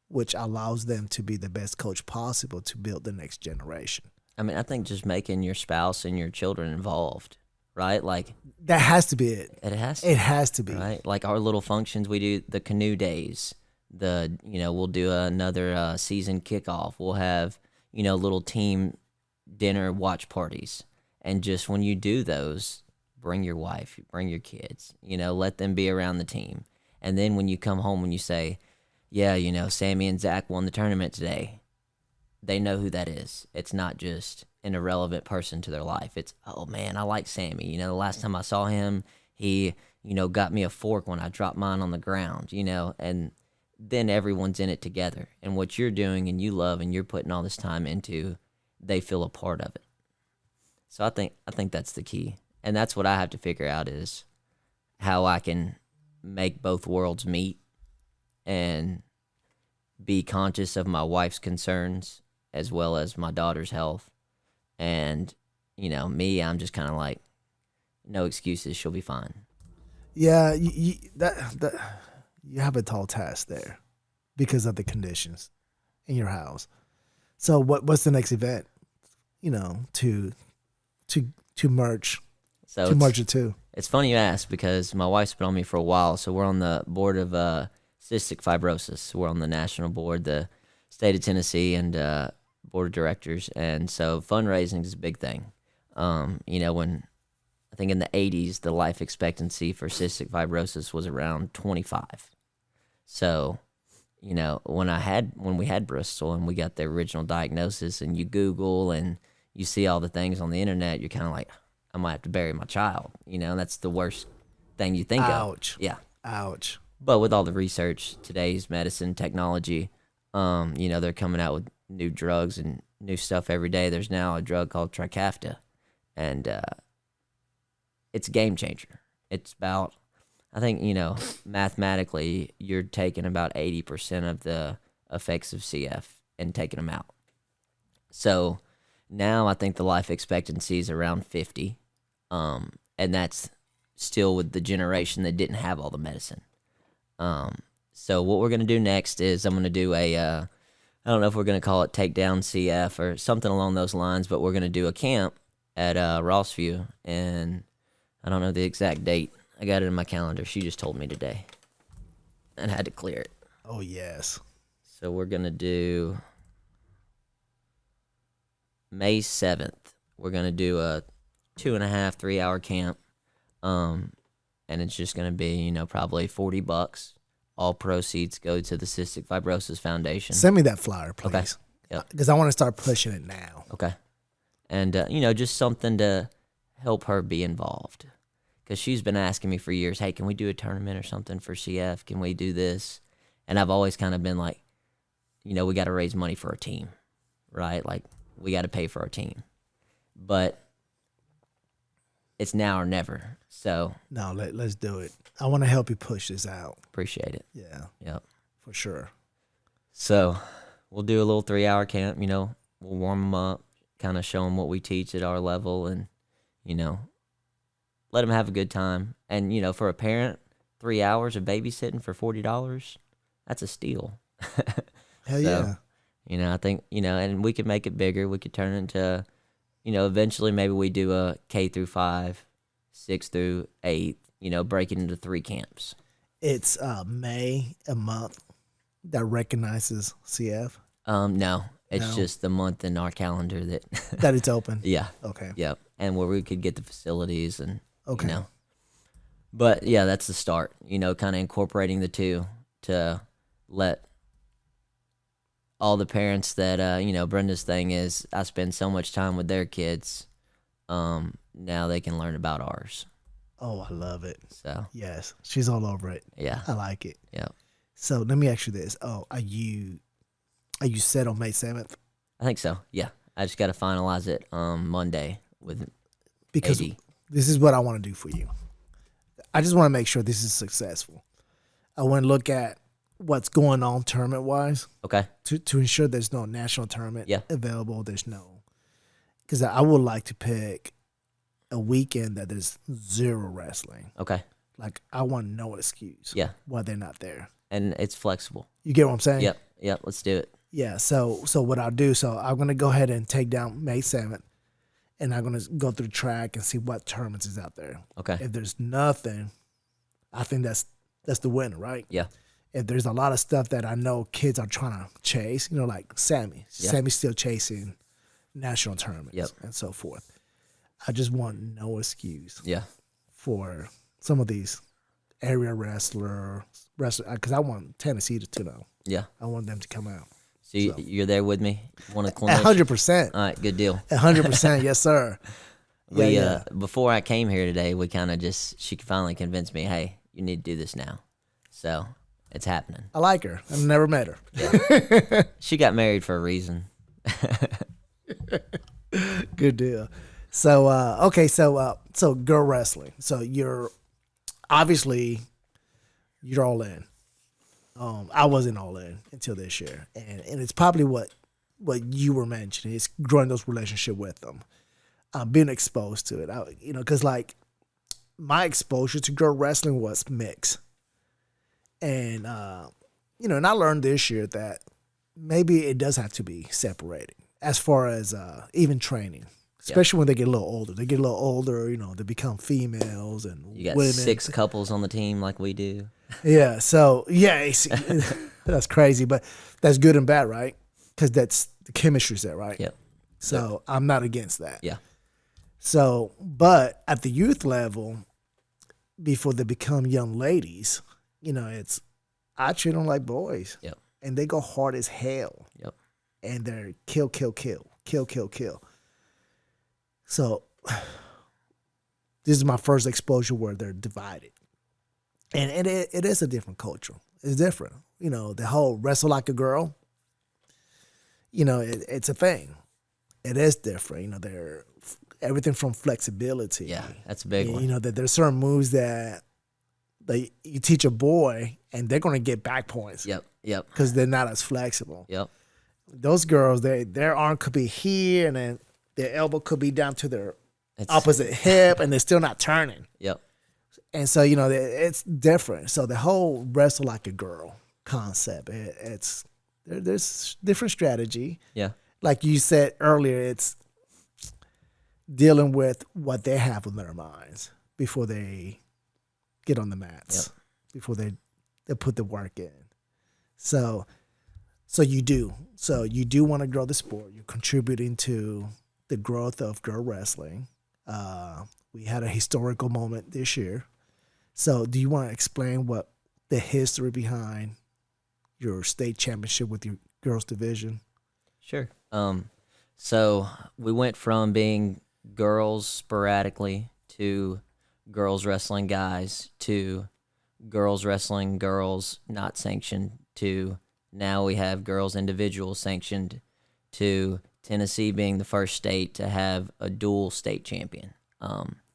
which allows them to be the best coach possible to build the next generation? I mean, I think just making your spouse and your children involved, right? Like, That has to be it. it has to. It has to be. Right? Like our little functions, we do the canoe days. We'll do another season kickoff. We'll have, little team dinner watch parties. And just when you do those, bring your wife, bring your kids, let them be around the team. And then when you come home and you say, yeah, Sammy and Zach won the tournament today, they know who that is. It's not just an irrelevant person to their life. It's, oh man, I like Sammy. The last time I saw him, he, got me a fork when I dropped mine on the ground, and then everyone's in it together. And what you're doing and you love and you're putting all this time into, they feel a part of it. So I think that's the key. And that's what I have to figure out, is how I can make both worlds meet and be conscious of my wife's concerns as well as my daughter's health. And, me, I'm just kind of like, no excuses, she'll be fine. Yeah, you have a tall task there because of the conditions in your house. So what's the next event? To merge the two. It's funny you ask, because my wife's been on me for a while. So we're on the board of Cystic fibrosis. We're on the national board, the state of Tennessee, and board of directors. And so fundraising is a big thing. When I think in the 80s, the life expectancy for cystic fibrosis was around 25. So, when we had Bristol and we got the original diagnosis, and you Google and you see all the things on the internet, you're kind of like, I might have to bury my child. That's the worst thing you think Ouch. of. Yeah. Ouch. But with all the research, today's medicine, technology, they're coming out with new drugs and new stuff every day. There's now a drug called Trikafta, and it's a game changer. It's about, I think, mathematically, you're taking about 80% effects of CF and taking them out. So now I think the life expectancy is around 50, and that's still with the generation that didn't have all the medicine. So what we're going to do next is I'm going to do I don't know if we're going to call it Takedown CF or something along those lines, but we're going to do a camp at Rossview, and I don't know the exact date. I got it in my calendar. She just told me today, and I had to clear it. Oh, yes. So we're going to do May 7th. We're going to do a 2.5, 3 hour camp. And it's just going to be, probably $40. All proceeds go to the Cystic Fibrosis Foundation. Send me that flyer, please. Okay. Yep. Because I want to start pushing it now. Okay. And, just something to help her be involved. Because she's been asking me for years, hey, can we do a tournament or something for CF? Can we do this? And I've always kind of been like, we got to raise money for our team, right? Like, we got to pay for our team. But it's now or never. So no, let's do it. I want to help you push this out. Appreciate it. Yeah. Yep. For sure. So we'll do a little 3 hour camp, we'll warm them up, kind of show them what we teach at our level and, let them have a good time. And, for a parent, 3 hours of babysitting for $40, that's a steal. Hell yeah. I think, and we could make it bigger. We could turn it into, eventually maybe we do a K through 5, 6 through 8, break it into 3 camps. It's May, a month that recognizes CF? No, it's just the month in our calendar that that it's open. Yeah. Okay. Yep. And where we could get the facilities and okay. But yeah, that's the start. Kind of incorporating the two to let all the parents that Brenda's thing is I spend so much time with their kids. Now they can learn about ours. Oh, I love it. So yes, she's all over it. Yeah, I like it. Yeah. So let me ask you this: are you set on May 7th? I think so. Yeah, I just got to finalize it Monday with because AD. This is what I want to do for you. I just want to make sure this is successful. I want to look at what's going on tournament wise. Okay. To ensure there's no national tournament Yeah. available. There's no, because I would like to pick a weekend that there's zero wrestling. Okay. Like I want no excuse. Yeah. Why they're not there. And it's flexible. You get what I'm saying? Yep. Let's do it. Yeah. So what I'll do, so I'm gonna go ahead and take down May 7th, and I'm gonna go through the track and see what tournaments is out there. Okay. If there's nothing, I think that's the winner, right? Yeah. If there's a lot of stuff that I know kids are trying to chase, like Sammy. Yeah. Sammy's still chasing national tournaments Yep. and so forth. I just want no excuse Yeah. for some of these area wrestlers, because I want Tennessee to know. Yeah. I want them to come out. So you're there with me? Want to clinch? 100%. All right, good deal. 100%, yes, sir. Yeah. Before I came here today, we kind of she finally convinced me, hey, you need to do this now. So it's happening. I like her. I've never met her. Yeah. She got married for a reason. Good deal. So okay, so girl wrestling. So you're obviously all in. I wasn't all in until this year, and it's probably what you were mentioning is growing those relationship with them, being exposed to it. Because like my exposure to girl wrestling was mixed, and and I learned this year that maybe it does have to be separated as far as even training. Especially when they get a little older. They get a little older, they become females and you got women. 6 couples on the team like we do. Yeah, so, that's crazy, but that's good and bad, right? Because that's the chemistry's there, right? Yep. So I'm not against that. Yeah. So, but at the youth level, before they become young ladies, I treat them like boys. Yep. And they go hard as hell. Yep. And they're kill. So this is my first exposure where they're divided. And it is a different culture. It's different. The whole wrestle like a girl, it's a thing. It is different. They're everything from flexibility. Yeah, that's a big one. That there's certain moves that you teach a boy and they're going to get back points. Yep. Yep. because they're not as flexible. Yep. Those girls, their arm could be here, and then their elbow could be down to their It's, opposite hip, and they're still not turning. Yep. And so, it's different. So the whole wrestle like a girl concept, there's different strategy. Yeah. Like you said earlier, it's dealing with what they have in their minds before they get on the mats, before they put the work in. So you do want to grow the sport. You're contributing to the growth of girl wrestling. We had a historical moment this year. So do you want to explain what the history behind your state championship with your girls division? Sure. So we went from being girls sporadically to girls wrestling guys to girls wrestling girls not sanctioned to now we have girls individual sanctioned to Tennessee being the first state to have a dual state champion.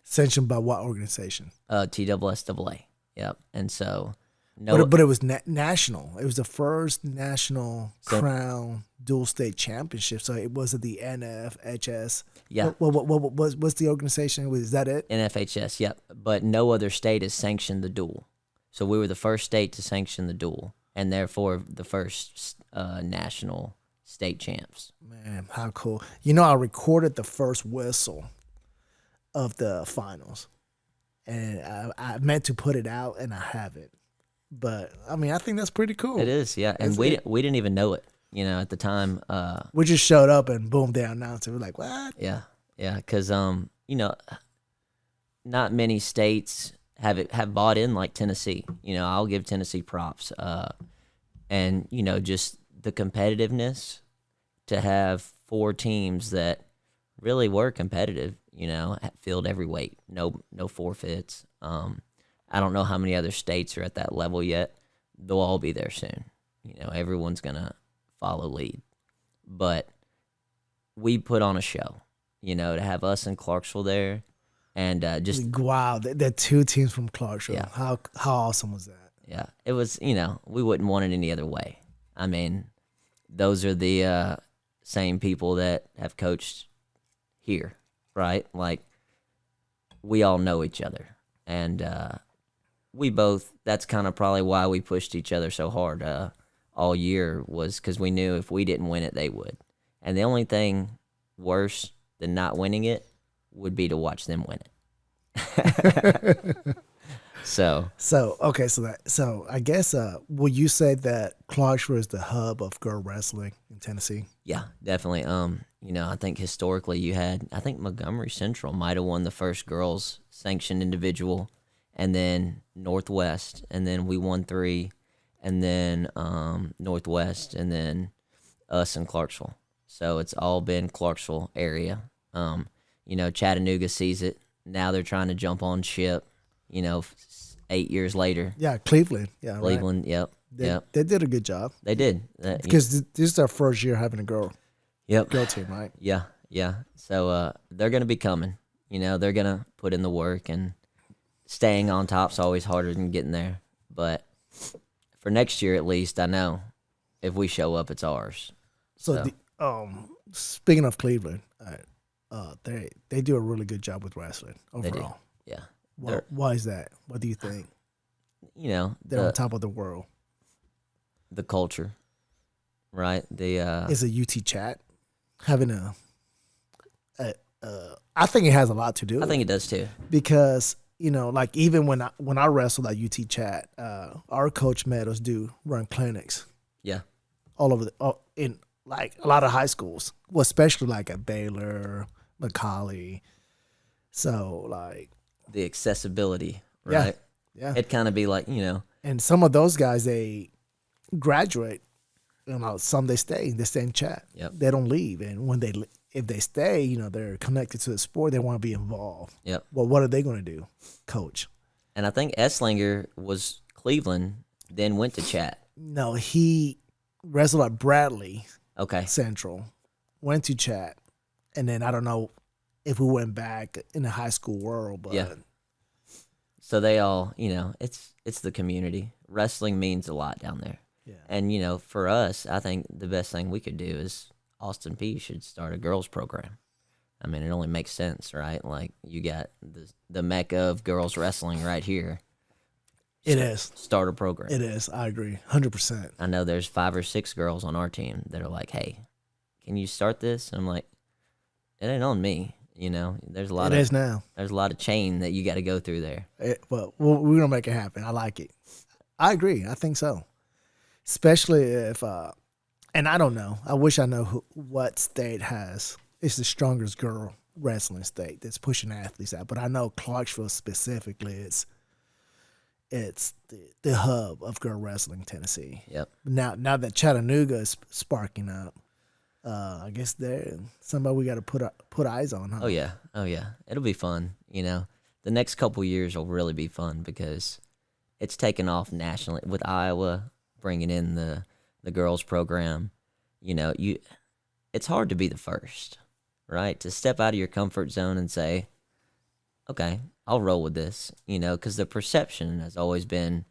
Sanctioned by what organization? TSSAA. Yep. And so no, But it was national. It was the first national crown dual state championship. So it wasn't the NFHS. Yeah. What's the organization? Was that it? NFHS. Yep. But no other state has sanctioned the dual. So we were the first state to sanction the dual, and therefore the first national state champs. Man, how cool! I recorded the first whistle of the finals, and I meant to put it out, and I haven't. But I mean, I think that's pretty cool. It is, yeah. And we didn't even know it, at the time. We just showed up and boom, they announced it. We're like, what? Yeah, because not many states have bought in like Tennessee. I'll give Tennessee props. And just the competitiveness to have 4 teams that really were competitive. Filled every weight, no forfeits. I don't know how many other states are at that level yet. They'll all be there soon. Everyone's gonna follow lead. But we put on a show, to have us in Clarksville there, and just wow, they're 2 teams from Clarksville. Yeah. How awesome was that? Yeah, it was. We wouldn't want it any other way. I mean, those are the same people that have coached here, right? Like, we all know each other, and we both. That's kind of probably why we pushed each other so hard all year, was because we knew if we didn't win it, they would. And the only thing worse than not winning it would be to watch them win it. So I guess would you say that Clarksville is the hub of girl wrestling in Tennessee? yeah, definitely. I think historically I think Montgomery Central might have won the first girls sanctioned individual, and then Northwest, and then we won 3, and then Northwest, and then us in Clarksville. So it's all been Clarksville area. Chattanooga sees it. Now they're trying to jump on ship, 8 years later. Yeah, Cleveland. Yeah, Cleveland, right. Yep. They did a good job. They did. Because this is our first year having a girl team, right? Yeah. So they're going to be coming. They're going to put in the work, and staying on top's always harder than getting there. But for next year, at least, I know if we show up, it's ours. So. Speaking of Cleveland, they do a really good job with wrestling overall. They do. Yeah. Why is that? What do you think? They're on top of the world. The culture, right? Is a UT chat having I think it has a lot to do. I think it does too. Because like even when I wrestled at UT chat, our coach made us run clinics. Yeah. All over in like a lot of high schools, well, especially like at Baylor, McCallie. So like the accessibility, right? Yeah. It'd kind of be like, And some of those guys, they graduate. Some they stay in chat. Yep. They don't leave, and if they stay, they're connected to the sport. They want to be involved. Yep. Well, what are they going to do? Coach. And I think Esslinger was Cleveland, then went to chat. No, he wrestled at Bradley. Okay. Central, went to chat, and then I don't know if we went back in the high school world, but yeah. So they all, it's the community. Wrestling means a lot down there. Yeah. And, for us, I think the best thing we could do is Austin P should start a girls program. I mean, it only makes sense, right? Like, you got the mecca of girls wrestling right here. It is. Start a program. It is. I agree. 100%. I know there's 5 or 6 girls on our team that are like, hey, can you start this? And I'm like, it ain't on me. There's a lot It is now. There's a lot of chain that you got to go through there. But we're going to make it happen. I like it. I agree. I think so. Especially if, and I don't know. I wish I know what state it's the strongest girl wrestling state that's pushing athletes out. But I know Clarksville specifically, it's the hub of girl wrestling, Tennessee. Yep. Now that Chattanooga is sparking up, I guess they're somebody we got to put eyes on. Huh? Oh yeah, it'll be fun. The next couple years will really be fun because it's taken off nationally with Iowa bringing in the girls program. It's hard to be the first, right? To step out of your comfort zone and say, okay, I'll roll with this. Because the perception has always been,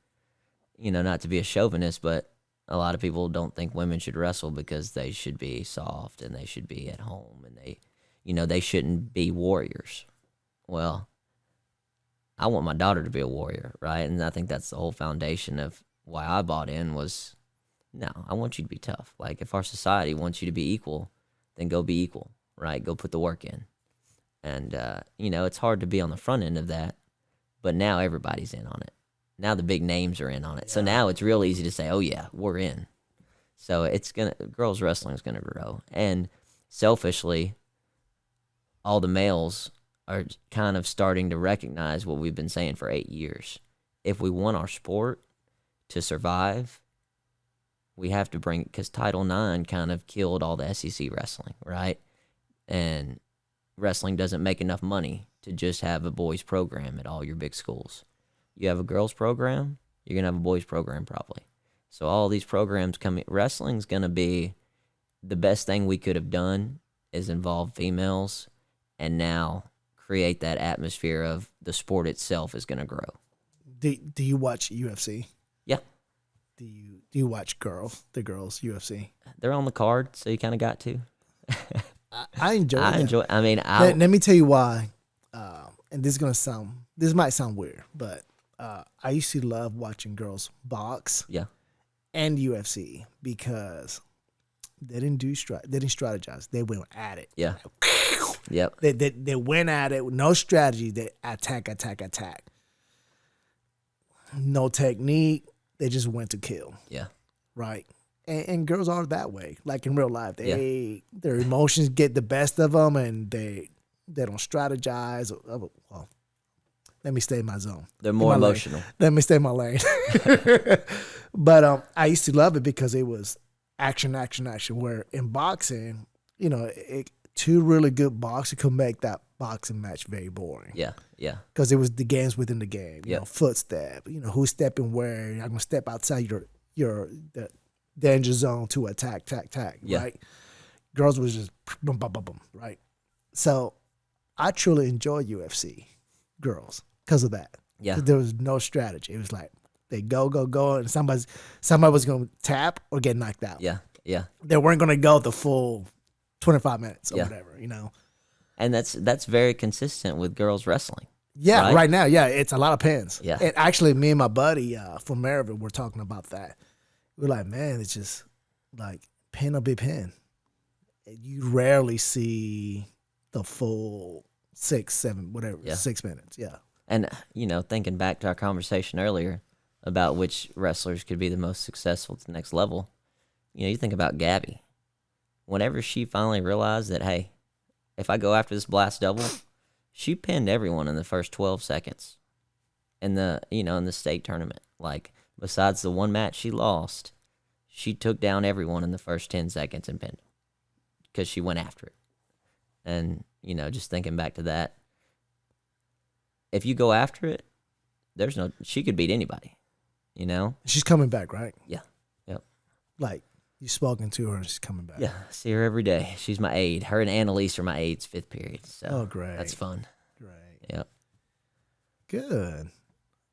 not to be a chauvinist, but a lot of people don't think women should wrestle because they should be soft and they should be at home and they shouldn't be warriors. Well, I want my daughter to be a warrior, right? And I think that's the whole foundation of why I bought in was, no, I want you to be tough. Like, if our society wants you to be equal, then go be equal, right? Go put the work in. And, it's hard to be on the front end of that, but now everybody's in on it. Now the big names are in on it. Yeah. So now it's real easy to say, oh, yeah, we're in. So girls wrestling is going to grow. And selfishly, all the males are kind of starting to recognize what we've been saying for 8 years. If we want our sport to survive, we have to bring, because Title IX kind of killed all the SEC wrestling, right? And wrestling doesn't make enough money to just have a boys program at all your big schools. You have a girls program, you're going to have a boys program probably. So all these programs coming, wrestling's going to be the best thing we could have done is involve females and now create that atmosphere of the sport itself is going to grow. Do you watch UFC? Yeah. Do you watch the girls UFC? They're on the card, so you kind of got to. I enjoy it. I mean, let me tell you why. And this might sound weird, but I used to love watching girls box. Yeah. And UFC because they didn't strategize. They went at it. Yeah. Yep. They went at it with no strategy. They attack. No technique. They just went to kill. Yeah. Right. And girls are that way. Like in real life, their emotions get the best of them, and they don't strategize. Well, let me stay in my zone. They're more emotional. Let me stay in my lane. But I used to love it because it was action. Where in boxing, two really good boxers could make that boxing match very boring. Yeah. Because it was the games within the game. Yep. Footstep. Who's stepping where? I'm gonna step outside the danger zone to attack. Yeah. Right. Girls was just boom, boom, boom, boom. Right. So I truly enjoy UFC girls because of that. Yeah. There was no strategy. It was like they go, and somebody was going to tap or get knocked out. Yeah. They weren't going to go the full 25 minutes or whatever, And that's very consistent with girls wrestling. Yeah, right now, it's a lot of pins. Yeah. And actually, me and my buddy from Maryville were talking about that. We're like, man, it's just like pin or be pin. You rarely see the full 6, 7, whatever, 6 minutes. Yeah. And, thinking back to our conversation earlier about which wrestlers could be the most successful to the next level, you think about Gabby. Whenever she finally realized that, hey, if I go after this blast double, she pinned everyone in the first 12 seconds in the state tournament. Like, besides the one match she lost, she took down everyone in the first 10 seconds and pinned them because she went after it. And, just thinking back to that, if you go after it, she could beat anybody, She's coming back, right? Yeah. Yep. Like, you've spoken to her and she's coming back. Yeah, I see her every day. She's my aide. Her and Annalise are my aides 5th period. So oh, great. That's fun. Great. Yep. Good.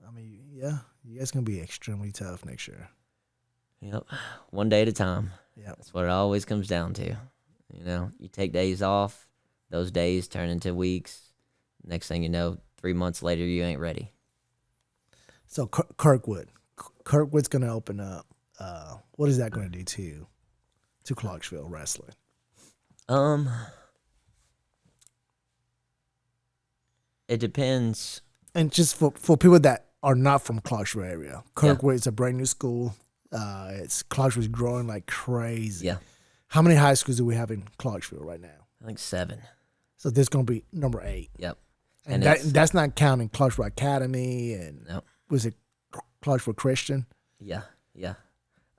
I mean, yeah, you guys going to be extremely tough next year. Yep. One day at a time. Yeah. That's what it always comes down to. You know, you take days off, those days turn into weeks. Next thing you know, 3 months later, you ain't ready. So Kirkwood. Kirkwood's going to open up. What is that going to do to Clarksville wrestling? It depends. And just for people that are not from Clarksville area, Kirkwood is a brand new school. Clarksville's growing like crazy. Yeah. How many high schools do we have in Clarksville right now? I think 7. So this is going to be number 8. Yep. And that's not counting Clarksville Academy and Nope. Was it Clarksville Christian? Yeah.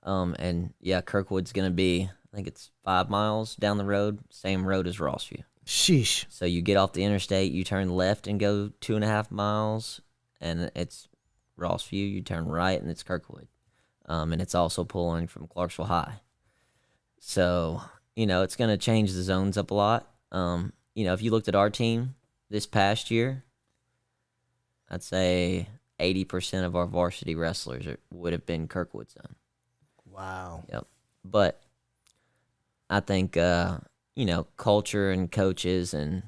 And yeah, Kirkwood's gonna be, I think it's 5 miles down the road, same road as Rossview. Sheesh. So you get off the interstate, you turn left and go 2.5 miles, and it's Rossview. You turn right, and it's Kirkwood. And it's also pulling from Clarksville High. So, you know, it's going to change the zones up a lot. You know, if you looked at our team this past year, I'd say 80% of our varsity wrestlers would have been Kirkwood zone. Wow. Yep. But I think, you know, culture and coaches and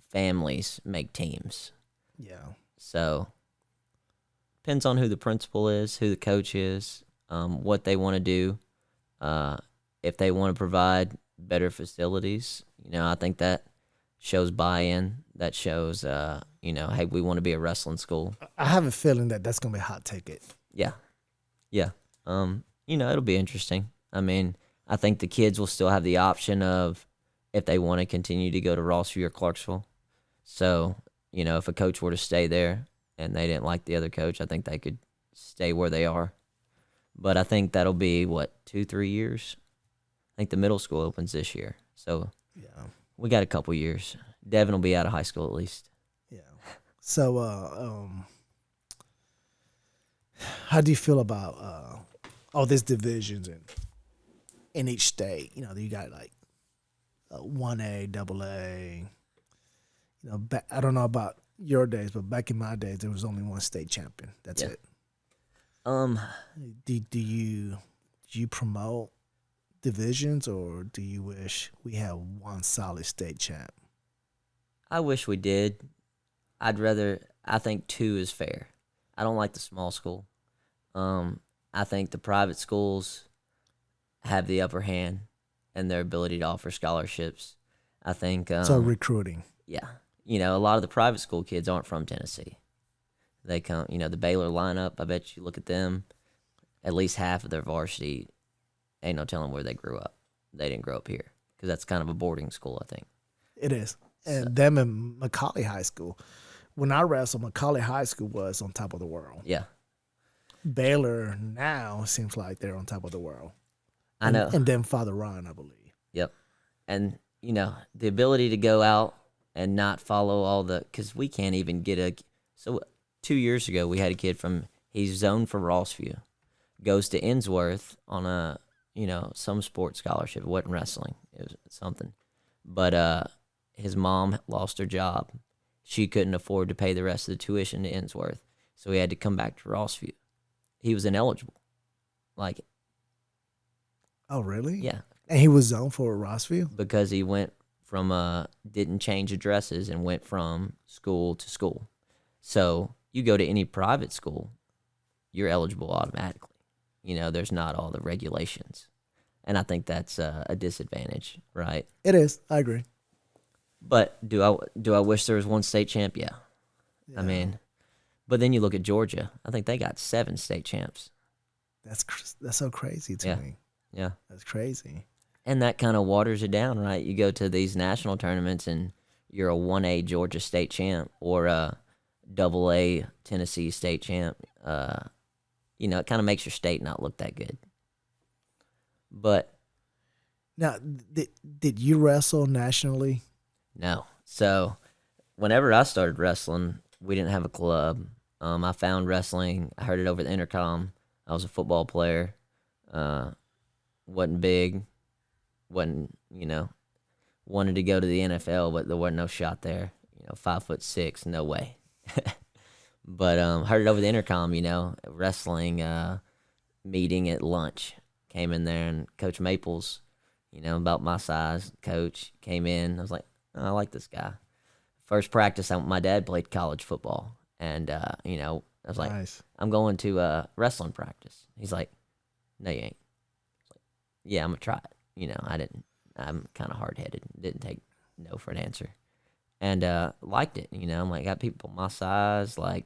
families make teams. Yeah. So depends on who the principal is, who the coach is, what they want to do. If they want to provide better facilities, you know, I think that shows buy-in. That shows, you know, hey, we want to be a wrestling school. I have a feeling that that's going to be a hot ticket. Yeah. You know, it'll be interesting. I mean, I think the kids will still have the option of if they want to continue to go to Rossview or Clarksville. So, you know, if a coach were to stay there and they didn't like the other coach, I think they could stay where they are. But I think that'll be, 2-3 years? I think the middle school opens this year. So Yeah. we got a couple years. Devin will be out of high school at least. Yeah. So, how do you feel about all these divisions in each state? You know, you got like 1A, AA. You know, I don't know about your days, but back in my days, there was only one state champion. That's it. Do you promote divisions, or do you wish we had one solid state champ? I wish we did. I think 2 is fair. I don't like the small school. I think the private schools have the upper hand in their ability to offer scholarships. I think So recruiting. Yeah. You know, a lot of the private school kids aren't from Tennessee. They come, you know, the Baylor lineup, I bet you look at them, at least half of their varsity, ain't no telling where they grew up. They didn't grow up here because that's kind of a boarding school, I think. It is. And them in Macaulay High School. When I wrestled, Macaulay High School was on top of the world. Yeah. Baylor now seems like they're on top of the world. I know. And then Father Ryan, I believe. Yep. And, you know, the ability to go out and not follow all the, because we can't even get so 2 years ago, we had a kid he's zoned for Rossview, goes to Innsworth on a, you know, some sports scholarship. It wasn't wrestling. It was something. But his mom lost her job. She couldn't afford to pay the rest of the tuition to Innsworth, so he had to come back to Rossview. He was ineligible. Like, oh, really? yeah. And he was zoned for Rossview? Because he went from, didn't change addresses and went from school to school. So you go to any private school, you're eligible automatically. You know, there's not all the regulations. And I think that's a disadvantage, right? It is. I agree. But do I wish there was one state champ? Yeah. I mean, but then you look at Georgia. I think they got 7 state champs. That's so crazy to me. Yeah. That's crazy. And that kind of waters it down, right? You go to these national tournaments and you're a 1A Georgia state champ or a AA Tennessee state champ. You know, it kind of makes your state not look that good. But now, did you wrestle nationally? no. So whenever I started wrestling, we didn't have a club. I found wrestling. I heard it over the intercom. I was a football player. Wasn't big. Wasn't, you know, wanted to go to the NFL, but there wasn't no shot there. You know, 5'6", no way. But heard it over the intercom, you know, wrestling, meeting at lunch. Came in there, and Coach Maples, about my size, coach, came in. I was like, oh, I like this guy. First practice, my dad played college football, and I was like, Nice. I'm going to wrestling practice. He's like, no, you ain't. I was like, yeah, I'm gonna try it. I'm kind of hard headed. Didn't take no for an answer, and liked it. I'm like, got people my size, like,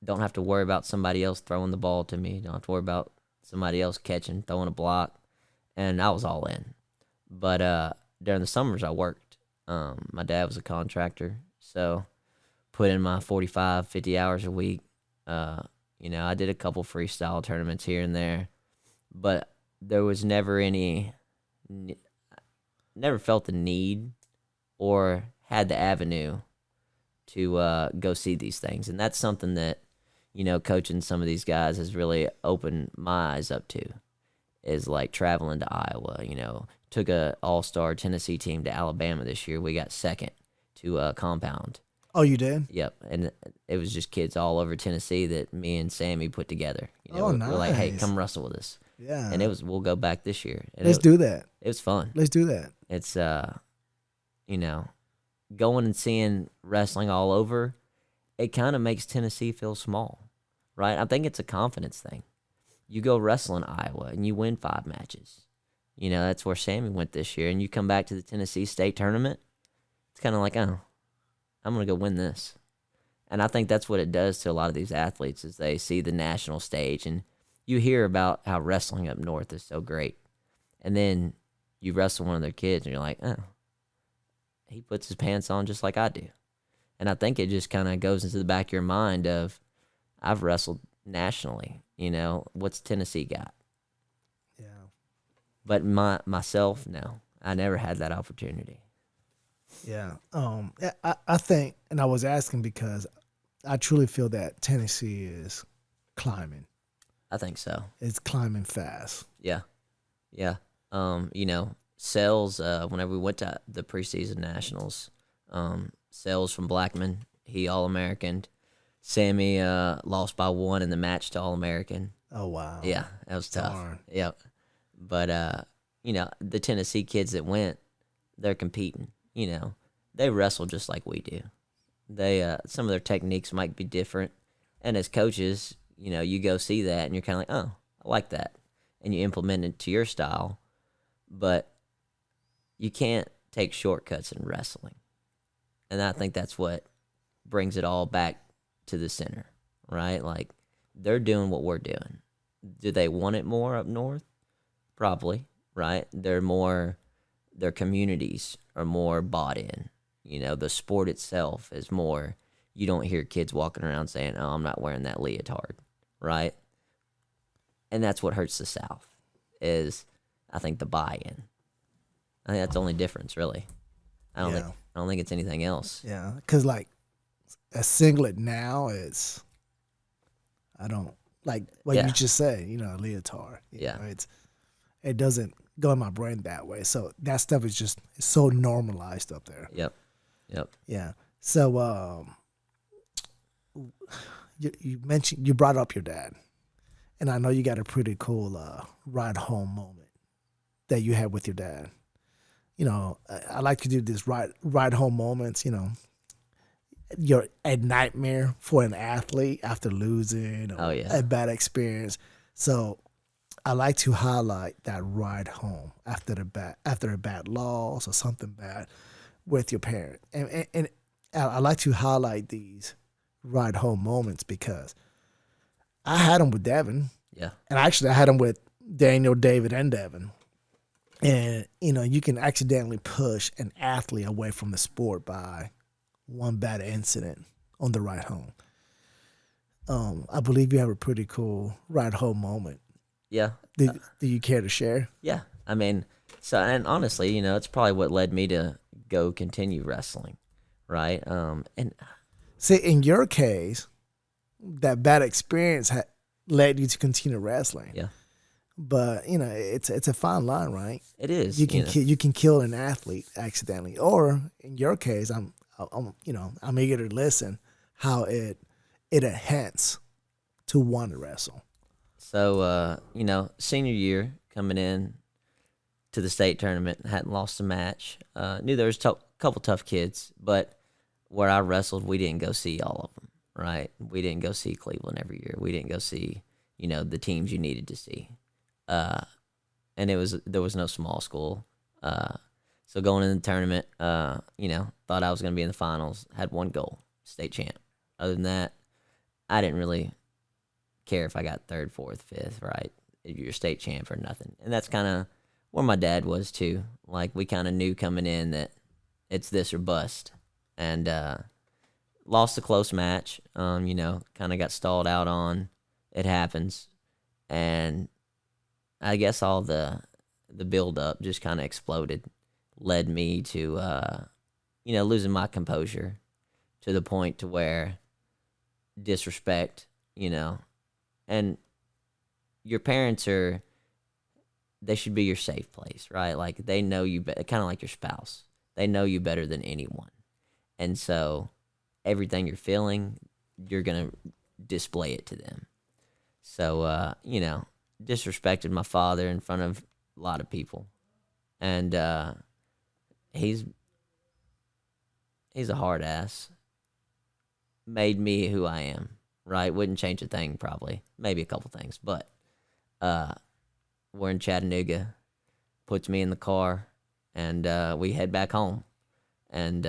don't have to worry about somebody else throwing the ball to me. Don't have to worry about somebody else catching, throwing a block, and I was all in. But during the summers, I worked. My dad was a contractor, so put in my 45, 50 hours a week. I did a couple freestyle tournaments here and there, but there was never never felt the need or had the avenue to go see these things. And that's something that, coaching some of these guys has really opened my eyes up to, is like traveling to Iowa. Took a all-star Tennessee team to Alabama this year. We got second to Compound. Oh, you did? Yep, and it was just kids all over Tennessee that me and Sammy put together. We're like, hey, come wrestle with us. Yeah. And we'll go back this year. And Let's do that. It was fun. Let's do that. It's going and seeing wrestling all over, it kind of makes Tennessee feel small, right? I think it's a confidence thing. You go wrestle in Iowa and you win 5 matches. That's where Sammy went this year. And you come back to the Tennessee State tournament, it's kind of like, oh, I'm going to go win this. And I think that's what it does to a lot of these athletes, is they see the national stage. And you hear about how wrestling up north is so great. And then you wrestle one of their kids and you're like, oh, he puts his pants on just like I do. And I think it just kind of goes into the back of your mind of, I've wrestled nationally. What's Tennessee got? Yeah. But myself, no, I never had that opportunity. Yeah. I think, and I was asking because I truly feel that Tennessee is climbing. I think so. It's climbing fast. Yeah. Yeah. Sales, whenever we went to the preseason nationals, Sales from Blackman, he All-American. Sammy lost by 1 in the match to All-American. Oh, wow. Yeah, that was tough. Darn. Yep. But, the Tennessee kids that went, they're competing. They wrestle just like we do. They some of their techniques might be different. And as coaches, you go see that and you're kind of like, oh, I like that. And you implement it to your style. But you can't take shortcuts in wrestling. And I think that's what brings it all back to the center, right? Like, they're doing what we're doing. Do they want it more up north? Probably, right? Their communities are more bought in. The sport itself is more, you don't hear kids walking around saying, oh, I'm not wearing that leotard, right? And that's what hurts the South, is, I think, the buy-in. I think that's the only difference, really. I don't think it's anything else. Yeah, because like a singlet now is, I don't like what you just said. A leotard. It doesn't go in my brain that way. So that stuff is just so normalized up there. Yep. Yeah. So you brought up your dad, and I know you got a pretty cool ride home moment that you had with your dad. I like to do this ride home moments. You're a nightmare for an athlete after losing or a bad experience. So I like to highlight that ride home after a bad loss or something bad with your parent. And I like to highlight these ride home moments because I had them with Devin. Yeah. And actually I had them with Daniel, David, and Devin. And, you can accidentally push an athlete away from the sport by one bad incident on the ride home. I believe you have a pretty cool ride home moment. Yeah. Do you care to share? Yeah. I mean, and honestly, it's probably what led me to go continue wrestling, right? And see, in your case, that bad experience led you to continue wrestling. Yeah. But it's a fine line, right? It is. You can kill an athlete accidentally, or in your case, I'm eager to listen how it enhance to want to wrestle. So, senior year coming in to the state tournament, hadn't lost a match. Knew there was a couple tough kids, but where I wrestled, we didn't go see all of them, right? We didn't go see Cleveland every year. We didn't go see, the teams you needed to see. And there was no small school. So going in the tournament, thought I was going to be in the finals, had one goal, state champ. Other than that, I didn't really care if I got third, fourth, fifth, right? If you're state champ or nothing. And that's kind of where my dad was too. Like, we kind of knew coming in that it's this or bust. And lost a close match, kind of got stalled out on. It happens. And I guess all the build-up just kind of exploded, led me to, losing my composure to the point to where disrespect, and your parents they should be your safe place, right? Like, they know you, kind of like your spouse. They know you better than anyone. And so everything you're feeling, you're going to display it to them. So, disrespected my father in front of a lot of people. And he's a hard ass. Made me who I am, right? Wouldn't change a thing, probably. Maybe a couple things. But we're in Chattanooga. Puts me in the car, and we head back home. And,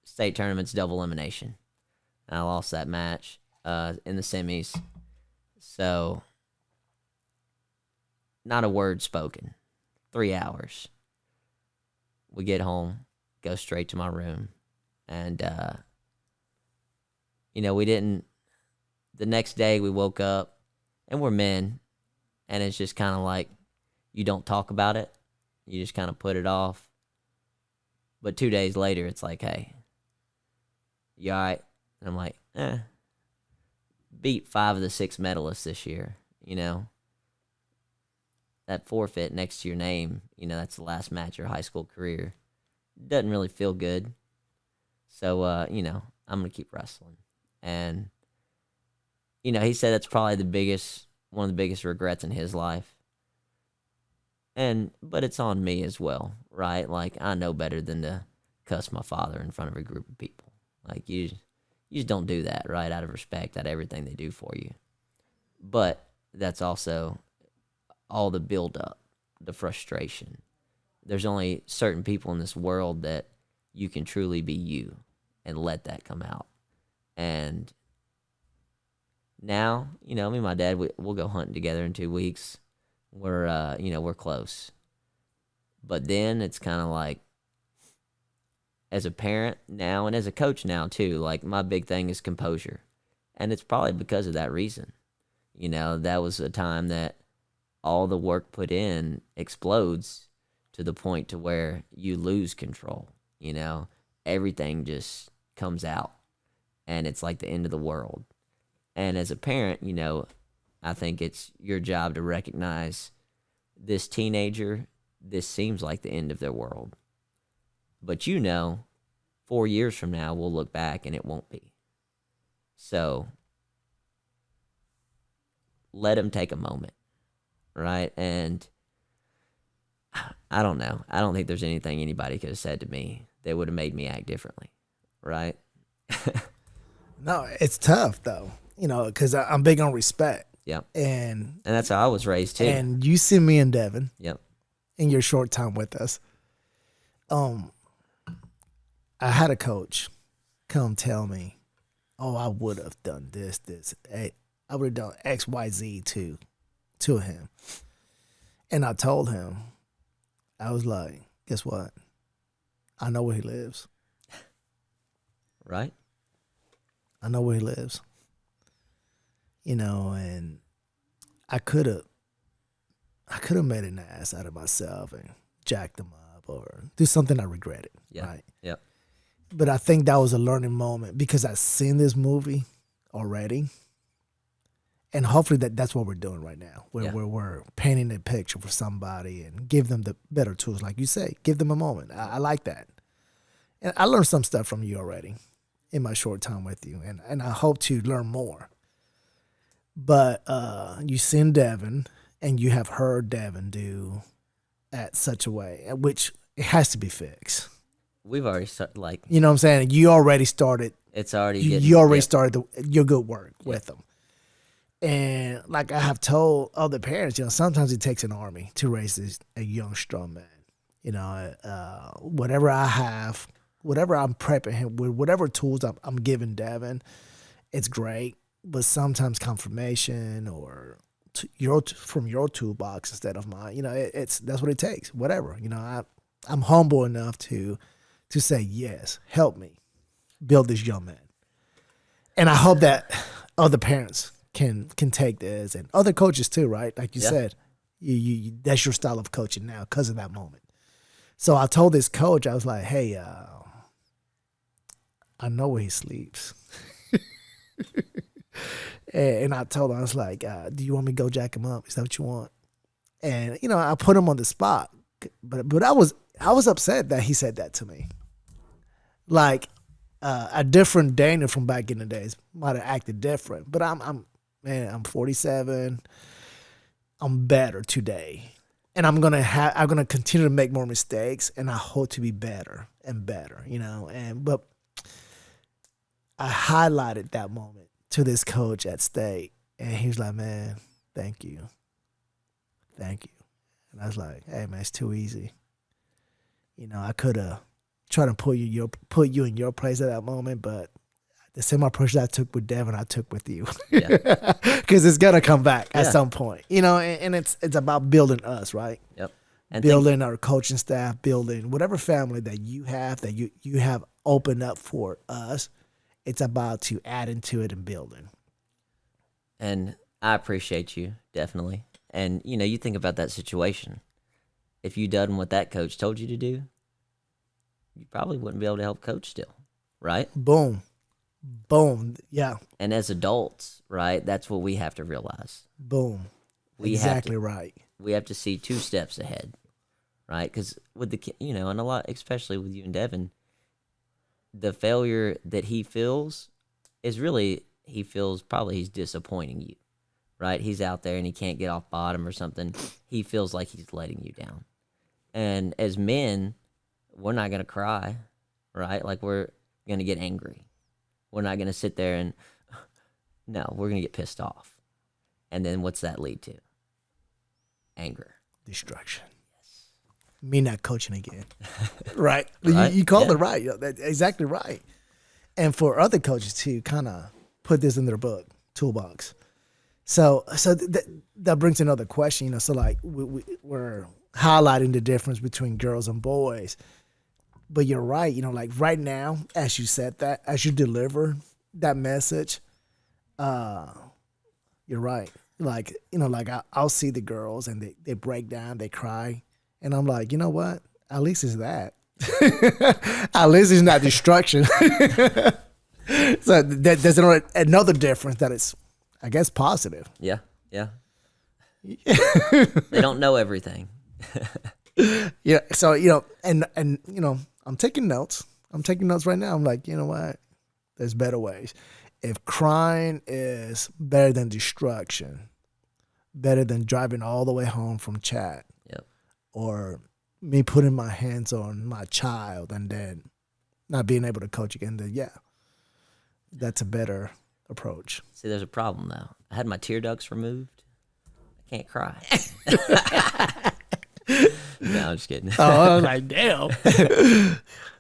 state tournament's double elimination. And I lost that match in the semis. So, not a word spoken. 3 hours. We get home, go straight to my room. And, we didn't. The next day we woke up, and we're men. And it's just kind of like, you don't talk about it. You just kind of put it off. But 2 days later, it's like, hey, you all right? And I'm like, beat 5 of the 6 medalists this year, That forfeit next to your name, that's the last match of your high school career. Doesn't really feel good. So, I'm going to keep wrestling. And, he said that's probably one of the biggest regrets in his life. But it's on me as well, right? Like, I know better than to cuss my father in front of a group of people. Like, you just don't do that, right? Out of respect, out of everything they do for you. But that's also all the build-up, the frustration. There's only certain people in this world that you can truly be you and let that come out. And now, me and my dad, we'll go hunting together in 2 weeks. We're close. But then it's kind of like, as a parent now and as a coach now too, like, my big thing is composure. And it's probably because of that reason. That was a time that all the work put in explodes to the point to where you lose control. Everything just comes out, and it's like the end of the world. And as a parent, I think it's your job to recognize this teenager, this seems like the end of their world. But 4 years from now, we'll look back and it won't be. So let them take a moment, right? And I don't know. I don't think there's anything anybody could have said to me that would have made me act differently, right? No, it's tough though, because I'm big on respect. Yep. And that's how I was raised too. And you see me and Devin. Yep. In your short time with us. I had a coach come tell me, oh, I would have done this. I would have done X, Y, Z to him. And I told him, I was like, guess what? I know where he lives. Right? I know where he lives. And I could have made an ass out of myself and jacked him up or do something I regretted. Yeah. Right? Yep. But I think that was a learning moment because I've seen this movie already. And hopefully that's what we're doing right now. We're painting a picture for somebody and give them the better tools. Like you say, give them a moment. I like that. And I learned some stuff from you already in my short time with you. And I hope to learn more. But you send Devin, and you have heard Devin do at such a way, at which it has to be fixed. We've already started, like, You know what I'm saying? You already started. it's already You, getting. you already yep, started your good work with them. And like I have told other parents, sometimes it takes an army to raise a young, strong man. Whatever I have, whatever I'm prepping him with, whatever tools I'm giving Devin, it's great. But sometimes confirmation or from your toolbox instead of mine, that's what it takes. Whatever, I'm humble enough to say yes, help me build this young man, and I hope that other parents can take this, and other coaches too, right? Like you said, you that's your style of coaching now because of that moment. So I told this coach, I was like, hey, I know where he sleeps. And I told him, I was like, do you want me to go jack him up? Is that what you want? And, I put him on the spot. But I was upset that he said that to me. Like, a different Daniel from back in the days might have acted different. But I'm 47. I'm better today. And I'm gonna continue to make more mistakes, and I hope to be better and better, but I highlighted that moment to this coach at state, and he was like, man, thank you. And I was like, hey man, it's too easy. I could have tried to put you in your place at that moment, but the same approach that I took with Devin, I took with you. Yeah. Because it's gonna come back at Yeah. some point. And it's about building us, right? Yep. And Building our coaching staff, building whatever family that you have opened up for us. It's about to add into it and building. And I appreciate you, definitely. And, you think about that situation. If you done what that coach told you to do, you probably wouldn't be able to help coach still, right? Boom. Yeah. And as adults, right, that's what we have to realize. Boom. We Exactly right. We have to see 2 steps ahead, right? Because with the, and a lot, especially with you and Devin, the failure that he feels is really, he feels probably he's disappointing you, right? He's out there and he can't get off bottom or something. He feels like he's letting you down. And as men, we're not going to cry, right? Like, we're going to get angry. We're not going to sit there and, no, we're going to get pissed off. And then what's that lead to? Anger. Destruction. Me not coaching again. Right? Right? You called Yeah. it right. That's exactly right. And for other coaches to kind of put this in their book, toolbox. So that brings another question, so like we're highlighting the difference between girls and boys. But you're right, like right now, as you said that, as you deliver that message, you're right. Like, I'll see the girls and they break down, they cry. And I'm like, you know what? At least it's that. At least it's not destruction. So there's another difference that it's, I guess, positive. Yeah. They don't know everything. Yeah. So, and I'm taking notes. I'm taking notes right now. I'm like, you know what? There's better ways. If crying is better than destruction, better than driving all the way home from chat, Yep. or me putting my hands on my child and then not being able to coach again, then yeah, that's a better approach. See, there's a problem though. I had my tear ducts removed. I can't cry. No, I'm just kidding. Oh, I was like, damn.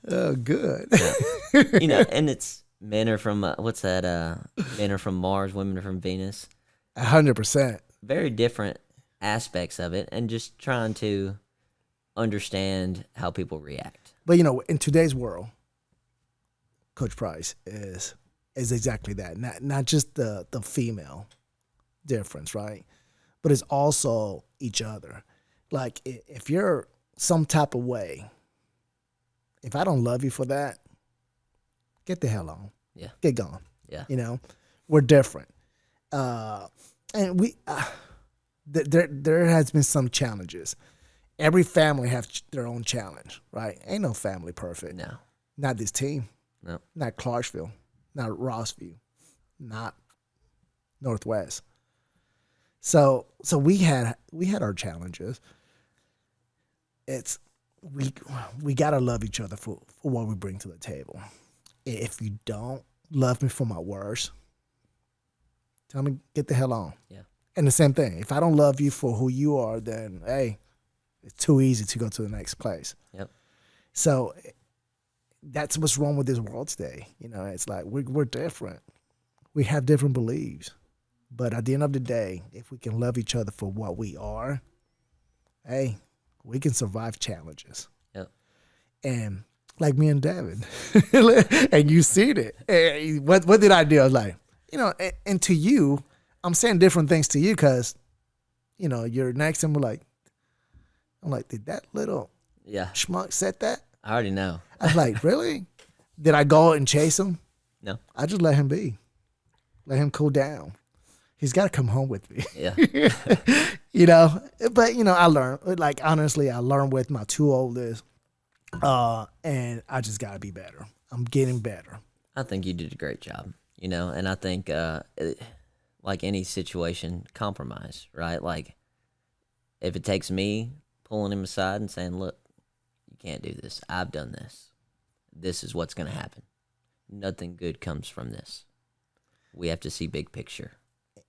Oh, good. And it's men are from what's that? Men are from Mars, women are from Venus. 100%. Very different aspects of it, and just trying to understand how people react. But in today's world, Coach Price is exactly that. Not just the female difference, right? But it's also each other. Like if you're some type of way, if I don't love you for that, get the hell on. Yeah. Get gone. Yeah. We're different. And we there has been some challenges. Every family has their own challenge, right? Ain't no family perfect. No. Not this team. No. Not Clarksville. Not Rossview. Not Northwest. So we had our challenges. It's we gotta love each other for what we bring to the table. If you don't love me for my worst, tell me get the hell on. Yeah. And the same thing. If I don't love you for who you are, then hey, it's too easy to go to the next place. Yep. So that's what's wrong with this world today. It's like we're different. We have different beliefs. But at the end of the day, if we can love each other for what we are, hey, we can survive challenges. Yep. And like me and Devin, and you seen it. And what did I do? I was like, and to you, I'm saying different things to you because, you're next and I'm like, did that little schmuck set that? I already know. I was like, really? Did I go and chase him? No. I just let him be. Let him cool down. He's got to come home with me. Yeah. But I learned, like, honestly, I learned with my two oldest, and I just got to be better. I'm getting better. I think you did a great job, and I think, like any situation, compromise, right? Like, if it takes me pulling him aside and saying, look, you can't do this. I've done this. This is what's going to happen. Nothing good comes from this. We have to see big picture.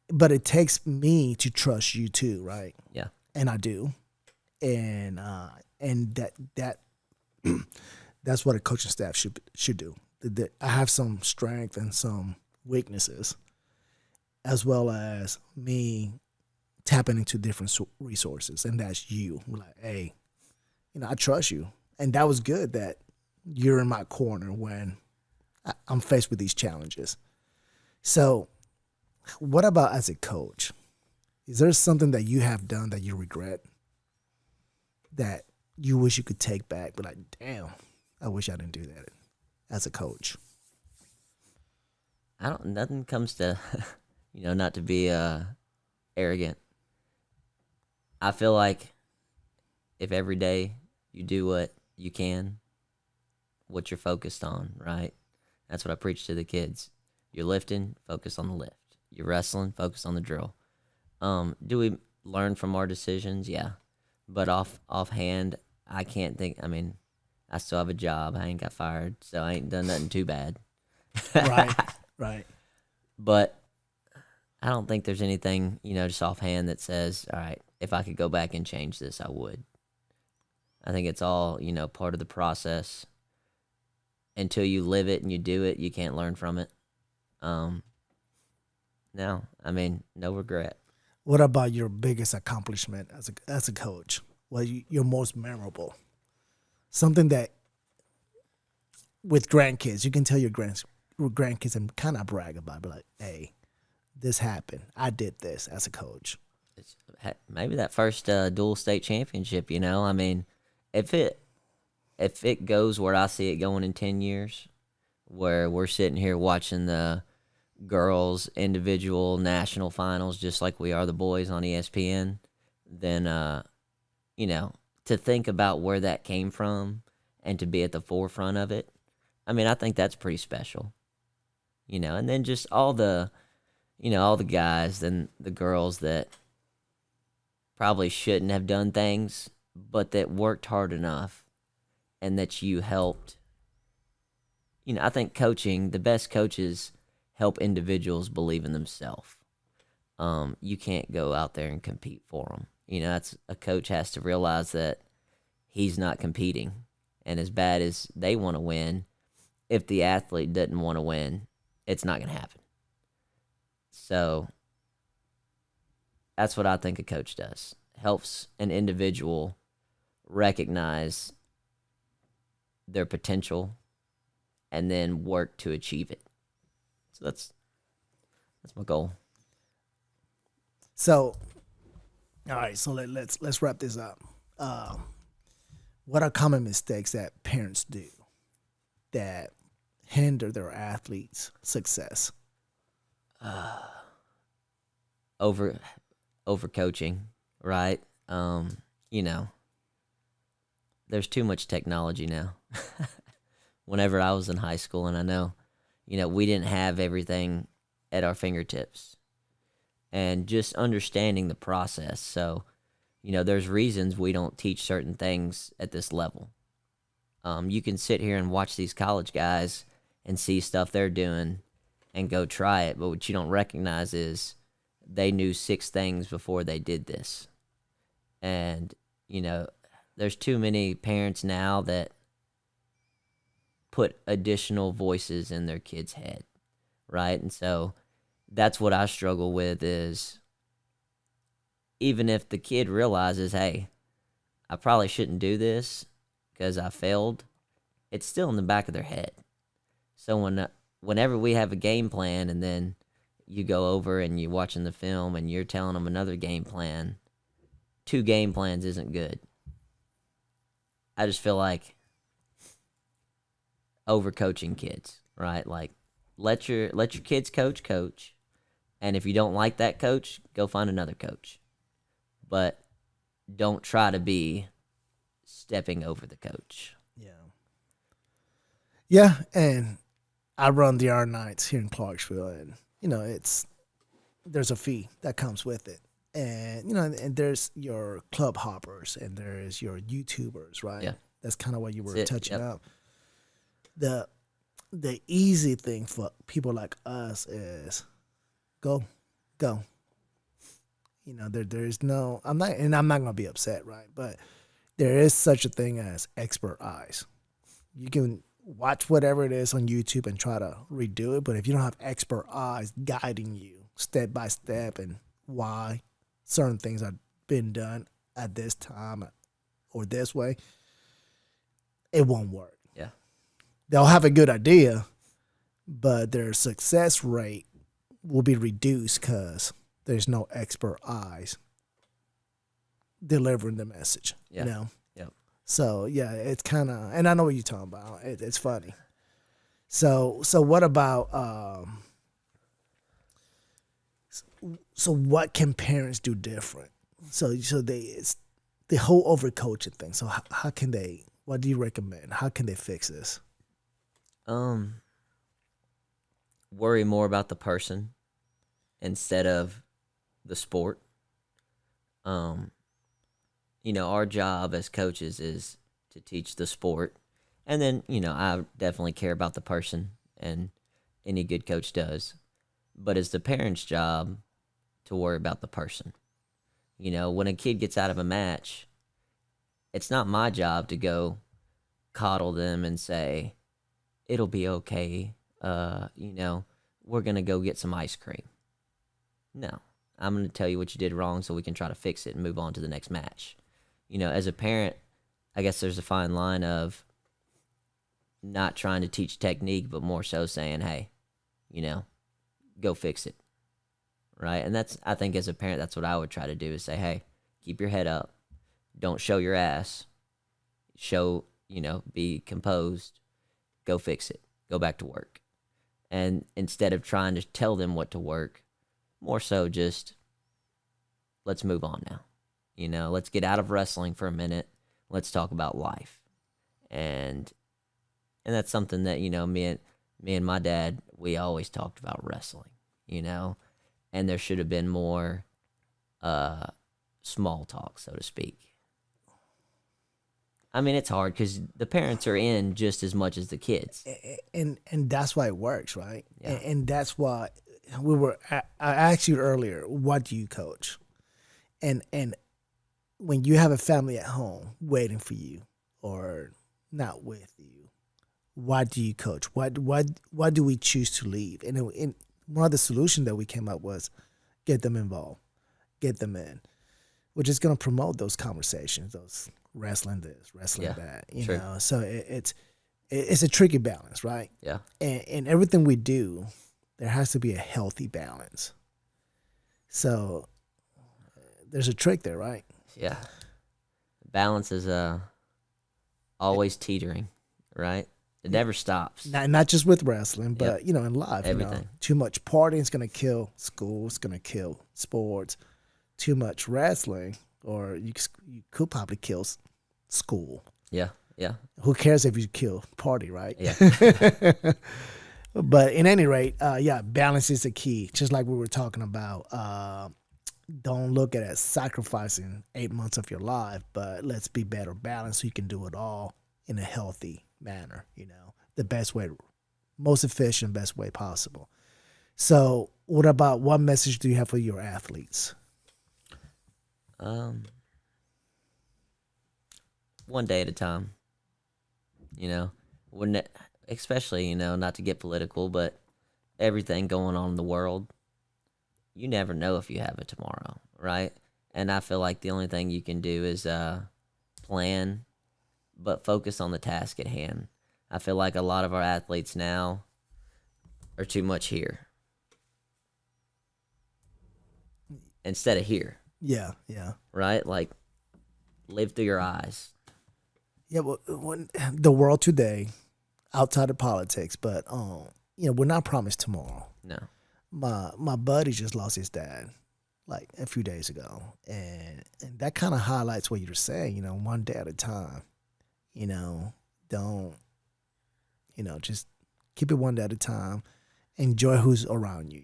But it takes me to trust you too, right? Yeah. And I do. And that that's what a coaching staff should do. I have some strength and some weaknesses, as well as me tapping into different resources, and that's you. We're like, hey, I trust you, and that was good that you're in my corner when I'm faced with these challenges. So, what about as a coach? Is there something that you have done that you regret, that you wish you could take back, but like, damn, I wish I didn't do that as a coach? Nothing comes to, not to be arrogant. I feel like if every day you do what you can, what you're focused on, right? That's what I preach to the kids. You're lifting, focus on the lift. You're wrestling, focus on the drill. Do we learn from our decisions? Yeah. But offhand, I can't think. I mean, I still have a job. I ain't got fired, so I ain't done nothing too bad. Right. But I don't think there's anything, just offhand that says, all right, if I could go back and change this, I would. I think it's all, part of the process. Until you live it and you do it, you can't learn from it. No, no regret. What about your biggest accomplishment as a coach? What your most memorable? Something that with grandkids, you can tell your grandkids and kind of brag about it, but like, hey, this happened. I did this as a coach. Maybe that first dual state championship, if it goes where I see it going in 10 years, where we're sitting here watching the girls' individual national finals just like we are the boys on ESPN, then, to think about where that came from and to be at the forefront of it, I think that's pretty special. And then just all the guys and the girls that probably shouldn't have done things, but that worked hard enough and that you helped. I think coaching, the best coaches help individuals believe in themselves. You can't go out there and compete for them. That's a coach has to realize that he's not competing. And as bad as they want to win, if the athlete doesn't want to win, it's not going to happen. So that's what I think a coach does. Helps an individual recognize their potential and then work to achieve it. So that's my goal. So, all right. So let's wrap this up. What are common mistakes that parents do that hinder their athletes' success? Over coaching, right? There's too much technology now. Whenever I was in high school, and I know, we didn't have everything at our fingertips. and just understanding the process. So, there's reasons we don't teach certain things at this level. You can sit here and watch these college guys and see stuff they're doing and go try it, but what you don't recognize is they knew 6 things before they did this. And, there's too many parents now that put additional voices in their kid's head, right? And so that's what I struggle with is even if the kid realizes, hey, I probably shouldn't do this because I failed, it's still in the back of their head. So whenever we have a game plan and then you go over and you're watching the film and you're telling them another game plan, 2 game plans isn't good. I just feel like overcoaching kids, right? Like let your kids coach, and if you don't like that coach, go find another coach. But don't try to be stepping over the coach. Yeah, and I run the R Nights here in Clarksville, and there's a fee that comes with it. And and there's your club hoppers and there's your YouTubers, right? Yeah. That's kind of what you were That's it, touching yep. up. The easy thing for people like us is go. There's no I'm not gonna be upset, right? But there is such a thing as expert eyes. You can watch whatever it is on YouTube and try to redo it, but if you don't have expert eyes guiding you step by step and why certain things have been done at this time or this way, it won't work. Yeah. They'll have a good idea, but their success rate will be reduced because there's no expert eyes delivering the message. Yeah. So yeah, it's kind of, and I know what you're talking about. It's funny. So what about so what can parents do different? So it's the whole overcoaching thing. So how can they? What do you recommend? How can they fix this? Worry more about the person instead of the sport. Our job as coaches is to teach the sport. And then, I definitely care about the person, and any good coach does. But it's the parent's job to worry about the person. When a kid gets out of a match, it's not my job to go coddle them and say, it'll be okay. We're going to go get some ice cream. No, I'm going to tell you what you did wrong so we can try to fix it and move on to the next match. As a parent, I guess there's a fine line of not trying to teach technique, but more so saying, hey, go fix it. Right? And I think as a parent, that's what I would try to do is say, hey, keep your head up. Don't show your ass. Be composed. Go fix it. Go back to work. And instead of trying to tell them what to work, more so just let's move on now. Let's get out of wrestling for a minute. Let's talk about life. And that's something that, me and my dad, we always talked about wrestling, and there should have been more small talk, so to speak. I mean, it's hard because the parents are in just as much as the kids. And that's why it works, right? Yeah. And that's why I asked you earlier, what do you coach? And when you have a family at home waiting for you or not with you, what do you coach? What do we choose to leave? And one of the solutions that we came up was get them involved, get them in, which is going to promote those conversations, those wrestling this, wrestling that, sure. know. So it's a tricky balance, right? Yeah. And everything we do, there has to be a healthy balance. So there's a trick there, right? Yeah. Balance is always teetering, right? It never stops. Not just with wrestling, but in life, Everything. Too much partying is going to kill school. It's going to kill sports. Too much wrestling, or you could probably kill school. Yeah. Who cares if you kill party, right? Yeah. But in any rate, yeah, balance is the key. Just like we were talking about. Don't look at it as sacrificing 8 months of your life, but let's be better balanced so you can do it all in a healthy manner. The best way, most efficient, best way possible. So, what message do you have for your athletes? One day at a time. Wouldn't it, especially, not to get political, but everything going on in the world, you never know if you have it tomorrow, right? And I feel like the only thing you can do is plan, but focus on the task at hand. I feel like a lot of our athletes now are too much here instead of here. Yeah. Right? Like, live through your eyes. Yeah, well, when the world today, outside of politics, but we're not promised tomorrow. No. My buddy just lost his dad like a few days ago, and that kind of highlights what you're saying. One day at a time. Don't just keep it one day at a time. Enjoy who's around you.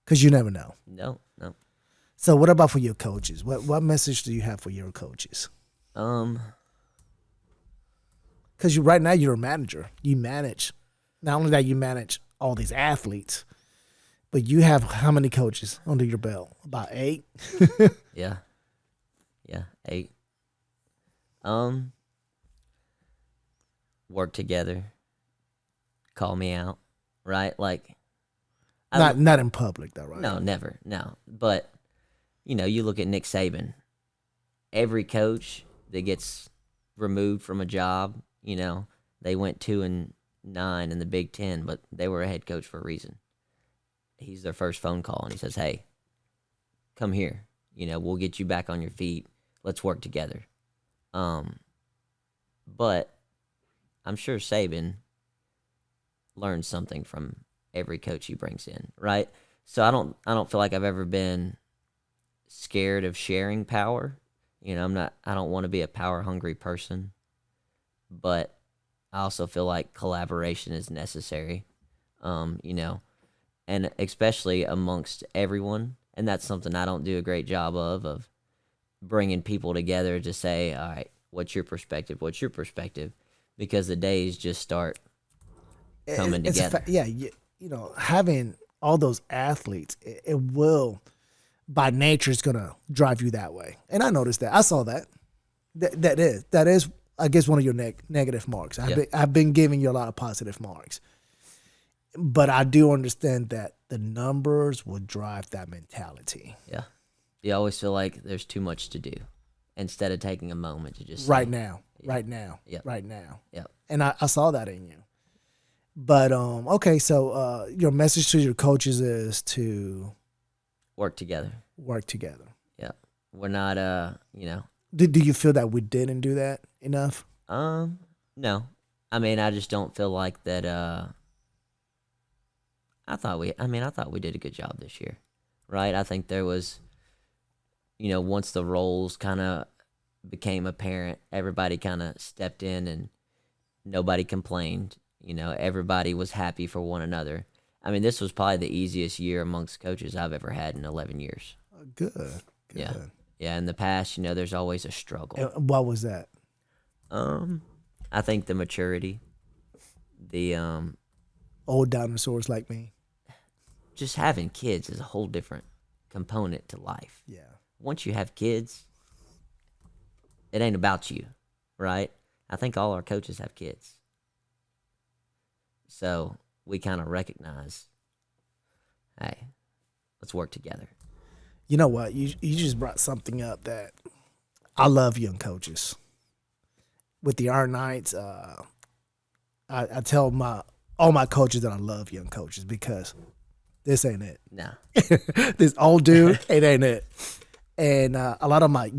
Because you never know. No. So what about for your coaches? What message do you have for your coaches? Because right now you're a manager. You manage. Not only that, you manage all these athletes, but you have how many coaches under your belt? About 8? Yeah, 8. Work together. Call me out, right? Like, not in public, though, right? No, never, no. But you look at Nick Saban. Every coach that gets removed from a job, they went 2-9 in the Big Ten, but they were a head coach for a reason. He's their first phone call, and he says, "Hey, come here. We'll get you back on your feet. Let's work together." But I'm sure Saban learns something from every coach he brings in, right? So I don't feel like I've ever been scared of sharing power. I don't want to be a power hungry person, but I also feel like collaboration is necessary. And especially amongst everyone. And that's something I don't do a great job of bringing people together to say, all right, what's your perspective? What's your perspective? Because the days just start coming together. Having all those athletes, it will, by nature, is going to drive you that way. And I noticed that. I saw that. That is, I guess, one of your negative marks. I've been giving you a lot of positive marks. But I do understand that the numbers will drive that mentality. Yeah. You always feel like there's too much to do instead of taking a moment to just right say, now. Yeah. And I saw that in you. But, okay, so your message to your coaches is to work together. Yeah. We're not, Do you feel that we didn't do that enough? No. I mean, I just don't feel like that, I thought we did a good job this year, right? I think there was, once the roles kind of became apparent, everybody kind of stepped in and nobody complained. Everybody was happy for one another. I mean, this was probably the easiest year amongst coaches I've ever had in 11 years. Good. Yeah. Yeah, in the past, there's always a struggle. And what was that? I think the maturity, the old dinosaurs like me. Just having kids is a whole different component to life. Yeah. Once you have kids, it ain't about you, right? I think all our coaches have kids. So we kind of recognize, hey, let's work together. You know what? You just brought something up that I love young coaches. With the Iron Knights, I tell all my coaches that I love young coaches because this ain't it. Nah. This old dude, it ain't it. And a lot of my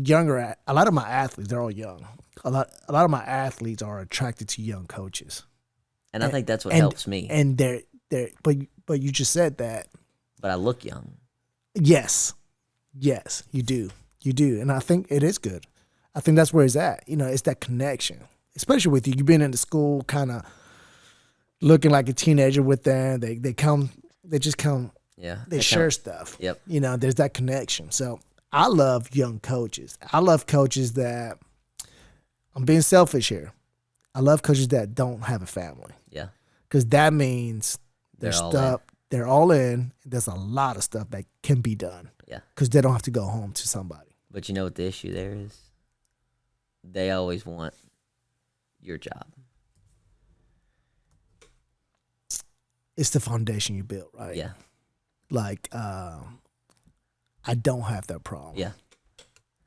athletes, they're all young. A lot of my athletes are attracted to young coaches. And I think that's what helps me. And but you just said that. But I look young. Yes, you do. And I think it is good. I think that's where it's at. It's that connection, especially with you. You've been in the school kind of looking like a teenager with them. They just come, Yeah. they share stuff. Yep. You know, there's that connection. So I love young coaches. I love coaches that, I'm being selfish here, I love coaches that don't have a family. Yeah. Because that means there's stuff, they're all in. There's a lot of stuff that can be done. Yeah. Because they don't have to go home to somebody. But you know what the issue there is? They always want your job. It's the foundation you built, right? Yeah. Like, I don't have that problem. Yeah.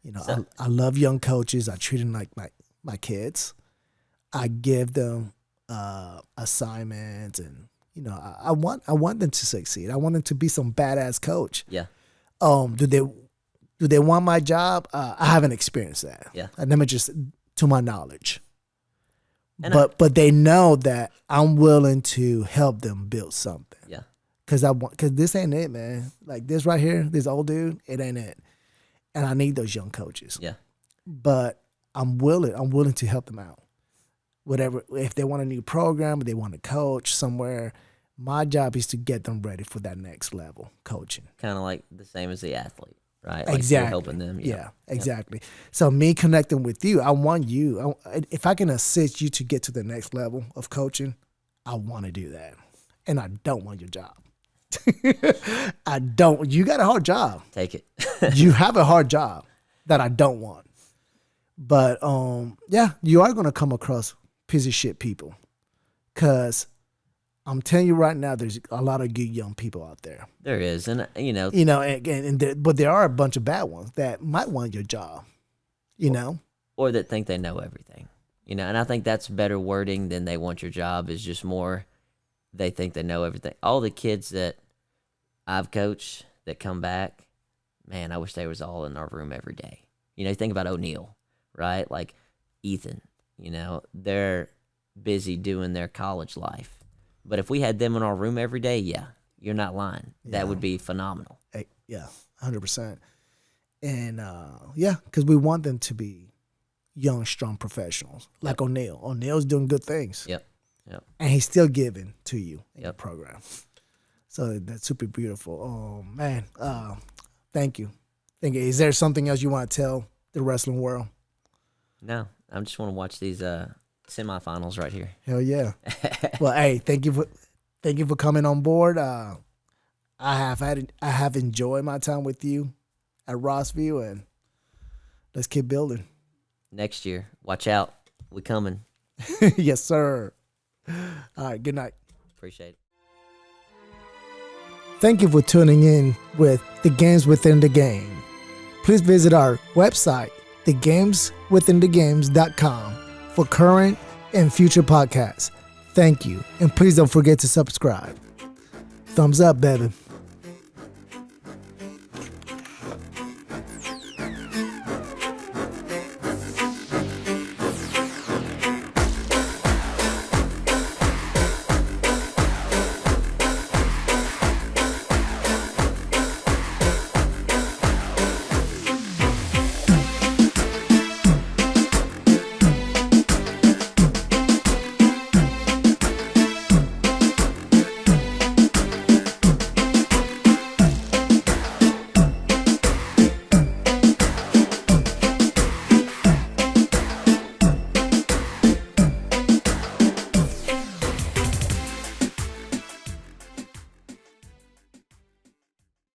You know, So- I love young coaches. I treat them like my kids. I give them assignments, and you know, I want them to succeed. I want them to be some badass coach. Yeah. Do they want my job? I haven't experienced that. Yeah. I never, just to my knowledge. And But they know that I'm willing to help them build something. Yeah. Cause this ain't it, man. Like this right here, this old dude, it ain't it. And I need those young coaches. Yeah. But I'm willing to help them out. Whatever, if they want a new program, or they want to coach somewhere, my job is to get them ready for that next level coaching. Kind of like the same as the athlete, right? Like Exactly. you're helping them. Yeah, exactly. So me connecting with you, I want you. If I can assist you to get to the next level of coaching, I want to do that. And I don't want your job. I don't. You got a hard job. Take it. You have a hard job that I don't want. But yeah, you are gonna come across piece of shit people, cause I'm telling you right now, there's a lot of good young people out there. There is, and But there are a bunch of bad ones that might want your job. You know. or that think they know everything. You know, and I think that's better wording than they want your job, is just more they think they know everything. All the kids that I've coached that come back, man, I wish they was all in our room every day. You know, you think about O'Neal, right? Like Ethan, you know, they're busy doing their college life. But if we had them in our room every day, yeah, you're not lying. Yeah. That would be phenomenal. Yeah, 100%. And yeah, because we want them to be young, strong professionals like O'Neal. O'Neal's doing good things. Yep. Yep. And he's still giving to you in your Yep. program. So that's super beautiful. Oh man, thank you. Is there something else you want to tell the wrestling world? No, I just want to watch these semifinals right here. Hell yeah. Well, hey, thank you for coming on board. I have enjoyed my time with you at Rossview, and let's keep building. Next year, watch out. We coming. Yes, sir. All right, good night. Appreciate it. Thank you for tuning in with The Games Within the Game. Please visit our website, thegameswithinthegames.com, for current and future podcasts. Thank you, and please don't forget to subscribe. Thumbs up, baby.